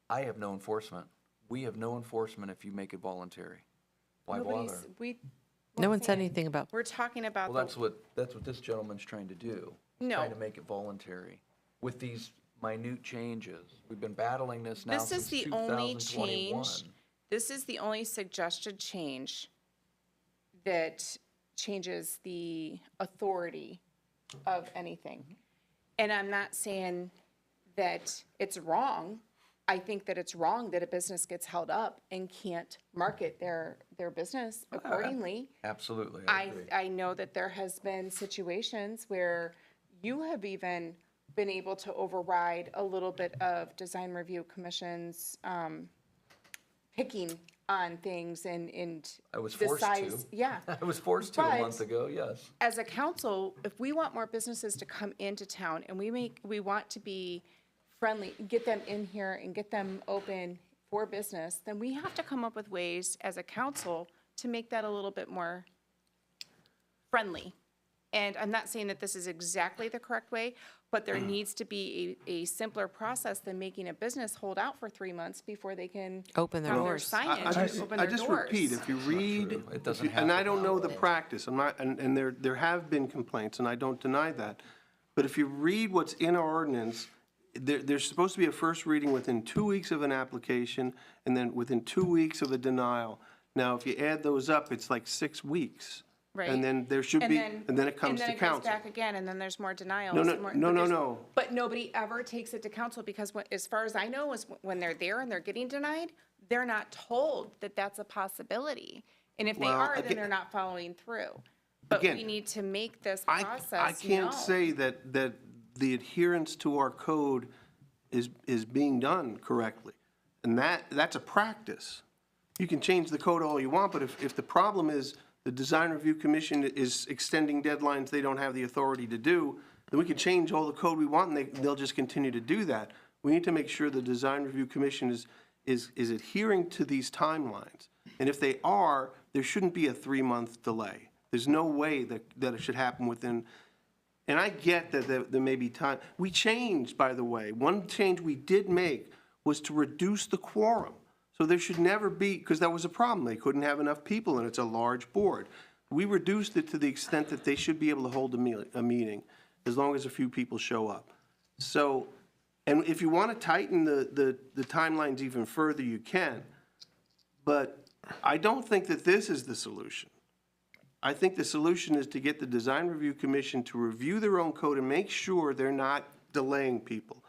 I have no enforcement. We have no enforcement if you make it voluntary. Why bother? no one said anything about. We're talking about Well, that's what this gentleman's trying to do. He's No. Trying to make it voluntary with these minute changes. We've been battling this now This is since the only 2021. change, this is the only suggested change that changes the authority of anything. And I'm not saying that it's wrong. I think that it's wrong that a business gets held up and can't market their business accordingly. Absolutely, I agree. I know that there has been situations where you have even been able to override a little bit of design review commission's picking on things and I was the forced size. to. Yeah. I was forced to a But- month ago, yes. As a council, if we want more businesses to come into town and we want to be friendly, get them in here and get them open for business, then we have to come up with ways as a council to make that a little bit more friendly. And I'm not saying that this is exactly the correct way, but there needs to be a simpler process than making a business hold out for 3 months before they can Open their have their doors. signage and open I their just doors. repeat, if you read, It doesn't and happen I don't know that the way. practice, I'm not, and there have been complaints, and I don't deny that. But if you read what's in our ordinance, there's supposed to be a first reading within 2 weeks of an application, and then within 2 weeks of a denial. Now, if you add those up, it's like 6 weeks. Right. And then there should be, and then it comes to And then it council. goes back again, and then there's more denials. No, no, and more- no, but no, there's- no. But nobody ever takes it to council because as far as I know, is when they're there and they're getting denied, they're not told that that's a possibility. And if they Well, are, then again- they're not following through. But Again, we need to make this I process can't known. say that the adherence to our code is being done correctly. And that's a practice. You can change the code all you want, but if the problem is the Design Review Commission is extending deadlines they don't have the authority to do, then we can change all the code we want, and they'll just continue to do that. We need to make sure the Design Review Commission is adhering to these timelines. And if they are, there shouldn't be a 3-month delay. There's no way that it should happen within, and I get that there may be time. We changed, by the way. One change we did make was to reduce the quorum. So there should never be, because that was a problem. They couldn't have enough people, and it's a large board. We reduced it to the extent that they should be able to hold a meeting, as long as a few people show up. So, and if you want to tighten the timelines even further, you can. But I don't think that this is the solution. I think the solution is to get the Design Review Commission to review their own code and make sure they're not delaying people.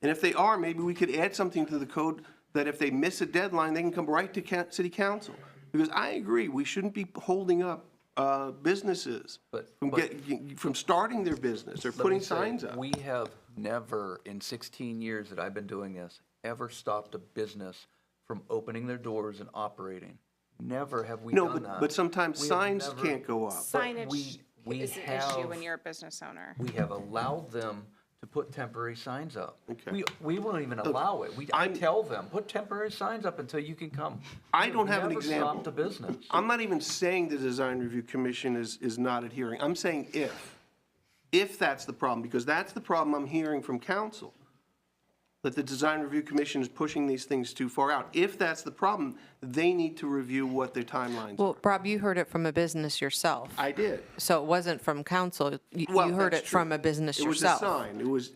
And if they are, maybe we could add something to the code that if they miss a deadline, they can come right to city council. Because I agree, we shouldn't be holding up businesses But- from starting their business or Let me putting say, signs up. We have never, in 16 years that I've been doing this, ever stopped a business from opening their doors and operating. Never have we No, done that. but sometimes We have signs never- can't go up. Signage we is an have- issue when you're a business owner. We have allowed them to put temporary signs up. Okay. We won't even allow it. I tell them, put temporary signs up until you can come. I don't have an Never example. stopped a business. I'm not even saying the Design Review Commission is not adhering. I'm saying if that's the problem, because that's the problem I'm hearing from council, that the Design Review Commission is pushing these things too far out. If that's the problem, they need to review what their timelines are. Well, Rob, you heard it from a business yourself. I did. So it wasn't from council. You Well, heard that's it from true. a business It was a yourself. sign. It was.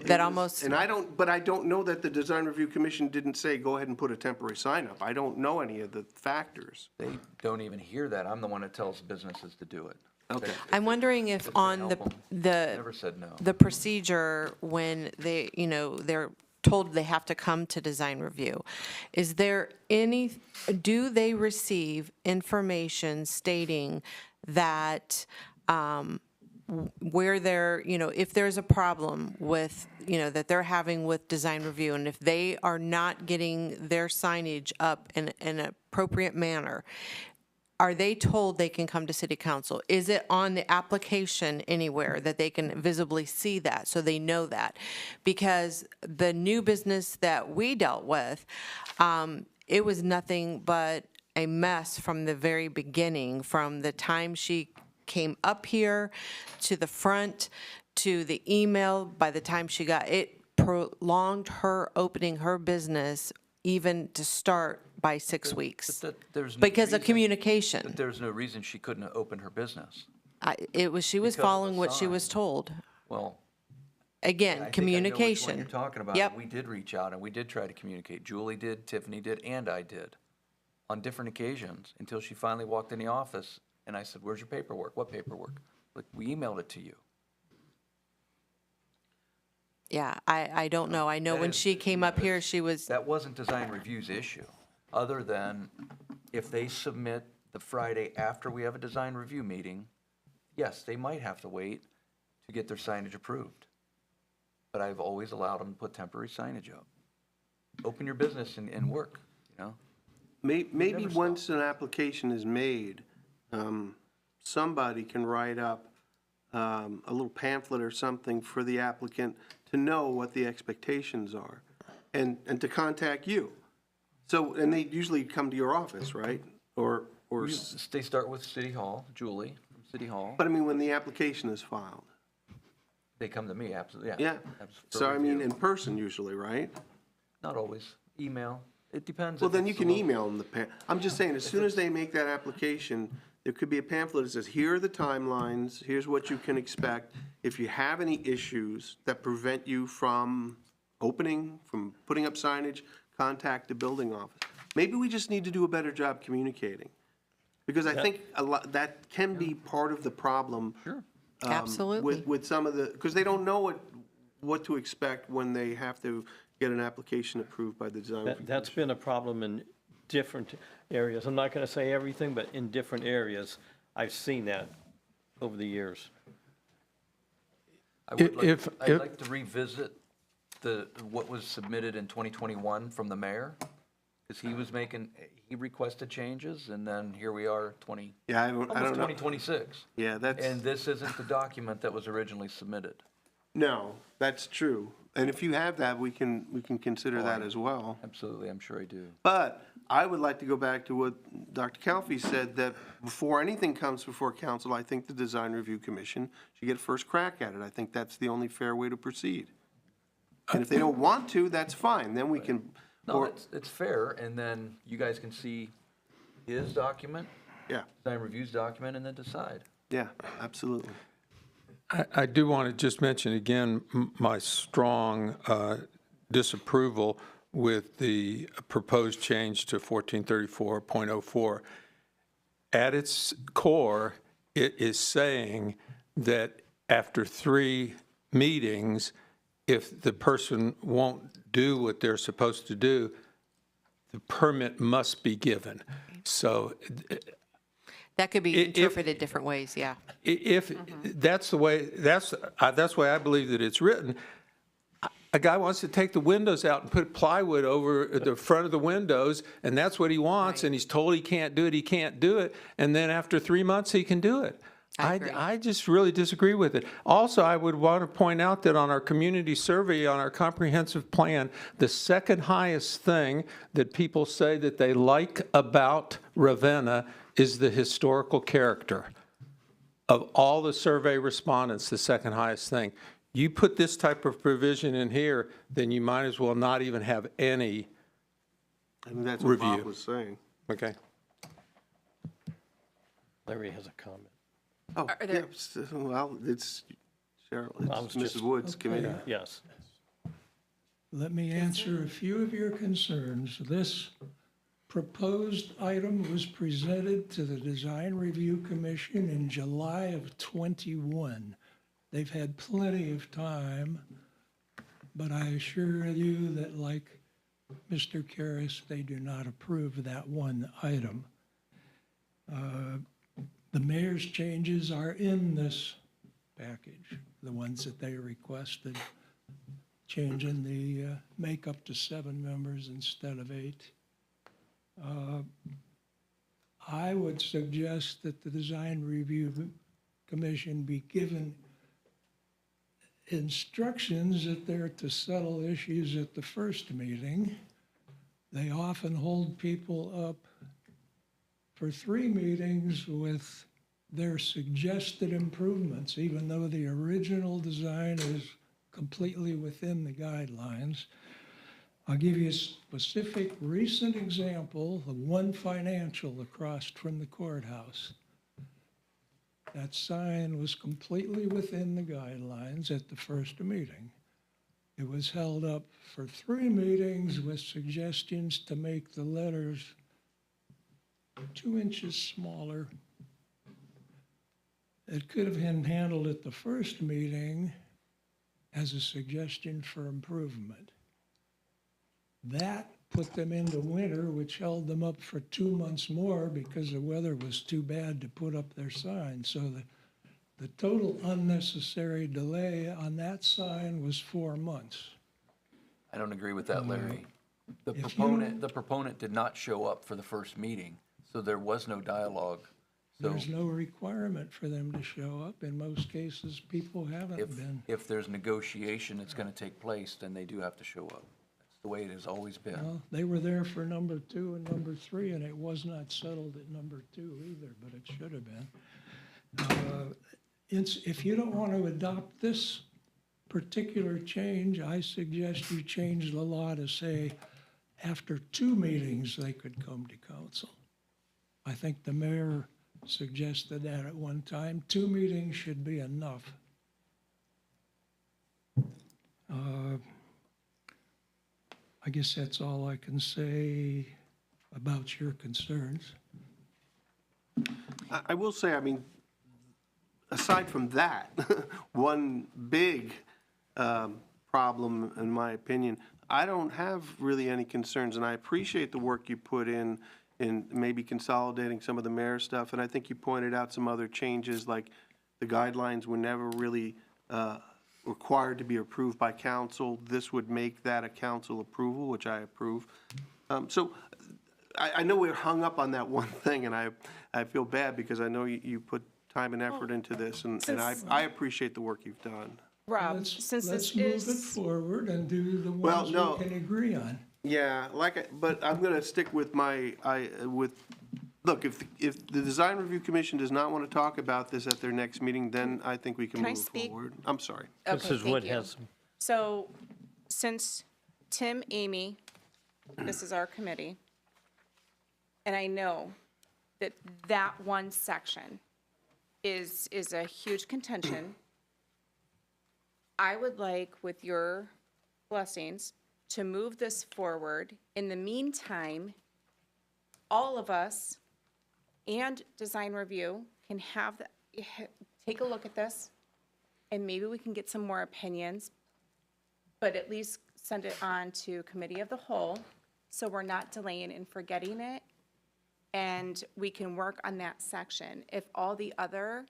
That almost- And I don't know that the Design Review Commission didn't say, go ahead and put a temporary sign up. I don't know any of the factors. They don't even hear that. I'm the one that tells businesses to do it. Okay. I'm wondering if on help 'em. the Never said no. the procedure when they, they're told they have to come to design review, is there do they receive information stating that where they're, if there's a problem with, that they're having with design review, and if they are not getting their signage up in an appropriate manner, are they told they can come to city council? Is it on the application anywhere that they can visibly see that, so they know that? Because the new business that we dealt with, it was nothing but a mess from the very beginning, from the time she came up here to the front, to the email, by the time she got, it prolonged her opening her business even to start by 6 weeks. There's no Because of reason- communication. But there's no reason she couldn't have opened her business. She was Because of the following what she sign. was told. Well, Again, I think I know which one communication. you're talking about. Yep. We did reach out and we did try to communicate. Julie did, Tiffany did, and I did on different occasions until she finally walked in the office and I said, "Where's your paperwork?" "What paperwork?" "Like, we emailed it to you." Yeah, I don't know. I know That when is- she came up here, she was, That wasn't design review's issue, other than if they submit the Friday after we have a design review meeting, yes, they might have to wait to get their signage approved. But I've always allowed them to put temporary signage up. Open your business and work, Maybe never once an application is made, somebody can write up a little pamphlet or something for the applicant to know what the expectations are and to contact you. So, and they usually come to your office, right? Or, They start with City Hall, Julie from City Hall. but I mean, when the application is filed. They come to me, absolutely, Yeah. That's for So I mean, review. in person usually, right? Not always, email, it depends. Well, if then you it's a can little- email them I'm just saying, as soon as they make that application, there could be a pamphlet that says, here are the timelines, here's what you can expect. If you have any issues that prevent you from opening, from putting up signage, contact the building office. Maybe we just need to do a better job communicating. Because I think that can be part of the problem. Sure. Absolutely. With some of the, because they don't know what to expect when they have to get an application approved by the design review. That's been a problem in different areas. I'm not going to say everything, but in different areas, I've seen that over the years. I would like, If- I'd if- like to revisit what was submitted in 2021 from the mayor, because he requested changes, and then here we are, Yeah, I almost don't know. 2026. Yeah, that's. And this isn't the document that was originally submitted. No, that's true. And if you have that, we can consider that as well. Absolutely, I'm sure I do. But I would like to go back to what Dr. Calfee said, that before anything comes before council, I think the Design Review Commission should get first crack at it. I think that's the only fair way to proceed. And if they don't want to, that's fine, then we can. No, it's fair, and then you guys can see his document, Yeah, design review's document, and then decide. yeah, absolutely. I do want to just mention again my strong disapproval with the proposed change to 1434.04. At its core, it is saying that after 3 meetings, if the person won't do what they're supposed to do, the permit must be given. So That could be interpreted different ways, yeah. If that's the way, that's the way I believe that it's written. A guy wants to take the windows out and put plywood over the front of the windows, and that's what he wants, and he's told he can't do it, and then after 3 months, he can do it. I just really disagree with it. Also, I would want to point out that on our community survey, on our comprehensive plan, the second highest thing that people say that they like about Ravenna is the historical character. Of all the survey respondents, the second highest thing. You put this type of provision in here, then you might as well not even have any And that's what Bob review. was saying. Okay. Larry has a comment. Oh, yeah, well, it's Cheryl, it's Mrs. Wood's committee. Yes. Let me answer a few of your concerns. This proposed item was presented to the Design Review Commission in July of '21. They've had plenty of time, but I assure you that like Mr. Karras, they do not approve that one item. The mayor's changes are in this package, the ones that they requested, changing the makeup to 7 members instead of 8. I would suggest that the Design Review Commission be given instructions that they're to settle issues at the first meeting. They often hold people up for 3 meetings with their suggested improvements, even though the original design is completely within the guidelines. I'll give you a specific recent example of One Financial across from the courthouse. That sign was completely within the guidelines at the first meeting. It was held up for 3 meetings with suggestions to make the letters 2 inches smaller. It could have been handled at the first meeting as a suggestion for improvement. That put them into winter, which held them up for 2 months more because the weather was too bad to put up their sign. So the total unnecessary delay on that sign was 4 months. I don't agree with that, Larry. The if proponent did not show up for the first meeting, so there was no dialogue. So There's no requirement for them to show up. In most cases, people haven't been. if there's negotiation that's going to take place, then they do have to show up. That's the way it has always been. Well, they were there for number 2 and number 3, and it was not settled at number 2 either, but it should have been. If you don't want to adopt this particular change, I suggest you change the law to say, after 2 meetings, they could come to council. I think the mayor suggested that at one time. 2 meetings should be enough. I guess that's all I can say about your concerns. I will say, I mean, aside from that, one big problem, in my opinion, I don't have really any concerns, and I appreciate the work you put in maybe consolidating some of the mayor stuff, and I think you pointed out some other changes, like the guidelines were never really required to be approved by council. This would make that a council approval, which I approve. So I know we're hung up on that one thing, and I feel bad because I know you put time and effort into this, and I appreciate the work you've done. Rob, since Let's this move it is, forward and do the Well, ones no. we can agree on. Yeah, but I'm gonna stick with look, if the Design Review Commission does not want to talk about this at their next meeting, then I think we can Can I move speak? forward. I'm sorry. okay, Mrs. Wood thank you. has, So, since Tim, Amy, this is our committee, and I know that that one section is a huge contention. I would like, with your blessings, to move this forward. In the meantime, all of us and Design Review can take a look at this, and maybe we can get some more opinions, but at least send it on to Committee of the Whole, so we're not delaying and forgetting it. and we can work on that section. If all the other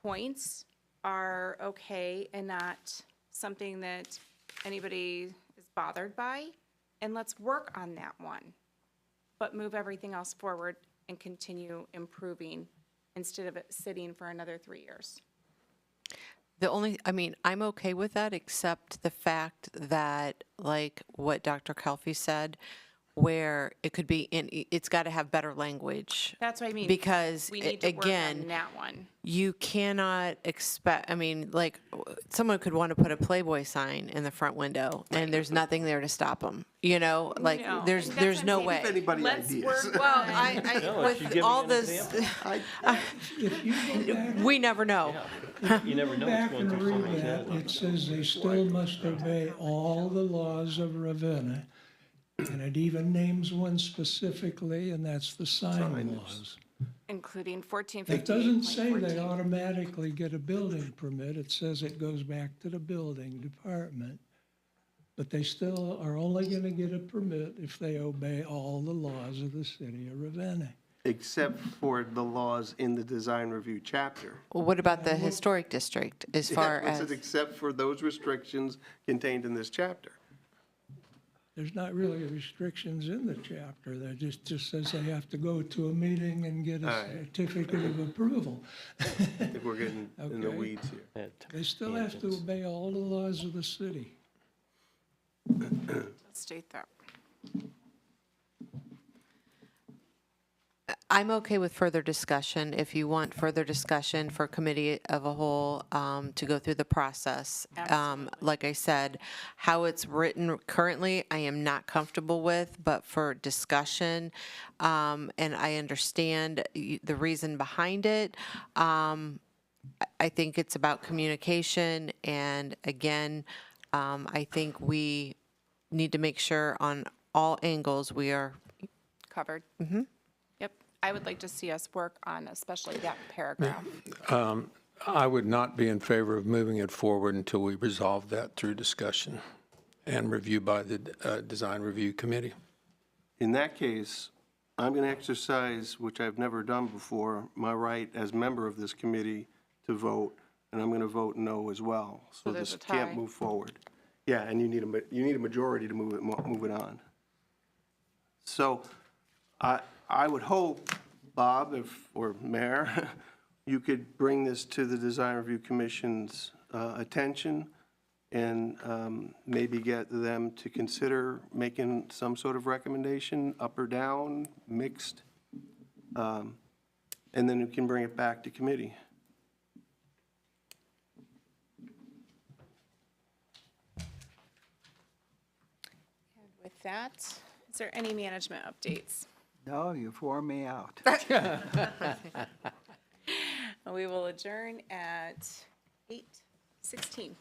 points are okay and not something that anybody is bothered by, and let's work on that one. But move everything else forward and continue improving instead of it sitting for another 3 years. I mean, I'm okay with that, except the fact that, like what Dr. Kelfi said, where it could be it's got to have better language. That's what I mean. Because We need to work again, on that one. you cannot expect, I mean, like, someone could want to put a Playboy sign in the front window, and there's nothing there to stop them, you know? Like, No, there's that's what I'm no saying. way. Give anybody Let's ideas. work Well, No, if you with give all me an this, example. If you go back, we never know. You never know back what's going and through read somebody's that, head. it says they still must obey all the laws of Ravenna. And it even names one specifically, and that's the sign laws. Including 1458.14. It doesn't say they automatically get a building permit. It says it goes back to the building department. But they still are only going to get a permit if they obey all the laws of the city of Ravenna. Except for the laws in the design review chapter. What about the historic district, as far Yeah, it as? says except for those restrictions contained in this chapter. There's not really restrictions in the chapter. That just says they have to go to a meeting and get All a right. certificate of approval. I think we're getting in the Okay. weeds here. They still have to obey all the laws of the city. Let's state that. I'm okay with further discussion. If you want further discussion for committee of a whole to go through the process. Like I said, how it's written currently, I am not comfortable with, but for discussion, and I understand the reason behind it. I think it's about communication, and again, I think we need to make sure on all angles we are. Covered? Yep. I would like to see us work on especially that paragraph. I would not be in favor of moving it forward until we resolve that through discussion and review by the Design Review Committee. In that case, I'm going to exercise, which I've never done before, my right as member of this committee to vote, and I'm going to vote no as well. So there's this a can't tie. move forward. Yeah, and you need a majority to move it on. So I would hope, Bob, or Mayor, you could bring this to the Design Review Commission's attention and maybe get them to consider making some sort of recommendation, up or down, mixed, and then you can bring it back to committee. And with that, is there any management updates? No, you've worn me out. We will adjourn at 8:16.